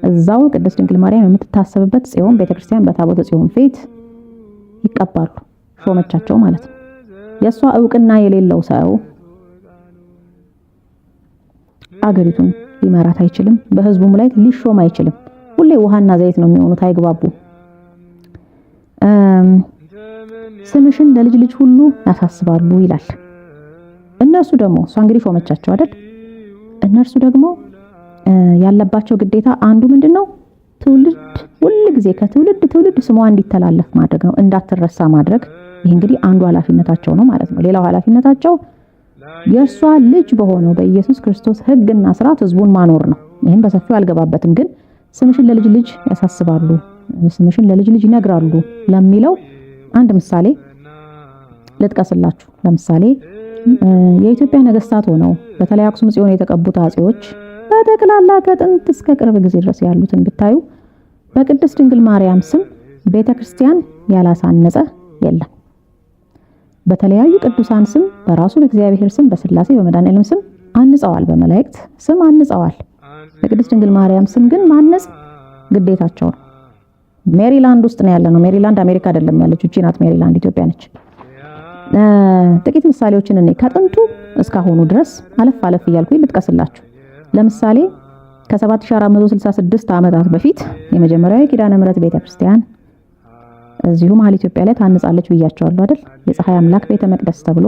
S1: እዛው ቅድስት ድንግል ማርያም የምትታሰብበት ጽዮን ቤተክርስቲያን በታቦተ ጽዮን ፊት ይቀባሉ። ሾመቻቸው ማለት ነው። የሷ እውቅና የሌለው ሰው አገሪቱን ሊመራት አይችልም። በህዝቡም ላይ ሊሾም አይችልም። ሁሌ ውሃና ዘይት ነው የሚሆኑት፣ አይግባቡ። ስምሽን ለልጅ ልጅ ሁሉ ያሳስባሉ ይላል። እነሱ ደግሞ እሷ እንግዲህ ሾመቻቸው አይደል? እነርሱ ደግሞ ያለባቸው ግዴታ አንዱ ምንድነው? ትውልድ ሁሉ ጊዜ ከትውልድ ትውልድ ስሟ እንዲተላለፍ ማድረግ ነው፣ እንዳትረሳ ማድረግ። ይሄ እንግዲህ አንዱ ኃላፊነታቸው ነው ማለት ነው። ሌላው ኃላፊነታቸው የእሷ ልጅ በሆነው በኢየሱስ ክርስቶስ ሕግና ስርዓት ህዝቡን ማኖር ነው። ይሄን በሰፊው አልገባበትም፣ ግን ስምሽን ለልጅ ልጅ ያሳስባሉ፣ ስምሽን ለልጅ ልጅ ይነግራሉ ለሚለው አንድ ምሳሌ ልጥቀስላችሁ። ለምሳሌ የኢትዮጵያ ነገስታት ሆነው በተለይ አክሱም ጽዮን የተቀቡት አጼዎች በጠቅላላ ከጥንት እስከ ቅርብ ጊዜ ድረስ ያሉትን ብታዩ በቅድስት ድንግል ማርያም ስም ቤተክርስቲያን ያላሳነጸ የለም። በተለያዩ ቅዱሳን ስም፣ በራሱ በእግዚአብሔር ስም፣ በስላሴ በመድኃኔዓለም ስም አንጸዋል፣ በመላእክት ስም አንጸዋል። በቅድስት ድንግል ማርያም ስም ግን ማነጽ ግዴታቸው ነው። ሜሪላንድ ውስጥ ነው ያለነው። ሜሪላንድ አሜሪካ አይደለም ያለችው፣ እቺ ናት ሜሪላንድ፣ ኢትዮጵያ ነች። ጥቂት ምሳሌዎችን እኔ ከጥንቱ እስካሁኑ ድረስ አለፍ አለፍ እያልኩኝ ልጥቀስላችሁ። ለምሳሌ ከ7466 ዓመታት በፊት የመጀመሪያው የኪዳነ ምሕረት ቤተክርስቲያን እዚሁ መሀል ኢትዮጵያ ላይ ታንጻለች ብያቸዋለሁ አይደል? የፀሐይ አምላክ ቤተ መቅደስ ተብሎ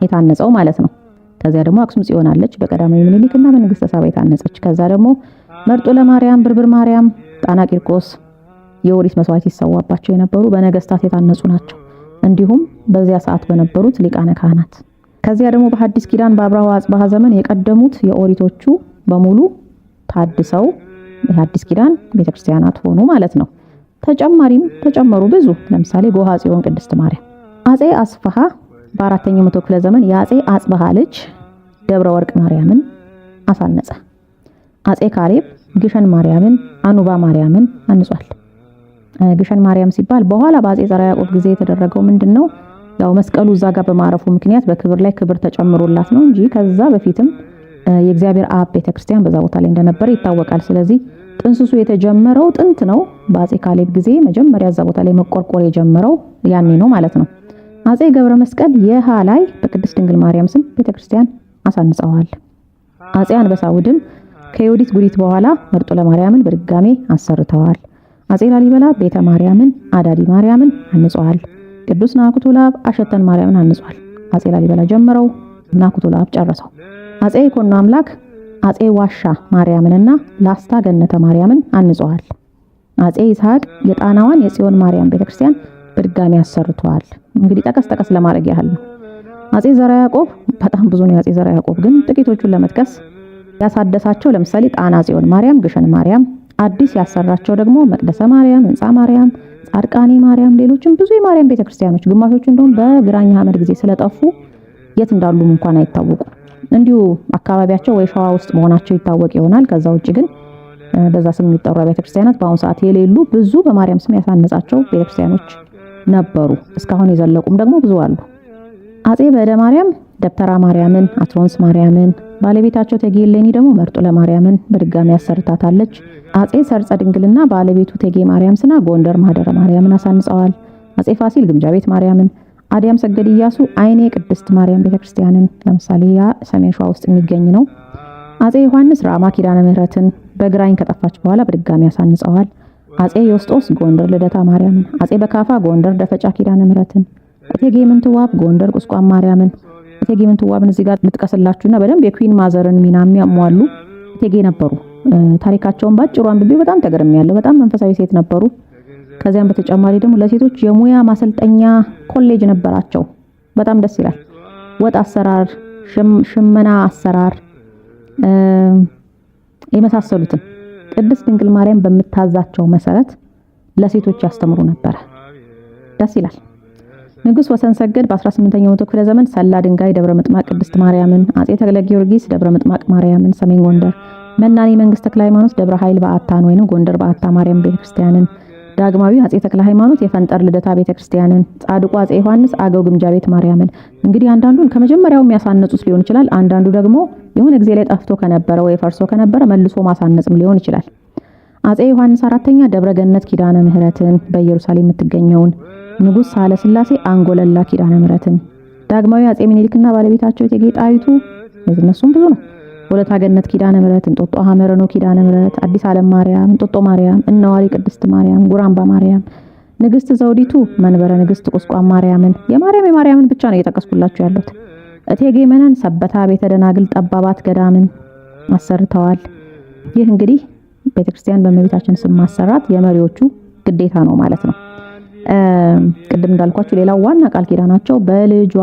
S1: የታነጸው ማለት ነው። ከዚያ ደግሞ አክሱም ጽዮን አለች በቀዳማዊ ምኒልክና በንግስተ ሳባ የታነጸች። ከዛ ደግሞ መርጦ ለማርያም፣ ብርብር ማርያም፣ ጣና ቂርቆስ የኦሪት መስዋዕት ይሰዋባቸው የነበሩ በነገስታት የታነጹ ናቸው። እንዲሁም በዚያ ሰዓት በነበሩት ሊቃነ ካህናት። ከዚያ ደግሞ በሐዲስ ኪዳን በአብርሃ ወአጽብሃ ዘመን የቀደሙት የኦሪቶቹ በሙሉ ታድሰው የሐዲስ ኪዳን ቤተክርስቲያናት ሆኑ ማለት ነው። ተጨማሪም ተጨመሩ ብዙ። ለምሳሌ ጎሃ ጽዮን ቅድስት ማርያም። አጼ አስፋሃ በአራተኛው መቶ ክፍለ ዘመን የአጼ አጽብሃ ልጅ ደብረ ወርቅ ማርያምን አሳነጸ። አጼ ካሌብ ግሸን ማርያምን፣ አኑባ ማርያምን አንጿል። ግሸን ማርያም ሲባል በኋላ በአጼ ዘርዓ ያዕቆብ ጊዜ የተደረገው ምንድነው? ያው መስቀሉ እዛ ጋር በማረፉ ምክንያት በክብር ላይ ክብር ተጨምሮላት ነው እንጂ ከዛ በፊትም የእግዚአብሔር አብ ቤተክርስቲያን በዛ ቦታ ላይ እንደነበረ ይታወቃል። ስለዚህ ጥንስሱ የተጀመረው ጥንት ነው። በአጼ ካሌብ ጊዜ መጀመሪያ እዛ ቦታ ላይ መቆርቆር የጀመረው ያኔ ነው ማለት ነው። አጼ ገብረ መስቀል የሃ ላይ በቅድስት ድንግል ማርያም ስም ቤተክርስቲያን አሳንጸዋል። አጼ አንበሳውድም ከዮዲት ጉዲት በኋላ መርጦ ለማርያምን በድጋሜ አሰርተዋል። አጼ ላሊበላ ቤተ ማርያምን፣ አዳዲ ማርያምን አንጸዋል። ቅዱስ ናኩቶ ለአብ አሸተን ማርያምን አንጿል። አጼ ላሊበላ ጀመረው፣ ናኩቶ ለአብ ጨረሰው። አጼ ይኩኖ አምላክ አጼ ዋሻ ማርያምንና ላስታ ገነተ ማርያምን አንጸዋል። አጼ ይስሐቅ የጣናዋን የጽዮን ማርያም ቤተክርስቲያን በድጋሚ አሰርተዋል። እንግዲህ ጠቀስ ለማድረግ ያህል ነው። አጼ ዘርዓ ያዕቆብ በጣም ብዙ ነው። አጼ ዘርዓ ያዕቆብ ግን ጥቂቶቹን ለመጥቀስ ያሳደሳቸው ለምሳሌ ጣና ጽዮን ማርያም፣ ግሸን ማርያም፣ አዲስ ያሰራቸው ደግሞ መቅደሰ ማርያም፣ ህንጻ ማርያም፣ ጻድቃኔ ማርያም፣ ሌሎችም ብዙ የማርያም ቤተክርስቲያኖች ግማሾቹ እንደውም በግራኝ አህመድ ጊዜ ስለጠፉ የት እንዳሉም እንኳን አይታወቁ። እንዲሁ አካባቢያቸው ወይ ሸዋ ውስጥ መሆናቸው ይታወቅ ይሆናል። ከዛ ውጪ ግን በዛ ስም የሚጠሩ ቤተክርስቲያናት በአሁኑ ሰዓት የሌሉ ብዙ በማርያም ስም ያሳነጻቸው ቤተክርስቲያኖች ነበሩ። እስካሁን የዘለቁም ደግሞ ብዙ አሉ። አጼ በዕደ ማርያም ደብተራ ማርያምን፣ አትሮንስ ማርያምን፣ ባለቤታቸው እቴጌ እሌኒ ደግሞ መርጦ ለማርያምን በድጋሚ ያሰርታታለች። አጼ ሰርጸ ድንግልና ባለቤቱ እቴጌ ማርያም ስና ጎንደር ማህደረ ማርያምን አሳንጸዋል። አጼ ፋሲል ግምጃ ቤት ማርያምን፣ አዲያም ሰገድ ኢያሱ አይኔ ቅድስት ማርያም ቤተክርስቲያንን ለምሳሌ ያ ሰሜን ሸዋ ውስጥ የሚገኝ ነው። አጼ ዮሐንስ ራማ ኪዳነ ምህረትን በግራኝ ከጠፋች በኋላ በድጋሚ ያሳንጸዋል። አጼ ዮስጦስ ጎንደር ልደታ ማርያምን፣ አጼ በካፋ ጎንደር ደፈጫ ኪዳነ ምህረትን፣ እቴጌ ምንትዋብ ጎንደር ቁስቋም ማርያምን። እቴጌ ምንትዋብን እዚህ ጋር ልጥቀስላችሁና በደንብ የኩዊን ማዘርን ሚና የሚያሟሉ እቴጌ ነበሩ። ታሪካቸውን ባጭሩ አንብቤ በጣም ተገርሜያለሁ። በጣም መንፈሳዊ ሴት ነበሩ። ከዚያም በተጨማሪ ደግሞ ለሴቶች የሙያ ማሰልጠኛ ኮሌጅ ነበራቸው። በጣም ደስ ይላል። ወጥ አሰራር፣ ሽመና አሰራር የመሳሰሉትን ቅድስት ድንግል ማርያም በምታዛቸው መሰረት ለሴቶች ያስተምሩ ነበር። ደስ ይላል። ንጉስ ወሰን ሰገድ በ18ኛው መቶ ክፍለ ዘመን ሰላ ድንጋይ ደብረ ምጥማቅ ቅድስት ማርያምን፣ አጼ ተክለ ጊዮርጊስ ደብረ ምጥማቅ ማርያምን ሰሜን ጎንደር፣ መናኒ መንግስት ተክለ ሃይማኖት ደብረ ኃይል በአታን ወይንም ጎንደር በአታ ማርያም ቤተክርስቲያንን፣ ዳግማዊ አጼ ተክለ ሃይማኖት የፈንጠር ልደታ ቤተክርስቲያንን፣ ጻድቁ አጼ ዮሐንስ አገው ግምጃ ቤት ማርያምን። እንግዲህ አንዳንዱን ከመጀመሪያው የሚያሳነጹት ሊሆን ይችላል። አንዳንዱ ደግሞ የሆነ ጊዜ ላይ ጠፍቶ ከነበረ ወይ ፈርሶ ከነበረ መልሶ ማሳነጽም ሊሆን ይችላል። አጼ ዮሐንስ አራተኛ ደብረ ገነት ኪዳነ ምህረትን በኢየሩሳሌም የምትገኘውን፣ ንጉስ ሳህለ ስላሴ አንጎለላ ኪዳነ ምህረትን፣ ዳግማዊ አጼ ምኒልክና ባለቤታቸው እቴጌ ጣይቱ እነሱም ብዙ ነው። ወለታ ገነት ኪዳነ ምህረት፣ እንጦጦ ሐመረኖ ኪዳነ ምህረት፣ አዲስ ዓለም ማርያም፣ እንጦጦ ማርያም፣ እነዋሪ ቅድስት ማርያም፣ ጉራምባ ማርያም፣ ንግስት ዘውዲቱ መንበረ ንግስት ቁስቋም ማርያምን የማርያምን ብቻ ነው እየጠቀስኩላችሁ ያለሁት። እቴጌ መነን ሰበታ ቤተ ደናግል ጠባባት ገዳምን አሰርተዋል። ይህ እንግዲህ ቤተክርስቲያን በእመቤታችን ስም ማሰራት የመሪዎቹ ግዴታ ነው ማለት ነው። ቅድም እንዳልኳችሁ ሌላው ዋና ቃል ኪዳናቸው በልጇ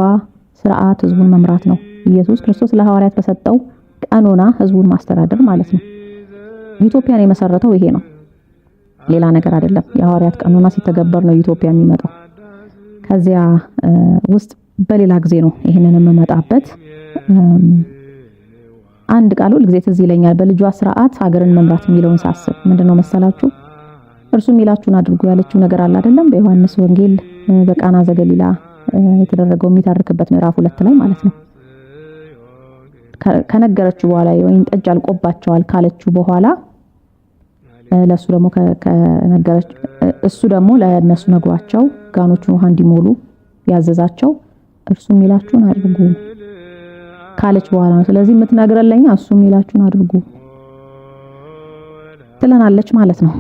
S1: ስርዓት ህዝቡን መምራት ነው። ኢየሱስ ክርስቶስ ለሐዋርያት በሰጠው ቀኖና ህዝቡን ማስተዳደር ማለት ነው። ኢትዮጵያን የመሰረተው ይሄ ነው፣ ሌላ ነገር አይደለም። የሐዋርያት ቀኖና ሲተገበር ነው ኢትዮጵያ የሚመጣው። ከዚያ ውስጥ በሌላ ጊዜ ነው ይሄንን የምመጣበት። አንድ ቃል ሁል ጊዜ ትዝ ይለኛል በልጇ ስርዓት ሀገርን መምራት የሚለውን ሳስብ ምንድነው መሰላችሁ? እርሱ የሚላችሁን አድርጉ ያለችው ነገር አለ አይደለም? በዮሐንስ ወንጌል በቃና ዘገሊላ የተደረገው የሚታርክበት ምዕራፍ 2 ላይ ማለት ነው። ከነገረችው በኋላ ወይን ጠጅ አልቆባቸዋል ካለችው በኋላ ለሱ ደግሞ ከነገረች እሱ ደግሞ ለነሱ ነግሯቸው ጋኖቹን ውሃ እንዲሞሉ ያዘዛቸው እርሱ የሚላችሁን አድርጉ ካለች በኋላ ነው። ስለዚህ የምትነግረለኛ እሱ የሚላችሁን አድርጉ ትለናለች ማለት ነው።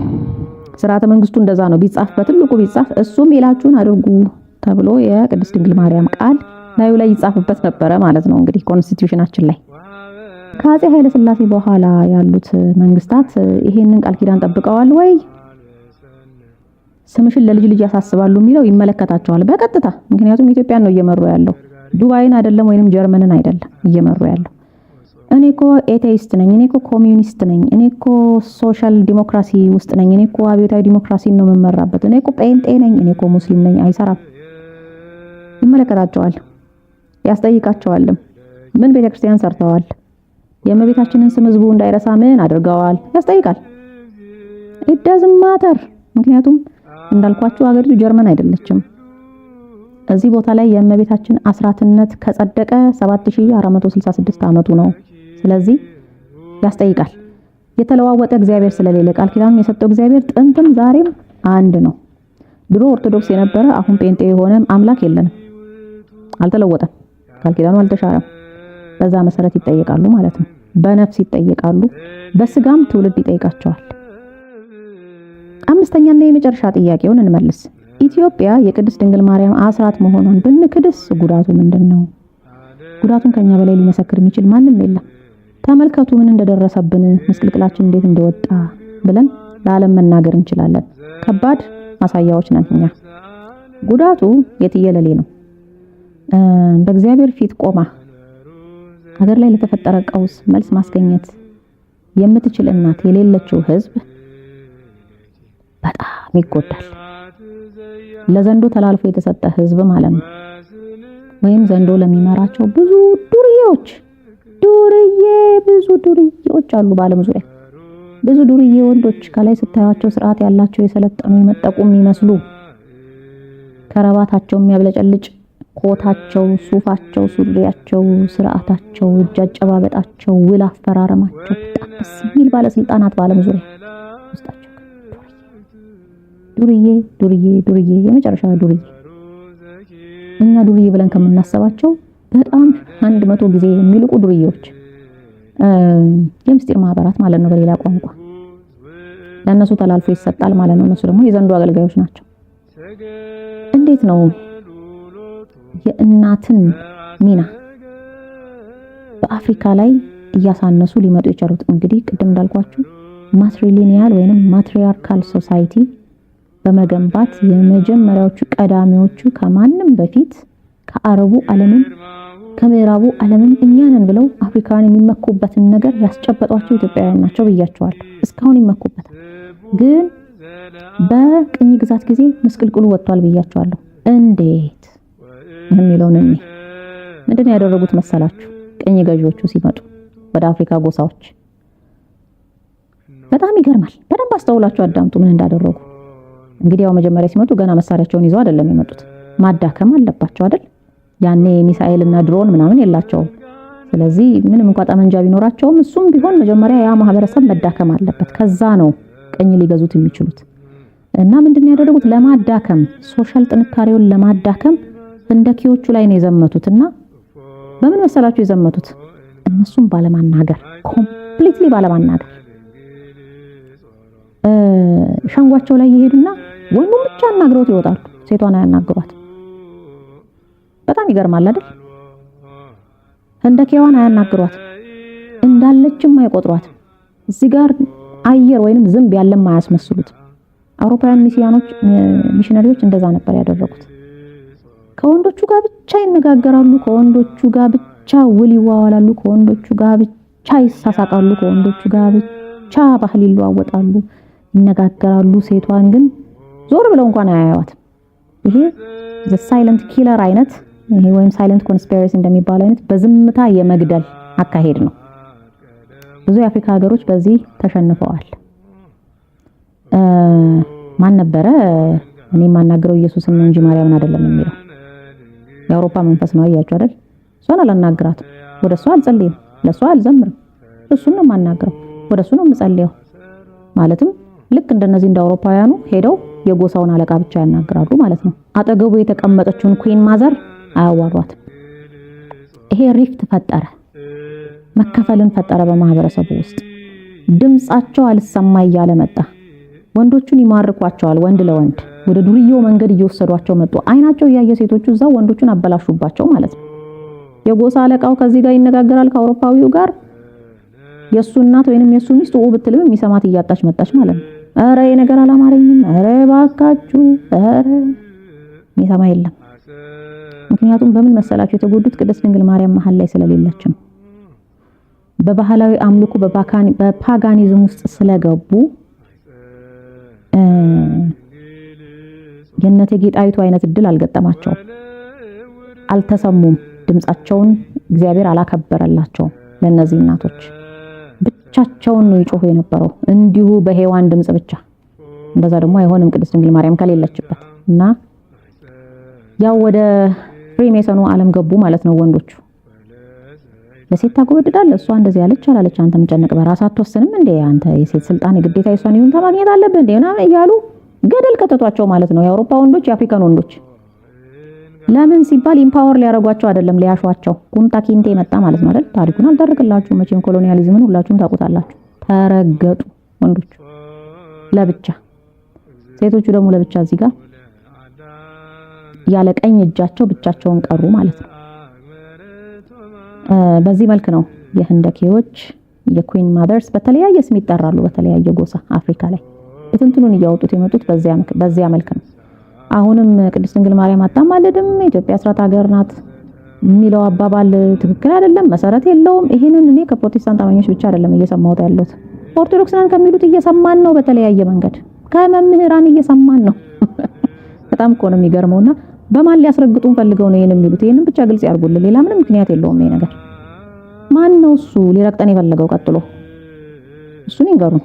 S1: ስርዓተ መንግስቱ እንደዛ ነው። ቢጻፍ በትልቁ ቢጻፍ እሱ የሚላችሁን አድርጉ ተብሎ የቅድስት ድንግል ማርያም ቃል ላዩ ላይ ይጻፍበት ነበረ ማለት ነው። እንግዲህ ኮንስቲቲዩሽናችን ላይ ከአፄ ኃይለ ሥላሴ በኋላ ያሉት መንግስታት ይሄንን ቃል ኪዳን ጠብቀዋል ወይ? ስምሽን ለልጅ ልጅ ያሳስባሉ የሚለው ይመለከታቸዋል በቀጥታ። ምክንያቱም ኢትዮጵያን ነው እየመሩ ያለው፣ ዱባይን አይደለም ወይንም ጀርመንን አይደለም እየመሩ ያለው። እኔኮ ኤቴይስት ነኝ፣ እኔኮ ኮሚዩኒስት ነኝ፣ እኔኮ ሶሻል ዲሞክራሲ ውስጥ ነኝ፣ እኔኮ አብዮታዊ ዲሞክራሲን ነው የምመራበት፣ እኔኮ ጴንጤ ነኝ፣ እኔኮ ሙስሊም ነኝ አይሰራም። ይመለከታቸዋል፣ ያስጠይቃቸዋልም። ምን ቤተክርስቲያን ሰርተዋል? የእመቤታችንን ስም ህዝቡ እንዳይረሳ ምን አድርገዋል? ያስጠይቃል። it doesn't matter። ምክንያቱም እንዳልኳችሁ ሀገሪቱ ጀርመን አይደለችም። እዚህ ቦታ ላይ የእመቤታችን አስራትነት ከጸደቀ 7466 ዓመቱ ነው። ስለዚህ ያስጠይቃል። የተለዋወጠ እግዚአብሔር ስለሌለ ቃል ኪዳኑን የሰጠው እግዚአብሔር ጥንትም ዛሬም አንድ ነው። ድሮ ኦርቶዶክስ የነበረ አሁን ጴንጤ የሆነ አምላክ የለንም፣ አልተለወጠም። ቃል ኪዳኑ አልተሻረም። በዛ መሰረት ይጠየቃሉ ማለት ነው። በነፍስ ይጠየቃሉ፣ በስጋም ትውልድ ይጠይቃቸዋል። አምስተኛና የመጨረሻ ጥያቄውን እንመልስ። ኢትዮጵያ የቅድስት ድንግል ማርያም አስራት መሆኗን ብንክድስ ጉዳቱ ምንድነው? ጉዳቱን ከኛ በላይ ሊመሰክር የሚችል ማንም የለም። ተመልከቱ ምን እንደደረሰብን፣ ምስቅልቅላችን እንዴት እንደወጣ ብለን ለዓለም መናገር እንችላለን። ከባድ ማሳያዎች ነን እኛ። ጉዳቱ የትየለሌ ነው። በእግዚአብሔር ፊት ቆማ ሀገር ላይ ለተፈጠረ ቀውስ መልስ ማስገኘት የምትችል እናት የሌለችው ህዝብ በጣም ይጎዳል። ለዘንዶ ተላልፎ የተሰጠ ህዝብ ማለት ነው። ወይም ዘንዶ ለሚመራቸው ብዙ ብዙ ዱርዬዎች አሉ በዓለም ዙሪያ። ብዙ ዱርዬ ወንዶች ከላይ ስታያቸው ስርዓት ያላቸው የሰለጠኑ የመጠቁ የሚመስሉ ከረባታቸው የሚያብለጨልጭ ኮታቸው፣ ሱፋቸው፣ ሱሪያቸው፣ ስርዓታቸው፣ እጅ አጨባበጣቸው፣ ውል አፈራረማቸው በጣም ደስ የሚል ባለስልጣናት በዓለም ዙሪያ ውስጣቸው ዱርዬ የመጨረሻ ዱርዬ። እኛ ዱርዬ ብለን ከምናስባቸው በጣም 100 ጊዜ የሚልቁ ዱርዬዎች የምስጢር ማህበራት ማለት ነው በሌላ ቋንቋ። ለነሱ ተላልፎ ይሰጣል ማለት ነው። እነሱ ደግሞ የዘንዶ አገልጋዮች ናቸው። እንዴት ነው የእናትን ሚና በአፍሪካ ላይ እያሳነሱ ሊመጡ የቻሉት? እንግዲህ ቅድም እንዳልኳችሁ ማትሪሊኒያል ወይንም ማትሪያርካል ሶሳይቲ በመገንባት የመጀመሪያዎቹ ቀዳሚዎቹ ከማንም በፊት ከአረቡ ዓለምን ከምዕራቡ ዓለምን እኛንን ብለው አፍሪካን የሚመኩበትን ነገር ያስጨበጧቸው ኢትዮጵያውያን ናቸው ብያቸዋለሁ። እስካሁን ይመኩበታል። ግን በቅኝ ግዛት ጊዜ ምስቅልቅሉ ወጥቷል ብያቸዋለሁ። እንዴት የሚለውን ምንድን ነው ያደረጉት መሰላችሁ? ቅኝ ገዢዎቹ ሲመጡ ወደ አፍሪካ ጎሳዎች በጣም ይገርማል። በደንብ አስተውላችሁ አዳምጡ ምን እንዳደረጉ። እንግዲህ ያው መጀመሪያ ሲመጡ ገና መሳሪያቸውን ይዘው አይደለም የመጡት። ማዳከም አለባቸው አይደል? ያኔ ሚሳኤል እና ድሮን ምናምን የላቸውም። ስለዚህ ምንም እንኳን ጠመንጃ ቢኖራቸውም እሱም ቢሆን መጀመሪያ ያ ማህበረሰብ መዳከም አለበት። ከዛ ነው ቅኝ ሊገዙት የሚችሉት። እና ምንድን ነው ያደረጉት? ለማዳከም ሶሻል ጥንካሬውን ለማዳከም ህንደኪዎቹ ላይ ነው የዘመቱትና በምን መሰላችሁ የዘመቱት? እነሱም ባለማናገር ኮምፕሊትሊ ባለማናገር ሸንጓቸው ላይ ይሄዱና ወንዱን ብቻ አናግረውት ይወጣሉ። ሴቷን አያናግሯት። በጣም ይገርማል አይደል? ህንደኪዋን አያናግሯት፣ እንዳለችም አይቆጥሯት። እዚህ ጋር አየር ወይንም ዝንብ ያለም አያስመስሉት። አውሮፓውያን ሚሽነሪዎች እንደዛ ነበር ያደረጉት። ከወንዶቹ ጋር ብቻ ይነጋገራሉ፣ ከወንዶቹ ጋር ብቻ ውል ይዋዋላሉ፣ ከወንዶቹ ጋር ብቻ ይሳሳቃሉ፣ ከወንዶቹ ጋር ብቻ ባህል ይለዋወጣሉ፣ ይነጋገራሉ። ሴቷን ግን ዞር ብለው እንኳን አያዩዋትም። ይሄ ዘ ሳይለንት ኪለር አይነት ይሄ ወይም ሳይለንት ኮንስፒረሲ እንደሚባለው አይነት በዝምታ የመግደል አካሄድ ነው። ብዙ የአፍሪካ ሀገሮች በዚህ ተሸንፈዋል። ማን ነበረ እኔ የማናገረው ኢየሱስን ነው እንጂ ማርያምን አይደለም የሚለው የአውሮፓ መንፈስ ነው። አያችሁ አይደል? እሷን አላናግራትም፣ ወደ እሷ አልጸልይም፣ ለእሷ አልዘምርም፣ እሱን ነው የማናግረው፣ ወደ እሱ ነው የምጸልየው። ማለትም ልክ እንደነዚህ እንደ አውሮፓውያኑ ሄደው የጎሳውን አለቃ ብቻ ያናግራሉ ማለት ነው። አጠገቡ የተቀመጠችውን ኩዊን ማዘር አያዋሯትም። ይሄ ሪፍት ፈጠረ፣ መከፈልን ፈጠረ በማህበረሰቡ ውስጥ። ድምጻቸው አልሰማ እያለ መጣ። ወንዶቹን ይማርኳቸዋል፣ ወንድ ለወንድ ወደ ዱርዬው መንገድ እየወሰዷቸው መጡ። አይናቸው ያየ ሴቶቹ እዛው ወንዶቹን አበላሹባቸው ማለት ነው። የጎሳ አለቃው ከዚህ ጋር ይነጋገራል ከአውሮፓዊው ጋር። የሱ እናት ወይንም የሱ ሚስት ብትልም የሚሰማት እያጣች መጣች ማለት ነው። አረ ይሄ ነገር አላማረኝም፣ አረ ባካችሁ፣ አረ የሚሰማ የለም። ምክንያቱም በምን መሰላችሁ የተጎዱት? ቅድስት ድንግል ማርያም መሀል ላይ ስለሌለች ነው። በባህላዊ አምልኮ በፓጋኒዝም ውስጥ ስለገቡ የእቴጌ ጣይቱ አይነት እድል አልገጠማቸውም፣ አልተሰሙም። ድምጻቸውን እግዚአብሔር አላከበረላቸውም። ለነዚህ እናቶች ብቻቸውን ነው ይጮሁ የነበረው እንዲሁ በሔዋን ድምጽ ብቻ። እንደዛ ደግሞ አይሆንም ቅድስት ድንግል ማርያም ከሌለችበት። እና ያው ወደ ፍሪሜሰኑ ዓለም ገቡ ማለት ነው ወንዶቹ። ለሴት ታጎበድዳለህ፣ እሷ እንደዚህ ያለች አላለች፣ አንተ መጨነቅ በራስ አትወስንም እንዴ? አንተ የሴት ስልጣን የግዴታ እሷን ይሁን ተማግኘት አለብህ እንዴ? ምናምን እያሉ ገደል ከተቷቸው ማለት ነው። የአውሮፓ ወንዶች፣ የአፍሪካን ወንዶች ለምን ሲባል ኢምፓወር ሊያረጓቸው አይደለም፣ ሊያሿቸው። ቁንጣ ኪንቴ መጣ ማለት ነው አይደል? ታሪኩን አልተረክላችሁ መቼም ኮሎኒያሊዝምን ሁላችሁም ታውቁታላችሁ። ተረገጡ ወንዶቹ ለብቻ፣ ሴቶቹ ደግሞ ለብቻ። እዚህ ጋር ያለ ቀኝ እጃቸው ብቻቸውን ቀሩ ማለት ነው። በዚህ መልክ ነው የህንደኬዎች የኩዊን ማዘርስ በተለያየ ስም ይጠራሉ። በተለያየ ጎሳ አፍሪካ ላይ እንትኑን እያወጡት የመጡት በዚያ መልክ ነው። አሁንም ቅድስት ድንግል ማርያም አታማልድም፣ ኢትዮጵያ አስራት ሀገር ናት የሚለው አባባል ትክክል አይደለም፣ መሰረት የለውም። ይሄንን እኔ ከፕሮቴስታንት አማኞች ብቻ አይደለም እየሰማሁት ያለሁት፣ ኦርቶዶክስ ነን ከሚሉት እየሰማን ነው። በተለያየ መንገድ ከመምህራን እየሰማን ነው። በጣም እኮ ነው የሚገርመውና በማን ሊያስረግጡን ፈልገው ነው ይሄን የሚሉት? ይሄንን ብቻ ግልጽ ያርጉልን። ሌላ ምንም ምክንያት የለውም ይሄ ነገር። ማን ነው እሱ ሊረግጠን የፈለገው? ቀጥሎ እሱን ይንገሩን።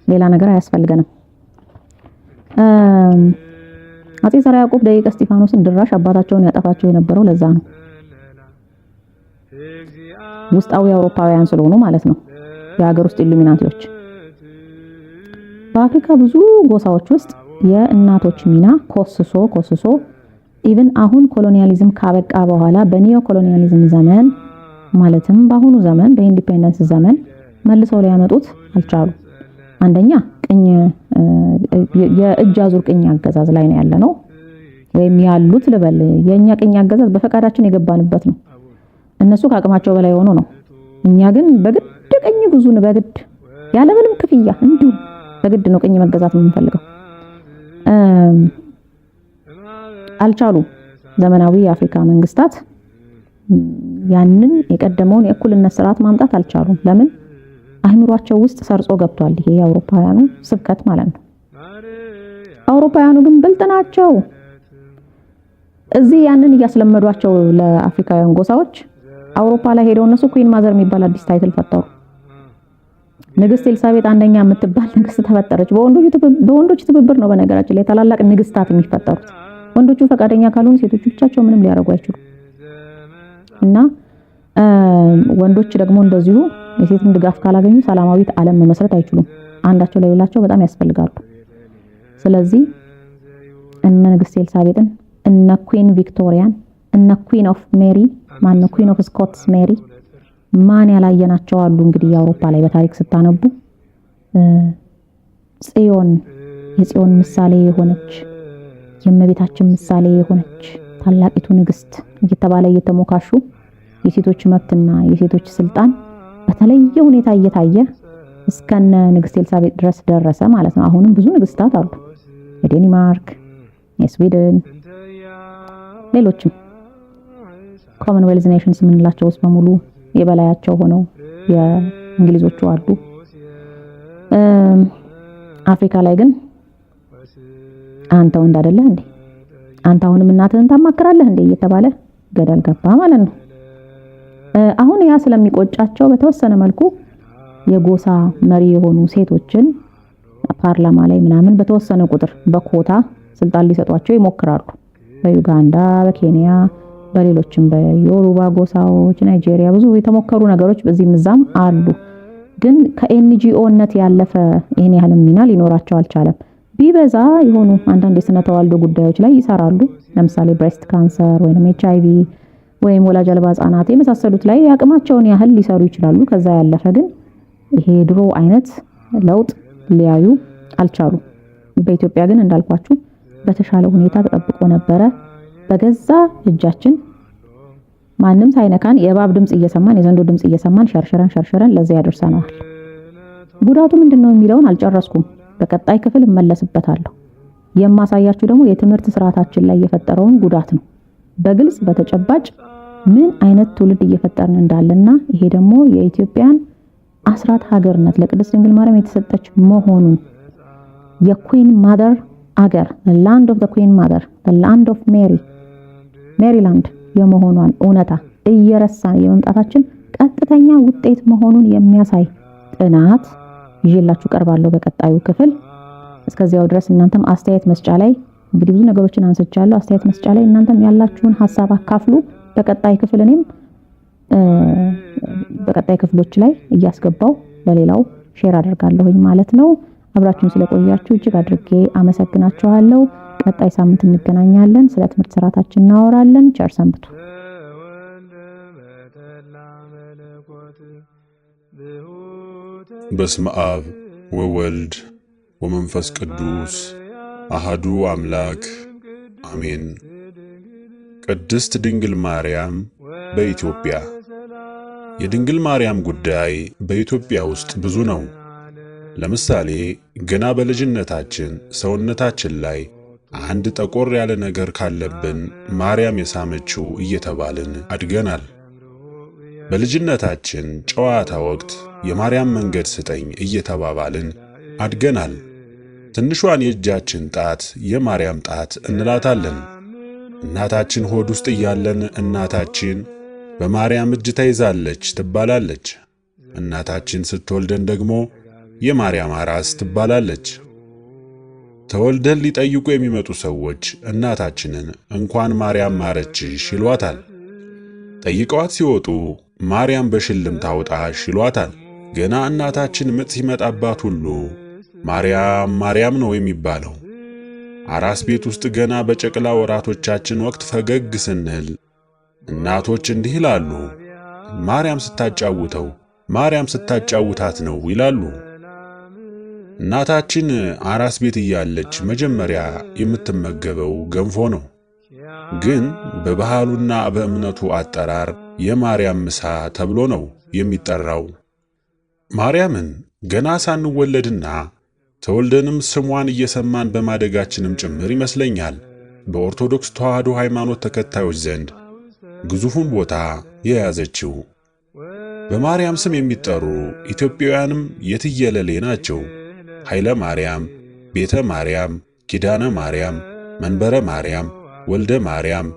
S1: ሌላ ነገር አያስፈልገንም። አፄ ዘርዓ ያዕቆብ ደቂቀ እስጢፋኖስን ድራሽ አባታቸውን ያጠፋቸው የነበረው ለዛ ነው። ውስጣዊ አውሮፓውያን ስለሆኑ ማለት ነው፣ የሀገር ውስጥ ኢሉሚናቲዎች። በአፍሪካ ብዙ ጎሳዎች ውስጥ የእናቶች ሚና ኮስሶ ኢቭን አሁን ኮሎኒያሊዝም ካበቃ በኋላ በኒዮ ኮሎኒያሊዝም ዘመን ማለትም በአሁኑ ዘመን በኢንዲፔንደንስ ዘመን መልሰው ሊያመጡት አልቻሉ። አንደኛ ቅኝ የእጅ አዙር ቅኝ አገዛዝ ላይ ነው ያለነው፣ ወይም ያሉት ልበል። የኛ ቅኝ አገዛዝ በፈቃዳችን የገባንበት ነው። እነሱ ከአቅማቸው በላይ ሆኖ ነው። እኛ ግን በግድ ቅኝ ግዙን፣ በግድ ያለምንም ክፍያ እንዲሁ በግድ ነው ቅኝ መገዛት የምንፈልገው። አልቻሉም። ዘመናዊ የአፍሪካ መንግስታት ያንን የቀደመውን የእኩልነት ስርዓት ማምጣት አልቻሉም። ለምን? አህምሯቸው ውስጥ ሰርጾ ገብቷል። ይሄ የአውሮፓውያኑ ስብከት ማለት ነው። አውሮፓውያኑ ግን ብልጥ ናቸው። እዚህ ያንን እያስለመዷቸው ለአፍሪካውያን ጎሳዎች አውሮፓ ላይ ሄደው እነሱ ኩዊን ማዘር የሚባል አዲስ ታይትል ፈጠሩ። ንግስት ኤልሳቤጥ አንደኛ የምትባል ንግስት ተፈጠረች። በወንዶች ትብብር ነው በነገራችን ላይ ታላላቅ ንግስታት የሚፈጠሩት። ወንዶቹ ፈቃደኛ ካልሆኑ ሴቶቹ ብቻቸው ምንም ሊያደርጉ አይችሉም። እና ወንዶች ደግሞ እንደዚሁ የሴትን ድጋፍ ካላገኙ ሰላማዊት ዓለም መመስረት አይችሉም። አንዳቸው ለሌላቸው በጣም ያስፈልጋሉ። ስለዚህ እነ ንግስት ኤልሳቤጥን እነ ኩዊን ቪክቶሪያን እነ ኩዊን ኦፍ ሜሪ ማን ኩዊን ኦፍ ስኮትስ ሜሪ ማን ያላየናቸው አሉ። እንግዲህ የአውሮፓ ላይ በታሪክ ስታነቡ ጽዮን የጽዮን ምሳሌ የሆነች የእመቤታችን ምሳሌ የሆነች ታላቂቱ ንግስት እየተባለ እየተሞካሹ የሴቶች መብትና የሴቶች ስልጣን በተለየ ሁኔታ እየታየ እስከነ ንግስት ኤልሳቤጥ ድረስ ደረሰ ማለት ነው። አሁንም ብዙ ንግስታት አሉ። የዴንማርክ፣ የስዊድን፣ ሌሎችም ኮመንዌልዝ ኔሽንስ የምንላቸው ውስጥ በሙሉ የበላያቸው ሆነው የእንግሊዞቹ አሉ። አፍሪካ ላይ ግን አንተ ወንድ አይደለህ እንዴ? አንተ አሁንም እናትህን ታማክራለህ እንዴ? እየተባለ ገደል ገባ ማለት ነው። አሁን ያ ስለሚቆጫቸው በተወሰነ መልኩ የጎሳ መሪ የሆኑ ሴቶችን ፓርላማ ላይ ምናምን በተወሰነ ቁጥር በኮታ ስልጣን ሊሰጧቸው ይሞክራሉ። በዩጋንዳ፣ በኬንያ፣ በሌሎችም በዮሩባ ጎሳዎች፣ ናይጄሪያ ብዙ የተሞከሩ ነገሮች በዚህም እዛም አሉ። ግን ከኤንጂኦነት ያለፈ ይሄን ያህል ሚና ሊኖራቸው አልቻለም። ቢበዛ የሆኑ አንዳንድ የስነ ተዋልዶ ጉዳዮች ላይ ይሰራሉ። ለምሳሌ ብሬስት ካንሰር ወይንም ኤችአይቪ ወይም ወላጅ አልባ ህጻናት የመሳሰሉት ላይ አቅማቸውን ያህል ሊሰሩ ይችላሉ። ከዛ ያለፈ ግን ይሄ ድሮ አይነት ለውጥ ሊያዩ አልቻሉ። በኢትዮጵያ ግን እንዳልኳችሁ በተሻለ ሁኔታ ተጠብቆ ነበረ። በገዛ እጃችን ማንም ሳይነካን የእባብ ድምጽ እየሰማን የዘንዶ ድምጽ እየሰማን ሸርሸረን ለዚህ ያደርሰናል። ጉዳቱ ምንድነው የሚለውን አልጨረስኩም። በቀጣይ ክፍል እመለስበታለሁ። የማሳያችሁ ደግሞ የትምህርት ስርዓታችን ላይ የፈጠረውን ጉዳት ነው። በግልጽ በተጨባጭ ምን አይነት ትውልድ እየፈጠርን እንዳለና ይሄ ደግሞ የኢትዮጵያን አስራት ሀገርነት ለቅድስት ድንግል ማርያም የተሰጠች መሆኑን የኩዊን ማደር አገር land of the queen mother the land of Mary ሜሪላንድ የመሆኗን እውነታ እየረሳን የመምጣታችን ቀጥተኛ ውጤት መሆኑን የሚያሳይ ጥናት ይዤላችሁ ቀርባለሁ በቀጣዩ ክፍል። እስከዚያው ድረስ እናንተም አስተያየት መስጫ ላይ እንግዲህ ብዙ ነገሮችን አንስቻለሁ። አስተያየት መስጫ ላይ እናንተም ያላችሁን ሐሳብ አካፍሉ። በቀጣይ ክፍል እኔም በቀጣይ ክፍሎች ላይ እያስገባው ለሌላው ሼር አደርጋለሁኝ ማለት ነው። አብራችሁን ስለቆያችሁ እጅግ አድርጌ አመሰግናችኋለሁ። ቀጣይ ሳምንት እንገናኛለን። ስለ ትምህርት ስርዓታችን እናወራለን። ቸር ሰንብቱ።
S2: በስመ አብ ወወልድ ወመንፈስ ቅዱስ አሃዱ አምላክ አሜን። ቅድስት ድንግል ማርያም በኢትዮጵያ። የድንግል ማርያም ጉዳይ በኢትዮጵያ ውስጥ ብዙ ነው። ለምሳሌ ገና በልጅነታችን ሰውነታችን ላይ አንድ ጠቆር ያለ ነገር ካለብን ማርያም የሳመችው እየተባልን አድገናል። በልጅነታችን ጨዋታ ወቅት የማርያም መንገድ ስጠኝ እየተባባልን አድገናል። ትንሿን የእጃችን ጣት የማርያም ጣት እንላታለን። እናታችን ሆድ ውስጥ እያለን እናታችን በማርያም እጅ ተይዛለች ትባላለች። እናታችን ስትወልደን ደግሞ የማርያም አራስ ትባላለች። ተወልደን ሊጠይቁ የሚመጡ ሰዎች እናታችንን እንኳን ማርያም ማረችሽ ይሏታል። ጠይቀዋት ሲወጡ ማርያም በሽልም ታውጣሽ ይሏታል። ገና እናታችን ምጥ ሲመጣባት ሁሉ ማርያም ማርያም ነው የሚባለው። አራስ ቤት ውስጥ ገና በጨቅላ ወራቶቻችን ወቅት ፈገግ ስንል እናቶች እንዲህ ይላሉ፣ ማርያም ስታጫውተው ማርያም ስታጫውታት ነው ይላሉ። እናታችን አራስ ቤት እያለች መጀመሪያ የምትመገበው ገንፎ ነው። ግን በባህሉና በእምነቱ አጠራር የማርያም ምሳ ተብሎ ነው የሚጠራው። ማርያምን ገና ሳንወለድና ተወልደንም ስሟን እየሰማን በማደጋችንም ጭምር ይመስለኛል በኦርቶዶክስ ተዋሕዶ ሃይማኖት ተከታዮች ዘንድ ግዙፉን ቦታ የያዘችው። በማርያም ስም የሚጠሩ ኢትዮጵያውያንም የትየለሌ ናቸው። ኃይለ ማርያም፣ ቤተ ማርያም፣ ኪዳነ ማርያም፣ መንበረ ማርያም፣ ወልደ ማርያም፣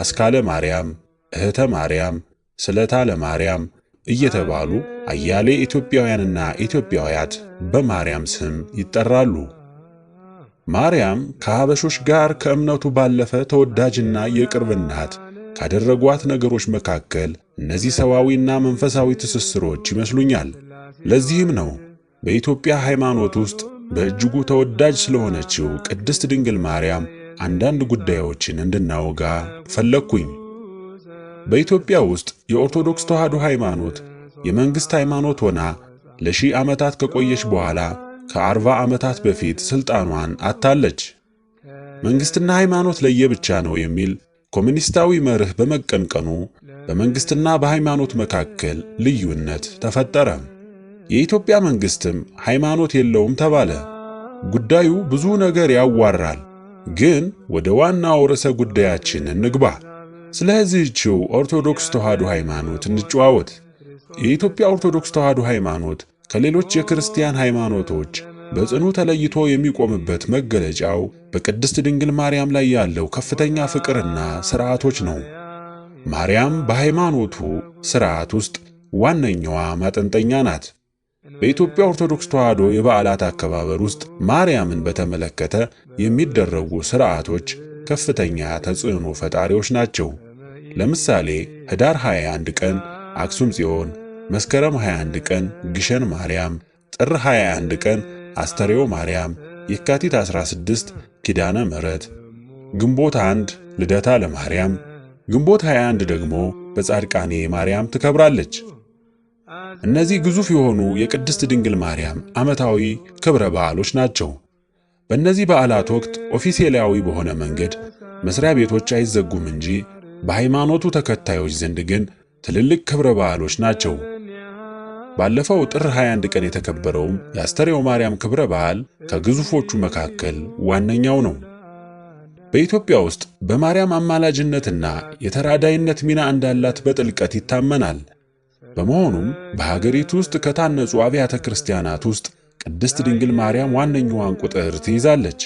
S2: አስካለ ማርያም፣ እህተ ማርያም፣ ስለታ ለማርያም እየተባሉ አያሌ ኢትዮጵያውያንና ኢትዮጵያውያት በማርያም ስም ይጠራሉ። ማርያም ከሀበሾች ጋር ከእምነቱ ባለፈ ተወዳጅና የቅርብ እናት ካደረጓት ነገሮች መካከል እነዚህ ሰዋዊና መንፈሳዊ ትስስሮች ይመስሉኛል። ለዚህም ነው በኢትዮጵያ ሃይማኖት ውስጥ በእጅጉ ተወዳጅ ስለሆነችው ቅድስት ድንግል ማርያም አንዳንድ ጉዳዮችን እንድናወጋ ፈለግኩኝ። በኢትዮጵያ ውስጥ የኦርቶዶክስ ተዋሕዶ ሃይማኖት የመንግሥት ሃይማኖት ሆና ለሺህ ዓመታት ከቆየች በኋላ ከ40 ዓመታት በፊት ሥልጣኗን አጥታለች። መንግሥትና ሃይማኖት ለየብቻ ነው የሚል ኮሙኒስታዊ መርህ በመቀንቀኑ በመንግሥትና በሃይማኖት መካከል ልዩነት ተፈጠረ። የኢትዮጵያ መንግሥትም ሃይማኖት የለውም ተባለ። ጉዳዩ ብዙ ነገር ያዋራል። ግን ወደ ዋናው ርዕሰ ጉዳያችን እንግባ። ስለዚህችው ኦርቶዶክስ ተዋሕዶ ሃይማኖት እንጨዋወት። የኢትዮጵያ ኦርቶዶክስ ተዋሕዶ ሃይማኖት ከሌሎች የክርስቲያን ሃይማኖቶች በጽኑ ተለይቶ የሚቆምበት መገለጫው በቅድስት ድንግል ማርያም ላይ ያለው ከፍተኛ ፍቅርና ሥርዓቶች ነው። ማርያም በሃይማኖቱ ሥርዓት ውስጥ ዋነኛዋ ማጠንጠኛ ናት። በኢትዮጵያ ኦርቶዶክስ ተዋሕዶ የበዓላት አከባበር ውስጥ ማርያምን በተመለከተ የሚደረጉ ሥርዓቶች ከፍተኛ ተጽዕኖ ፈጣሪዎች ናቸው። ለምሳሌ ኅዳር 21 ቀን አክሱም ጽዮን፣ መስከረም 21 ቀን ግሸን ማርያም፣ ጥር 21 ቀን አስተርዮ ማርያም፣ የካቲት 16 ኪዳነ ምሕረት፣ ግንቦት 1 ልደታ ለማርያም፣ ግንቦት 21 ደግሞ በጻድቃኔ ማርያም ትከብራለች። እነዚህ ግዙፍ የሆኑ የቅድስት ድንግል ማርያም ዓመታዊ ክብረ በዓሎች ናቸው። በእነዚህ በዓላት ወቅት ኦፊሴላዊ በሆነ መንገድ መስሪያ ቤቶች አይዘጉም እንጂ በሃይማኖቱ ተከታዮች ዘንድ ግን ትልልቅ ክብረ በዓሎች ናቸው። ባለፈው ጥር 21 ቀን የተከበረውም የአስተርዮ ማርያም ክብረ በዓል ከግዙፎቹ መካከል ዋነኛው ነው። በኢትዮጵያ ውስጥ በማርያም አማላጅነትና የተራዳይነት ሚና እንዳላት በጥልቀት ይታመናል። በመሆኑም በሀገሪቱ ውስጥ ከታነጹ አብያተ ክርስቲያናት ውስጥ ቅድስት ድንግል ማርያም ዋነኛዋን ቁጥር ትይዛለች።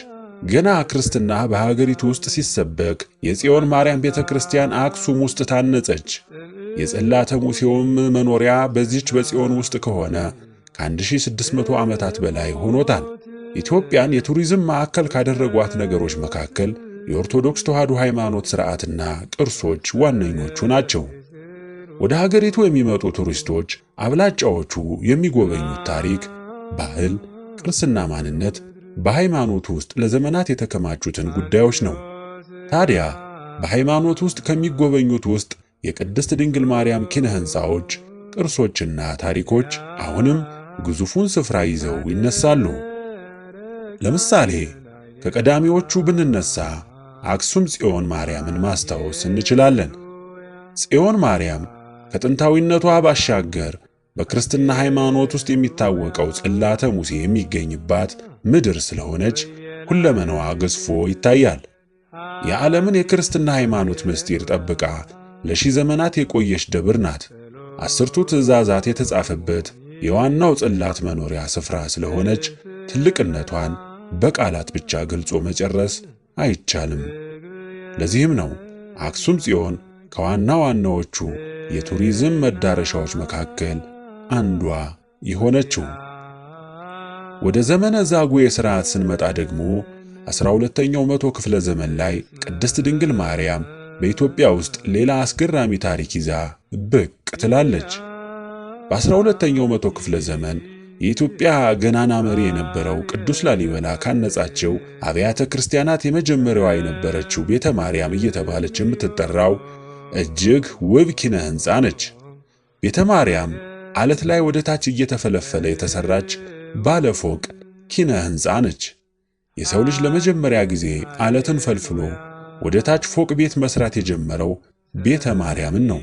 S2: ገና ክርስትና በሀገሪቱ ውስጥ ሲሰበክ የጽዮን ማርያም ቤተ ክርስቲያን አክሱም ውስጥ ታነጸች። የጽላተ ሙሴውም መኖሪያ በዚች በጽዮን ውስጥ ከሆነ ከ1600 ዓመታት በላይ ሆኖታል። ኢትዮጵያን የቱሪዝም ማዕከል ካደረጓት ነገሮች መካከል የኦርቶዶክስ ተዋሕዶ ሃይማኖት ሥርዓትና ቅርሶች ዋነኞቹ ናቸው። ወደ ሀገሪቱ የሚመጡ ቱሪስቶች አብላጫዎቹ የሚጎበኙት ታሪክ፣ ባህል፣ ቅርስና ማንነት በሃይማኖቱ ውስጥ ለዘመናት የተከማቹትን ጉዳዮች ነው። ታዲያ በሃይማኖት ውስጥ ከሚጎበኙት ውስጥ የቅድስት ድንግል ማርያም ኪነ ሕንፃዎች፣ ቅርሶችና ታሪኮች አሁንም ግዙፉን ስፍራ ይዘው ይነሳሉ። ለምሳሌ ከቀዳሚዎቹ ብንነሳ አክሱም ጽዮን ማርያምን ማስታወስ እንችላለን። ጽዮን ማርያም ከጥንታዊነቷ ባሻገር በክርስትና ሃይማኖት ውስጥ የሚታወቀው ጽላተ ሙሴ የሚገኝባት ምድር ስለሆነች ሁለመናዋ ገዝፎ ይታያል። የዓለምን የክርስትና ሃይማኖት ምስጢር ጠብቃ ለሺህ ዘመናት የቆየች ደብር ናት። 10ቱ ትእዛዛት የተጻፈበት የዋናው ጽላት መኖሪያ ስፍራ ስለሆነች ትልቅነቷን በቃላት ብቻ ገልጾ መጨረስ አይቻልም። ለዚህም ነው አክሱም ጽዮን ከዋና ዋናዎቹ የቱሪዝም መዳረሻዎች መካከል አንዷ የሆነችው። ወደ ዘመነ ዛጉዌ ሥርዓት ስንመጣ ደግሞ 12ኛው መቶ ክፍለ ዘመን ላይ ቅድስት ድንግል ማርያም በኢትዮጵያ ውስጥ ሌላ አስገራሚ ታሪክ ይዛ ብቅ ትላለች። በ12ኛው መቶ ክፍለ ዘመን የኢትዮጵያ ገናና መሪ የነበረው ቅዱስ ላሊበላ ካነጻቸው አብያተ ክርስቲያናት የመጀመሪያዋ የነበረችው ቤተ ማርያም እየተባለች የምትጠራው እጅግ ውብ ኪነ ሕንፃ ነች። ቤተ ማርያም ዓለት ላይ ወደ ታች እየተፈለፈለ የተሰራች ባለፎቅ ኪነ ሕንፃ ነች። የሰው ልጅ ለመጀመሪያ ጊዜ ዓለትን ፈልፍሎ ወደ ታች ፎቅ ቤት መስራት የጀመረው ቤተ ማርያምን ነው።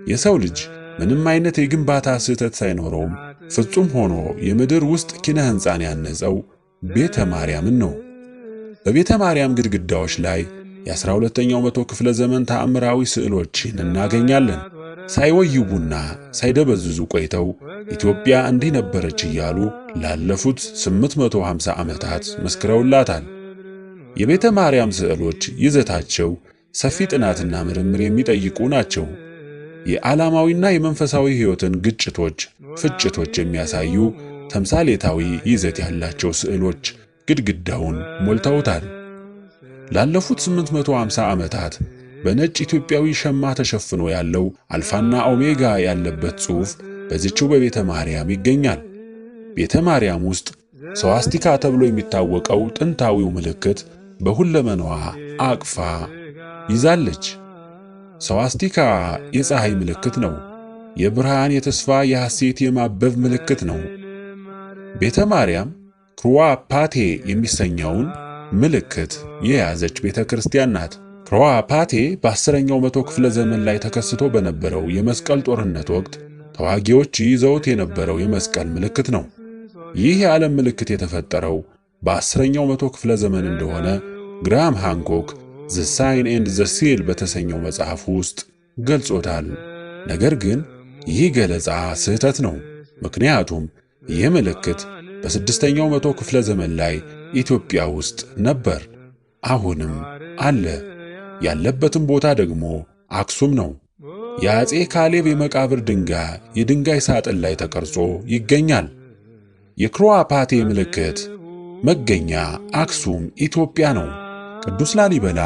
S2: የሰው ልጅ ምንም አይነት የግንባታ ስህተት ሳይኖረውም ፍጹም ሆኖ የምድር ውስጥ ኪነ ሕንፃን ያነጸው ቤተ ማርያምን ነው። በቤተ ማርያም ግድግዳዎች ላይ የ12ኛው መቶ ክፍለ ዘመን ተአምራዊ ስዕሎችን እናገኛለን። ሳይወይቡና ሳይደበዝዙ ቆይተው ኢትዮጵያ እንዲህ ነበረች እያሉ ላለፉት 850 ዓመታት መስክረውላታል። የቤተ ማርያም ስዕሎች ይዘታቸው ሰፊ ጥናትና ምርምር የሚጠይቁ ናቸው። የዓላማዊና የመንፈሳዊ ሕይወትን ግጭቶች፣ ፍጭቶች የሚያሳዩ ተምሳሌታዊ ይዘት ያላቸው ስዕሎች ግድግዳውን ሞልተውታል። ላለፉት 850 ዓመታት በነጭ ኢትዮጵያዊ ሸማ ተሸፍኖ ያለው አልፋና ኦሜጋ ያለበት ጽሑፍ በዚህችው በቤተ ማርያም ይገኛል። ቤተ ማርያም ውስጥ ስዋስቲካ ተብሎ የሚታወቀው ጥንታዊው ምልክት በሁለመናዋ አቅፋ ይዛለች። ስዋስቲካ የፀሐይ ምልክት ነው። የብርሃን፣ የተስፋ፣ የሐሴት፣ የማበብ ምልክት ነው። ቤተ ማርያም ክሩዋ ፓቴ የሚሰኘውን ምልክት የያዘች ቤተ ክርስቲያን ናት። ክሩዋ ፓቴ በ10ኛው መቶ ክፍለ ዘመን ላይ ተከስቶ በነበረው የመስቀል ጦርነት ወቅት ተዋጊዎች ይዘውት የነበረው የመስቀል ምልክት ነው። ይህ የዓለም ምልክት የተፈጠረው በ10ኛው መቶ ክፍለ ዘመን እንደሆነ ግራሃም ሃንኮክ ዘ ሳይን ኤንድ ዘ ሲል በተሰኘው መጽሐፍ ውስጥ ገልጾታል። ነገር ግን ይህ ገለጻ ስህተት ነው። ምክንያቱም ይህ ምልክት በ6ኛው መቶ ክፍለ ዘመን ላይ ኢትዮጵያ ውስጥ ነበር፣ አሁንም አለ። ያለበትም ቦታ ደግሞ አክሱም ነው። የአፄ ካሌብ የመቃብር ድንጋይ የድንጋይ ሳጥን ላይ ተቀርጾ ይገኛል። የክሩዋ ፓቴ ምልክት መገኛ አክሱም ኢትዮጵያ ነው። ቅዱስ ላሊበላ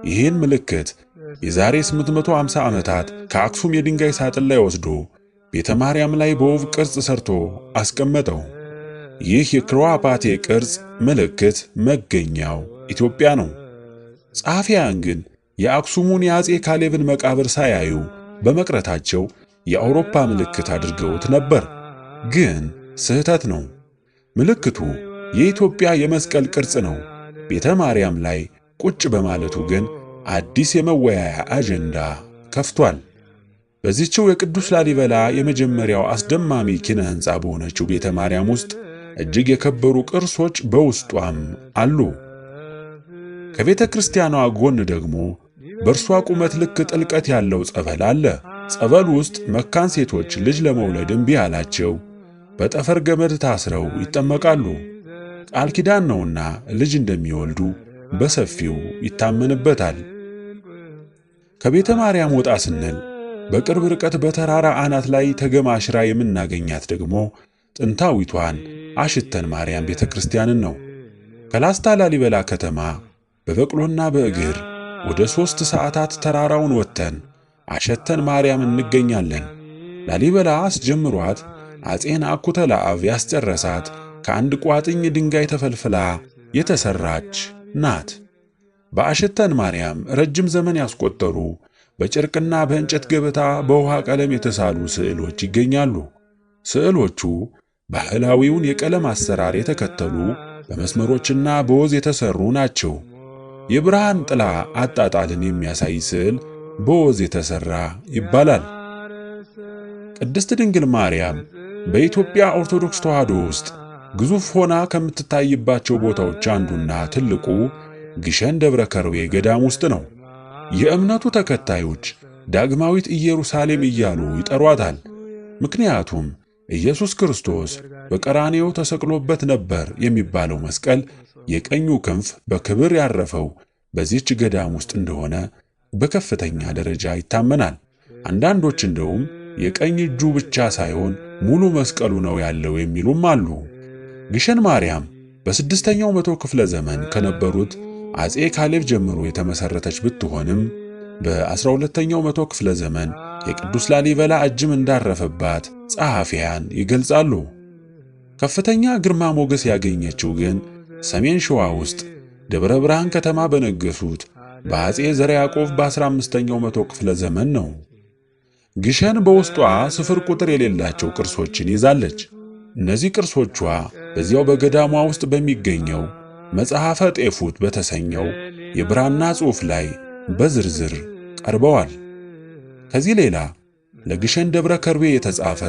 S2: ይህን ምልክት የዛሬ 850 ዓመታት ከአክሱም የድንጋይ ሳጥን ላይ ወስዶ ቤተ ማርያም ላይ በውብ ቅርጽ ሰርቶ አስቀመጠው። ይህ የክሩዋ ፓቴ ቅርጽ ምልክት መገኛው ኢትዮጵያ ነው። ጸሐፊያን ግን የአክሱሙን የአፄ ካሌብን መቃብር ሳያዩ በመቅረታቸው የአውሮፓ ምልክት አድርገውት ነበር። ግን ስህተት ነው። ምልክቱ የኢትዮጵያ የመስቀል ቅርጽ ነው። ቤተ ማርያም ላይ ቁጭ በማለቱ ግን አዲስ የመወያያ አጀንዳ ከፍቷል። በዚህችው የቅዱስ ላሊበላ የመጀመሪያው አስደማሚ ኪነ ሕንፃ በሆነችው ቤተ ማርያም ውስጥ እጅግ የከበሩ ቅርሶች በውስጧም አሉ። ከቤተ ክርስቲያኗ ጎን ደግሞ በእርሷ ቁመት ልክ ጥልቀት ያለው ጸበል አለ። ጸበል ውስጥ መካን ሴቶች ልጅ ለመውለድ እምቢ አላቸው በጠፈር ገመድ ታስረው ይጠመቃሉ። ቃል ኪዳን ነውና ልጅ እንደሚወልዱ በሰፊው ይታመንበታል። ከቤተ ማርያም ወጣ ስንል በቅርብ ርቀት በተራራ አናት ላይ ተገማሽራ የምናገኛት ደግሞ ጥንታዊቷን አሽተን ማርያም ቤተ ክርስቲያንን ነው። ከላስታ ላሊበላ ከተማ በበቅሎና በእግር ወደ 3 ሰዓታት ተራራውን ወጥተን አሸተን ማርያም እንገኛለን። ላሊበላ አስጀምሯት አፄ ናኩቶ ለአብ ያስጨረሳት ከአንድ ቋጥኝ ድንጋይ ተፈልፍላ የተሰራች ናት። በአሸተን ማርያም ረጅም ዘመን ያስቆጠሩ በጨርቅና በእንጨት ገበታ በውሃ ቀለም የተሳሉ ስዕሎች ይገኛሉ። ስዕሎቹ ባህላዊውን የቀለም አሰራር የተከተሉ በመስመሮችና በወዝ የተሰሩ ናቸው። የብርሃን ጥላ አጣጣልን የሚያሳይ ስዕል በወዝ የተሰራ ይባላል። ቅድስት ድንግል ማርያም በኢትዮጵያ ኦርቶዶክስ ተዋሕዶ ውስጥ ግዙፍ ሆና ከምትታይባቸው ቦታዎች አንዱና ትልቁ ግሸን ደብረ ከርቤ ገዳም ውስጥ ነው። የእምነቱ ተከታዮች ዳግማዊት ኢየሩሳሌም እያሉ ይጠሯታል። ምክንያቱም ኢየሱስ ክርስቶስ በቀራንዮ ተሰቅሎበት ነበር የሚባለው መስቀል የቀኙ ክንፍ በክብር ያረፈው በዚህች ገዳም ውስጥ እንደሆነ በከፍተኛ ደረጃ ይታመናል። አንዳንዶች እንደውም የቀኝ እጁ ብቻ ሳይሆን ሙሉ መስቀሉ ነው ያለው የሚሉም አሉ። ግሸን ማርያም በ6ኛው መቶ ክፍለ ዘመን ከነበሩት አፄ ካሌብ ጀምሮ የተመሰረተች ብትሆንም በ12ኛው መቶ ክፍለ ዘመን የቅዱስ ላሊበላ እጅም እንዳረፈባት ጸሐፊያን ይገልጻሉ። ከፍተኛ ግርማ ሞገስ ያገኘችው ግን ሰሜን ሸዋ ውስጥ ደብረ ብርሃን ከተማ በነገሱት በአፄ ዘርዓ ያዕቆብ በ15ኛው መቶ ክፍለ ዘመን ነው። ግሸን በውስጧ ስፍር ቁጥር የሌላቸው ቅርሶችን ይዛለች። እነዚህ ቅርሶቿ በዚያው በገዳሟ ውስጥ በሚገኘው መጽሐፈ ጤፉት በተሰኘው የብራና ጽሑፍ ላይ በዝርዝር ቀርበዋል። ከዚህ ሌላ ለግሸን ደብረ ከርቤ የተጻፈ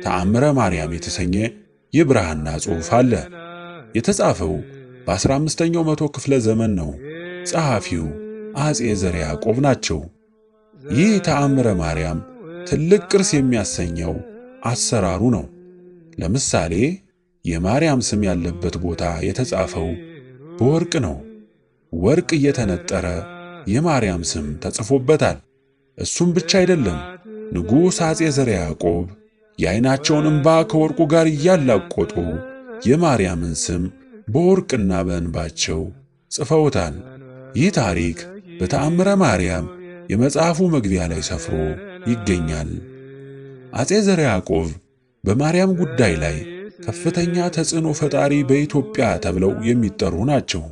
S2: ተአምረ ማርያም የተሰኘ የብራና ጽሑፍ አለ። የተጻፈው በ15ኛው መቶ ክፍለ ዘመን ነው። ጸሐፊው አጼ ዘርዓ ያዕቆብ ናቸው። ይህ ተአምረ ማርያም ትልቅ ቅርስ የሚያሰኘው አሰራሩ ነው። ለምሳሌ የማርያም ስም ያለበት ቦታ የተጻፈው በወርቅ ነው። ወርቅ እየተነጠረ የማርያም ስም ተጽፎበታል። እሱም ብቻ አይደለም። ንጉሥ አጼ ዘርዓ ያዕቆብ የዓይናቸውን እንባ ከወርቁ ጋር እያላቆጡ የማርያምን ስም በወርቅና በእንባቸው ጽፈውታል። ይህ ታሪክ በተአምረ ማርያም የመጽሐፉ መግቢያ ላይ ሰፍሮ ይገኛል። አጼ ዘርዓ ያዕቆብ በማርያም ጉዳይ ላይ ከፍተኛ ተጽዕኖ ፈጣሪ በኢትዮጵያ ተብለው የሚጠሩ ናቸው።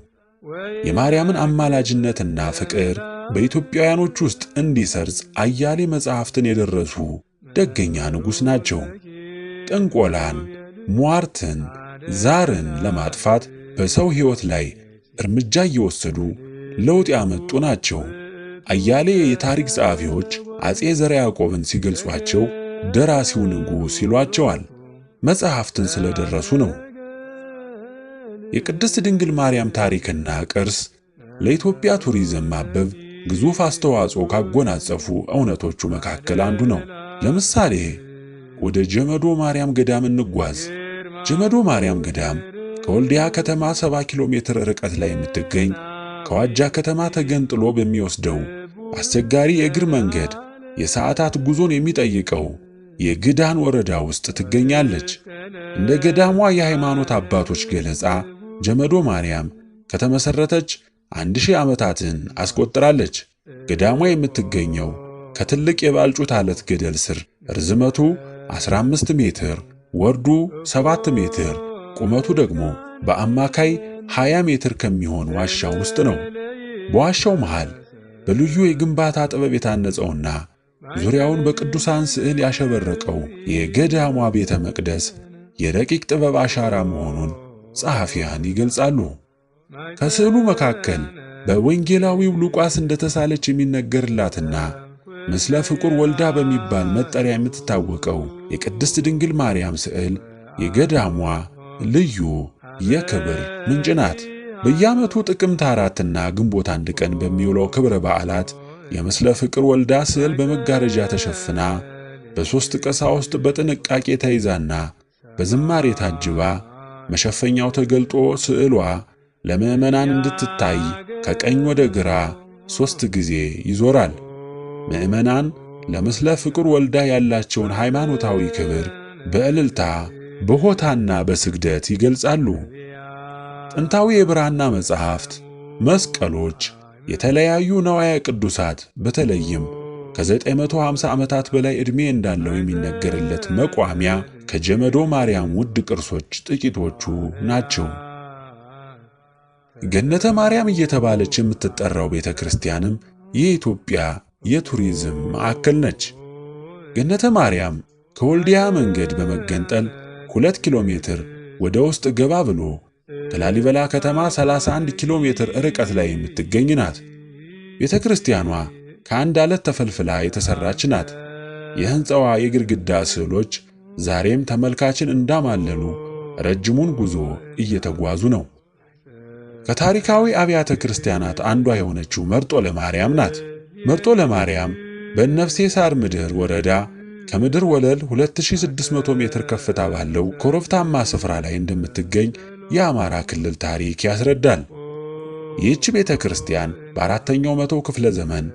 S2: የማርያምን አማላጅነትና ፍቅር በኢትዮጵያውያኖች ውስጥ እንዲሰርጽ አያሌ መጽሐፍትን የደረሱ ደገኛ ንጉሥ ናቸው። ጥንቆላን፣ ሟርትን፣ ዛርን ለማጥፋት በሰው ሕይወት ላይ እርምጃ እየወሰዱ ለውጥ ያመጡ ናቸው። አያሌ የታሪክ ጸሐፊዎች አጼ ዘርዓ ያዕቆብን ሲገልጿቸው ደራሲው ንጉሥ ይሏቸዋል። መጽሐፍትን ስለደረሱ ነው። የቅድስት ድንግል ማርያም ታሪክና ቅርስ ለኢትዮጵያ ቱሪዝም ማበብ ግዙፍ አስተዋጽኦ ካጎናጸፉ እውነቶቹ መካከል አንዱ ነው። ለምሳሌ ወደ ጀመዶ ማርያም ገዳም እንጓዝ። ጀመዶ ማርያም ገዳም ከወልዲያ ከተማ 70 ኪሎ ሜትር ርቀት ላይ የምትገኝ ከዋጃ ከተማ ተገንጥሎ በሚወስደው አስቸጋሪ የእግር መንገድ የሰዓታት ጉዞን የሚጠይቀው የግዳን ወረዳ ውስጥ ትገኛለች። እንደ ገዳሟ የሃይማኖት አባቶች ገለጻ ጀመዶ ማርያም ከተመሰረተች 1000 ዓመታትን አስቆጥራለች። ገዳሟ የምትገኘው ከትልቅ የባልጩት አለት ገደል ስር ርዝመቱ 15 ሜትር፣ ወርዱ 7 ሜትር፣ ቁመቱ ደግሞ በአማካይ 20 ሜትር ከሚሆን ዋሻ ውስጥ ነው። በዋሻው መሃል በልዩ የግንባታ ጥበብ የታነጸውና ዙሪያውን በቅዱሳን ስዕል ያሸበረቀው የገዳሟ ቤተ መቅደስ የረቂቅ ጥበብ አሻራ መሆኑን ጸሐፊያን ይገልጻሉ። ከስዕሉ መካከል በወንጌላዊው ሉቃስ እንደተሳለች የሚነገርላትና ምስለ ፍቁር ወልዳ በሚባል መጠሪያ የምትታወቀው የቅድስት ድንግል ማርያም ስዕል የገዳሟ ልዩ የክብር ምንጭ ናት። በየዓመቱ ጥቅምት 4ና ግንቦት 1 ቀን በሚውለው ክብረ በዓላት የምስለ ፍቅር ወልዳ ስዕል በመጋረጃ ተሸፍና በ3 ቀሳውስት በጥንቃቄ ተይዛና በዝማሬ ታጅባ መሸፈኛው ተገልጦ ስዕሏ ለምዕመናን እንድትታይ ከቀኝ ወደ ግራ 3 ጊዜ ይዞራል። ምዕመናን ለምስለ ፍቅር ወልዳ ያላቸውን ሃይማኖታዊ ክብር በእልልታ በሆታና በስግደት ይገልጻሉ። ጥንታዊ የብራና መጻሕፍት፣ መስቀሎች፣ የተለያዩ ነዋያ ቅዱሳት በተለይም ከ950 ዓመታት በላይ ዕድሜ እንዳለው የሚነገርለት መቋሚያ ከጀመዶ ማርያም ውድ ቅርሶች ጥቂቶቹ ናቸው። ገነተ ማርያም እየተባለች የምትጠራው ቤተ ክርስቲያንም የኢትዮጵያ የቱሪዝም ማዕከል ነች። ገነተ ማርያም ከወልዲያ መንገድ በመገንጠል 2 ኪሎ ሜትር ወደ ውስጥ ገባ ብሎ ከላሊበላ ከተማ 31 ኪሎ ሜትር ርቀት ላይ የምትገኝ ናት። ቤተ ክርስቲያኗ ከአንድ አለት ተፈልፍላ የተሰራች ናት። የሕንፃዋ የግድግዳ ስዕሎች ዛሬም ተመልካችን እንዳማለሉ ረጅሙን ጉዞ እየተጓዙ ነው። ከታሪካዊ አብያተ ክርስቲያናት አንዷ የሆነችው መርጦ ለማርያም ናት። መርጦ ለማርያም በእነፍሴ ሳር ምድር ወረዳ ከምድር ወለል 2600 ሜትር ከፍታ ባለው ኮረብታማ ስፍራ ላይ እንደምትገኝ የአማራ ክልል ታሪክ ያስረዳል። ይህች ቤተ ክርስቲያን በ4ኛው መቶ ክፍለ ዘመን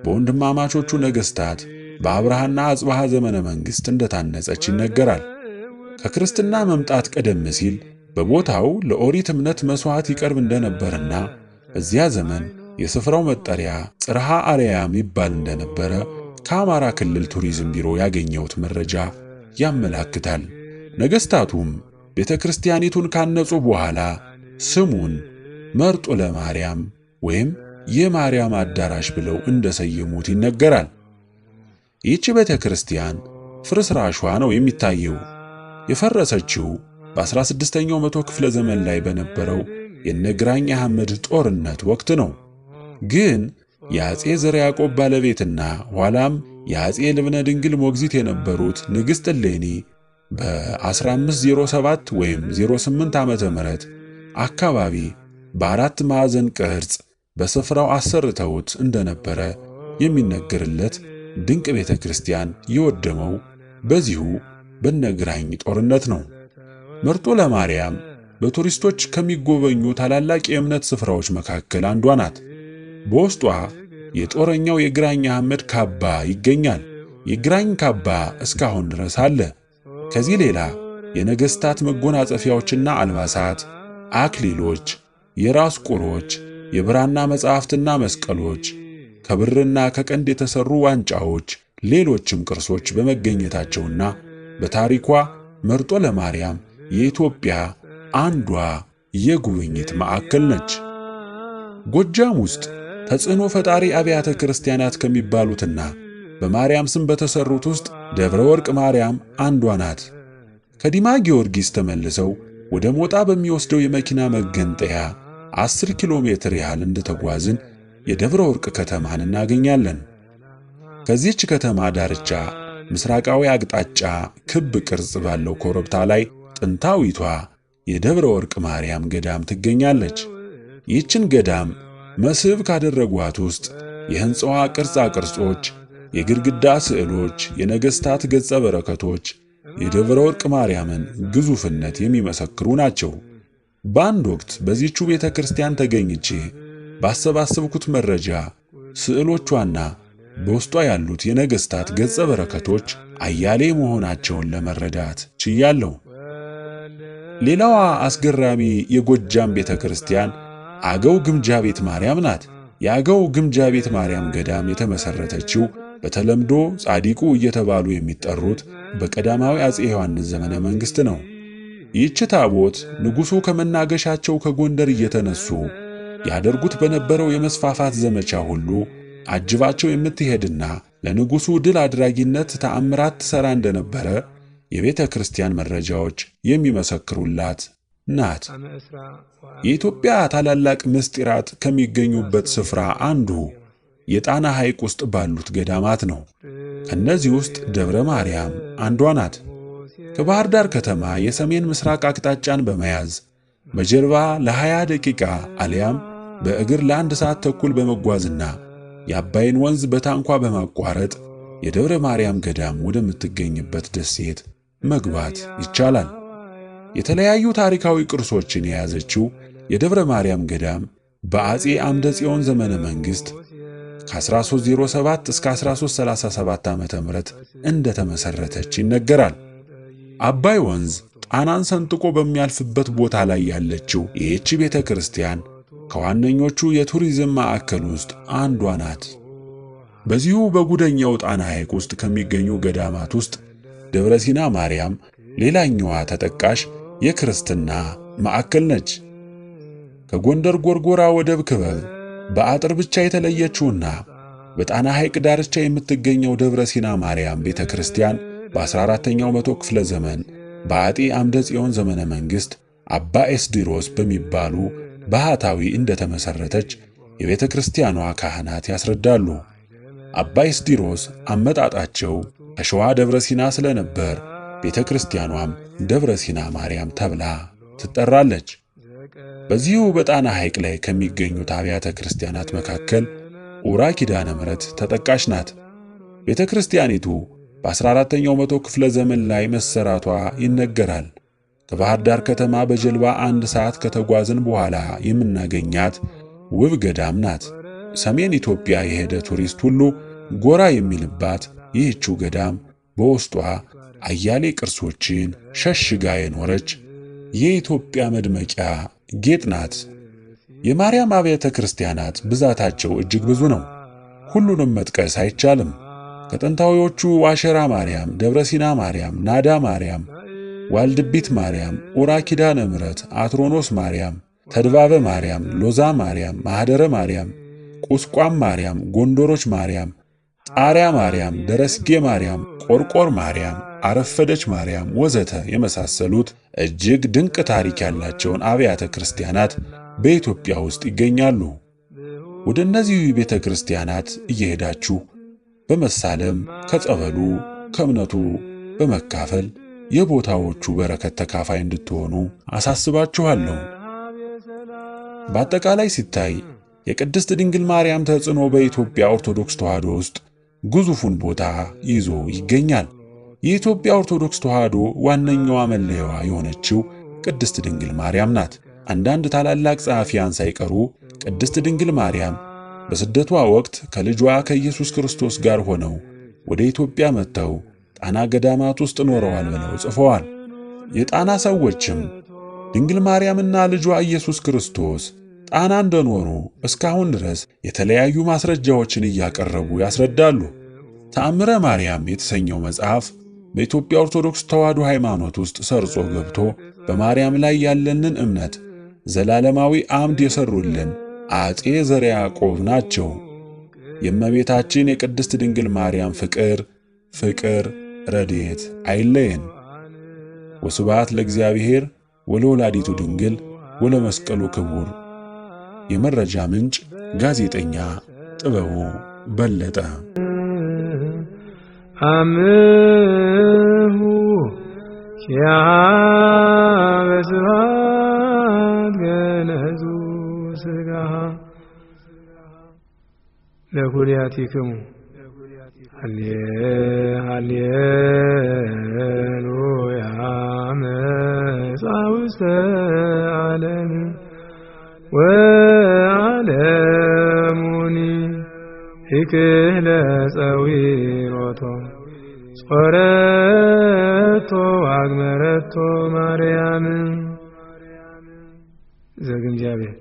S2: በወንድማማቾቹ ነገሥታት በአብርሃና አጽብሃ ዘመነ መንግሥት እንደታነጸች ይነገራል። ከክርስትና መምጣት ቀደም ሲል በቦታው ለኦሪት እምነት መሥዋዕት ይቀርብ እንደነበርና በዚያ ዘመን የስፍራው መጠሪያ ጽርሐ አርያም ይባል እንደነበረ ከአማራ ክልል ቱሪዝም ቢሮ ያገኘሁት መረጃ ያመላክታል። ነገሥታቱም ቤተ ክርስቲያኒቱን ካነጹ በኋላ ስሙን መርጦ ለማርያም ወይም የማርያም አዳራሽ ብለው እንደሰየሙት ይነገራል። ይህች ቤተ ክርስቲያን ፍርስራሿ ነው የሚታየው። የፈረሰችው በ16ኛው መቶ ክፍለ ዘመን ላይ በነበረው የነግራኝ አህመድ ጦርነት ወቅት ነው። ግን የአጼ ዘርዓ ያዕቆብ ባለቤትና ኋላም የአጼ ልብነ ድንግል ሞግዚት የነበሩት ንግሥት እሌኒ በ1507 ወይም 08 ዓመተ ምህረት አካባቢ በአራት ማዕዘን ቅርጽ በስፍራው አሰርተውት እንደነበረ የሚነገርለት ድንቅ ቤተ ክርስቲያን የወደመው በዚሁ በነግራኝ ጦርነት ነው። መርጦ ለማርያም በቱሪስቶች ከሚጎበኙ ታላላቅ የእምነት ስፍራዎች መካከል አንዷ ናት። በውስጧ የጦረኛው የግራኝ አህመድ ካባ ይገኛል። የግራኝ ካባ እስካሁን ድረስ አለ። ከዚህ ሌላ የነገሥታት መጎናጸፊያዎችና አልባሳት፣ አክሊሎች፣ የራስ ቁሮች፣ የብራና መጻሕፍትና መስቀሎች፣ ከብርና ከቀንድ የተሰሩ ዋንጫዎች፣ ሌሎችም ቅርሶች በመገኘታቸውና በታሪኳ መርጦ ለማርያም የኢትዮጵያ አንዷ የጉብኝት ማዕከል ነች። ጎጃም ውስጥ ተጽዕኖ ፈጣሪ አብያተ ክርስቲያናት ከሚባሉትና በማርያም ስም በተሰሩት ውስጥ ደብረ ወርቅ ማርያም አንዷ ናት። ከዲማ ጊዮርጊስ ተመልሰው ወደ ሞጣ በሚወስደው የመኪና መገንጠያ 10 ኪሎ ሜትር ያህል እንደተጓዝን የደብረ ወርቅ ከተማን እናገኛለን። ከዚህች ከተማ ዳርቻ ምስራቃዊ አቅጣጫ ክብ ቅርጽ ባለው ኮረብታ ላይ ጥንታዊቷ የደብረ ወርቅ ማርያም ገዳም ትገኛለች። ይህችን ገዳም መስህብ ካደረጓት ውስጥ የሕንፃዋ ቅርጻ ቅርጾች፣ የግድግዳ ስዕሎች፣ የነገሥታት ገጸ በረከቶች የደብረ ወርቅ ማርያምን ግዙፍነት የሚመሰክሩ ናቸው። በአንድ ወቅት በዚህቹ ቤተ ክርስቲያን ተገኝቼ ባሰባሰብኩት መረጃ ስዕሎቿና በውስጧ ያሉት የነገሥታት ገጸ በረከቶች አያሌ መሆናቸውን ለመረዳት ችያለሁ። ሌላዋ አስገራሚ የጎጃም ቤተ ክርስቲያን አገው ግምጃ ቤት ማርያም ናት። የአገው ግምጃ ቤት ማርያም ገዳም የተመሠረተችው በተለምዶ ጻዲቁ እየተባሉ የሚጠሩት በቀዳማዊ አፄ ዮሐንስ ዘመነ መንግሥት ነው። ይህች ታቦት ንጉሡ ከመናገሻቸው ከጎንደር እየተነሱ ያደርጉት በነበረው የመስፋፋት ዘመቻ ሁሉ አጅባቸው የምትሄድና ለንጉሡ ድል አድራጊነት ተአምራት ትሠራ እንደነበረ የቤተ ክርስቲያን መረጃዎች የሚመሰክሩላት ናት። የኢትዮጵያ ታላላቅ ምስጢራት ከሚገኙበት ስፍራ አንዱ የጣና ሐይቅ ውስጥ ባሉት ገዳማት ነው። ከነዚህ ውስጥ ደብረ ማርያም አንዷ ናት። ከባህር ዳር ከተማ የሰሜን ምስራቅ አቅጣጫን በመያዝ በጀልባ ለ20 ደቂቃ አሊያም በእግር ለ1 ሰዓት ተኩል በመጓዝና የአባይን ወንዝ በታንኳ በማቋረጥ የደብረ ማርያም ገዳም ወደምትገኝበት ደሴት መግባት ይቻላል። የተለያዩ ታሪካዊ ቅርሶችን የያዘችው የደብረ ማርያም ገዳም በአፄ አምደ ጽዮን ዘመነ መንግሥት ከ1307 እስከ 1337 ዓመተ ምህረት እንደተመሰረተች ይነገራል። አባይ ወንዝ ጣናን ሰንጥቆ በሚያልፍበት ቦታ ላይ ያለችው ይህች ቤተ ክርስቲያን ከዋነኞቹ የቱሪዝም ማዕከል ውስጥ አንዷ ናት። በዚሁ በጉደኛው ጣና ሐይቅ ውስጥ ከሚገኙ ገዳማት ውስጥ ደብረ ሲና ማርያም ሌላኛዋ ተጠቃሽ የክርስትና ማዕከል ነች። ከጎንደር ጎርጎራ ወደብ ክበብ በአጥር ብቻ የተለየችውና በጣና ሐይቅ ዳርቻ የምትገኘው ደብረ ሲና ማርያም ቤተ ክርስቲያን በ14ኛው መቶ ክፍለ ዘመን በአጤ አምደ ጽዮን ዘመነ መንግሥት አባ ኤስድሮስ በሚባሉ ባህታዊ እንደተመሠረተች የቤተ ክርስቲያኗ ካህናት ያስረዳሉ። አባ ኤስድሮስ አመጣጣቸው ከሸዋ ደብረ ሲና ስለነበር ቤተ ክርስቲያኗም ደብረ ሲና ማርያም ተብላ ትጠራለች። በዚሁ በጣና ሐይቅ ላይ ከሚገኙት አብያተ ክርስቲያናት መካከል ኡራ ኪዳነ ምሕረት ተጠቃሽ ናት። ቤተ ክርስቲያኒቱ በ14ኛው መቶ ክፍለ ዘመን ላይ መሰራቷ ይነገራል። ከባህር ዳር ከተማ በጀልባ 1 ሰዓት ከተጓዝን በኋላ የምናገኛት ውብ ገዳም ናት። ሰሜን ኢትዮጵያ የሄደ ቱሪስት ሁሉ ጎራ የሚልባት ይህችው ገዳም በውስጧ አያሌ ቅርሶችን ሸሽጋ የኖረች የኢትዮጵያ መድመቂያ ጌጥ ናት። የማርያም አብያተ ክርስቲያናት ብዛታቸው እጅግ ብዙ ነው። ሁሉንም መጥቀስ አይቻልም። ከጥንታዊዎቹ ዋሸራ ማርያም፣ ደብረ ሲና ማርያም፣ ናዳ ማርያም፣ ዋልድቢት ማርያም፣ ኡራ ኪዳነ ምሕረት፣ አትሮኖስ ማርያም፣ ተድባበ ማርያም፣ ሎዛ ማርያም፣ ማኅደረ ማርያም፣ ቁስቋም ማርያም፣ ጎንደሮች ማርያም፣ ጣሪያ ማርያም፣ ደረስጌ ማርያም፣ ቆርቆር ማርያም፣ አረፈደች ማርያም ወዘተ የመሳሰሉት እጅግ ድንቅ ታሪክ ያላቸውን አብያተ ክርስቲያናት በኢትዮጵያ ውስጥ ይገኛሉ። ወደ እነዚህ ቤተ ክርስቲያናት እየሄዳችሁ በመሳለም ከጸበሉ ከእምነቱ በመካፈል የቦታዎቹ በረከት ተካፋይ እንድትሆኑ አሳስባችኋለሁ። በአጠቃላይ ሲታይ የቅድስት ድንግል ማርያም ተጽዕኖ በኢትዮጵያ ኦርቶዶክስ ተዋሕዶ ውስጥ ግዙፉን ቦታ ይዞ ይገኛል። የኢትዮጵያ ኦርቶዶክስ ተዋሕዶ ዋነኛዋ መለያዋ የሆነችው ቅድስት ድንግል ማርያም ናት። አንዳንድ ታላላቅ ጸሐፊያን ሳይቀሩ ቅድስት ድንግል ማርያም በስደቷ ወቅት ከልጇ ከኢየሱስ ክርስቶስ ጋር ሆነው ወደ ኢትዮጵያ መጥተው ጣና ገዳማት ውስጥ ኖረዋል ብለው ጽፈዋል። የጣና ሰዎችም ድንግል ማርያምና ልጇ ኢየሱስ ክርስቶስ ጣና እንደኖሩ እስካሁን ድረስ የተለያዩ ማስረጃዎችን እያቀረቡ ያስረዳሉ። ተአምረ ማርያም የተሰኘው መጽሐፍ በኢትዮጵያ ኦርቶዶክስ ተዋሕዶ ሃይማኖት ውስጥ ሰርጾ ገብቶ በማርያም ላይ ያለንን እምነት ዘላለማዊ አምድ የሰሩልን አፄ ዘርዓ ያዕቆብ ናቸው። የእመቤታችን የቅድስት ድንግል ማርያም ፍቅር ረድኤት አይለየን። ወስብሐት ለእግዚአብሔር ወለወላዲቱ ድንግል ወለመስቀሉ ክቡር። የመረጃ ምንጭ ጋዜጠኛ ጥበቡ በለጠ።
S3: አምሁ ያበስባት ገነዙ ሥጋ ለኩልያቲክሙ ሃሌሉያ መጻውዕተ ዓለም ወዓለሙኒ ይክህለ ጸዊሮቶ ጾረቶ አግመረቶ ማርያም ዘግምጃቤት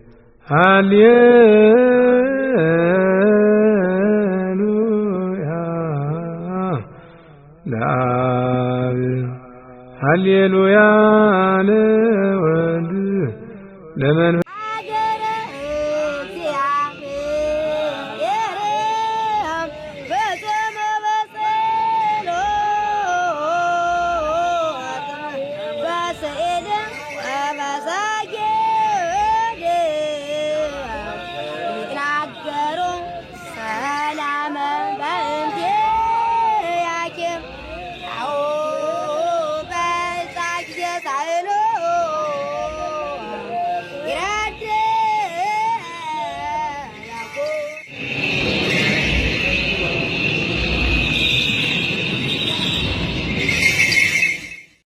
S3: ሃሌሉያ ለአብ ሃሌሉያ ለወልድ ለመንፈስ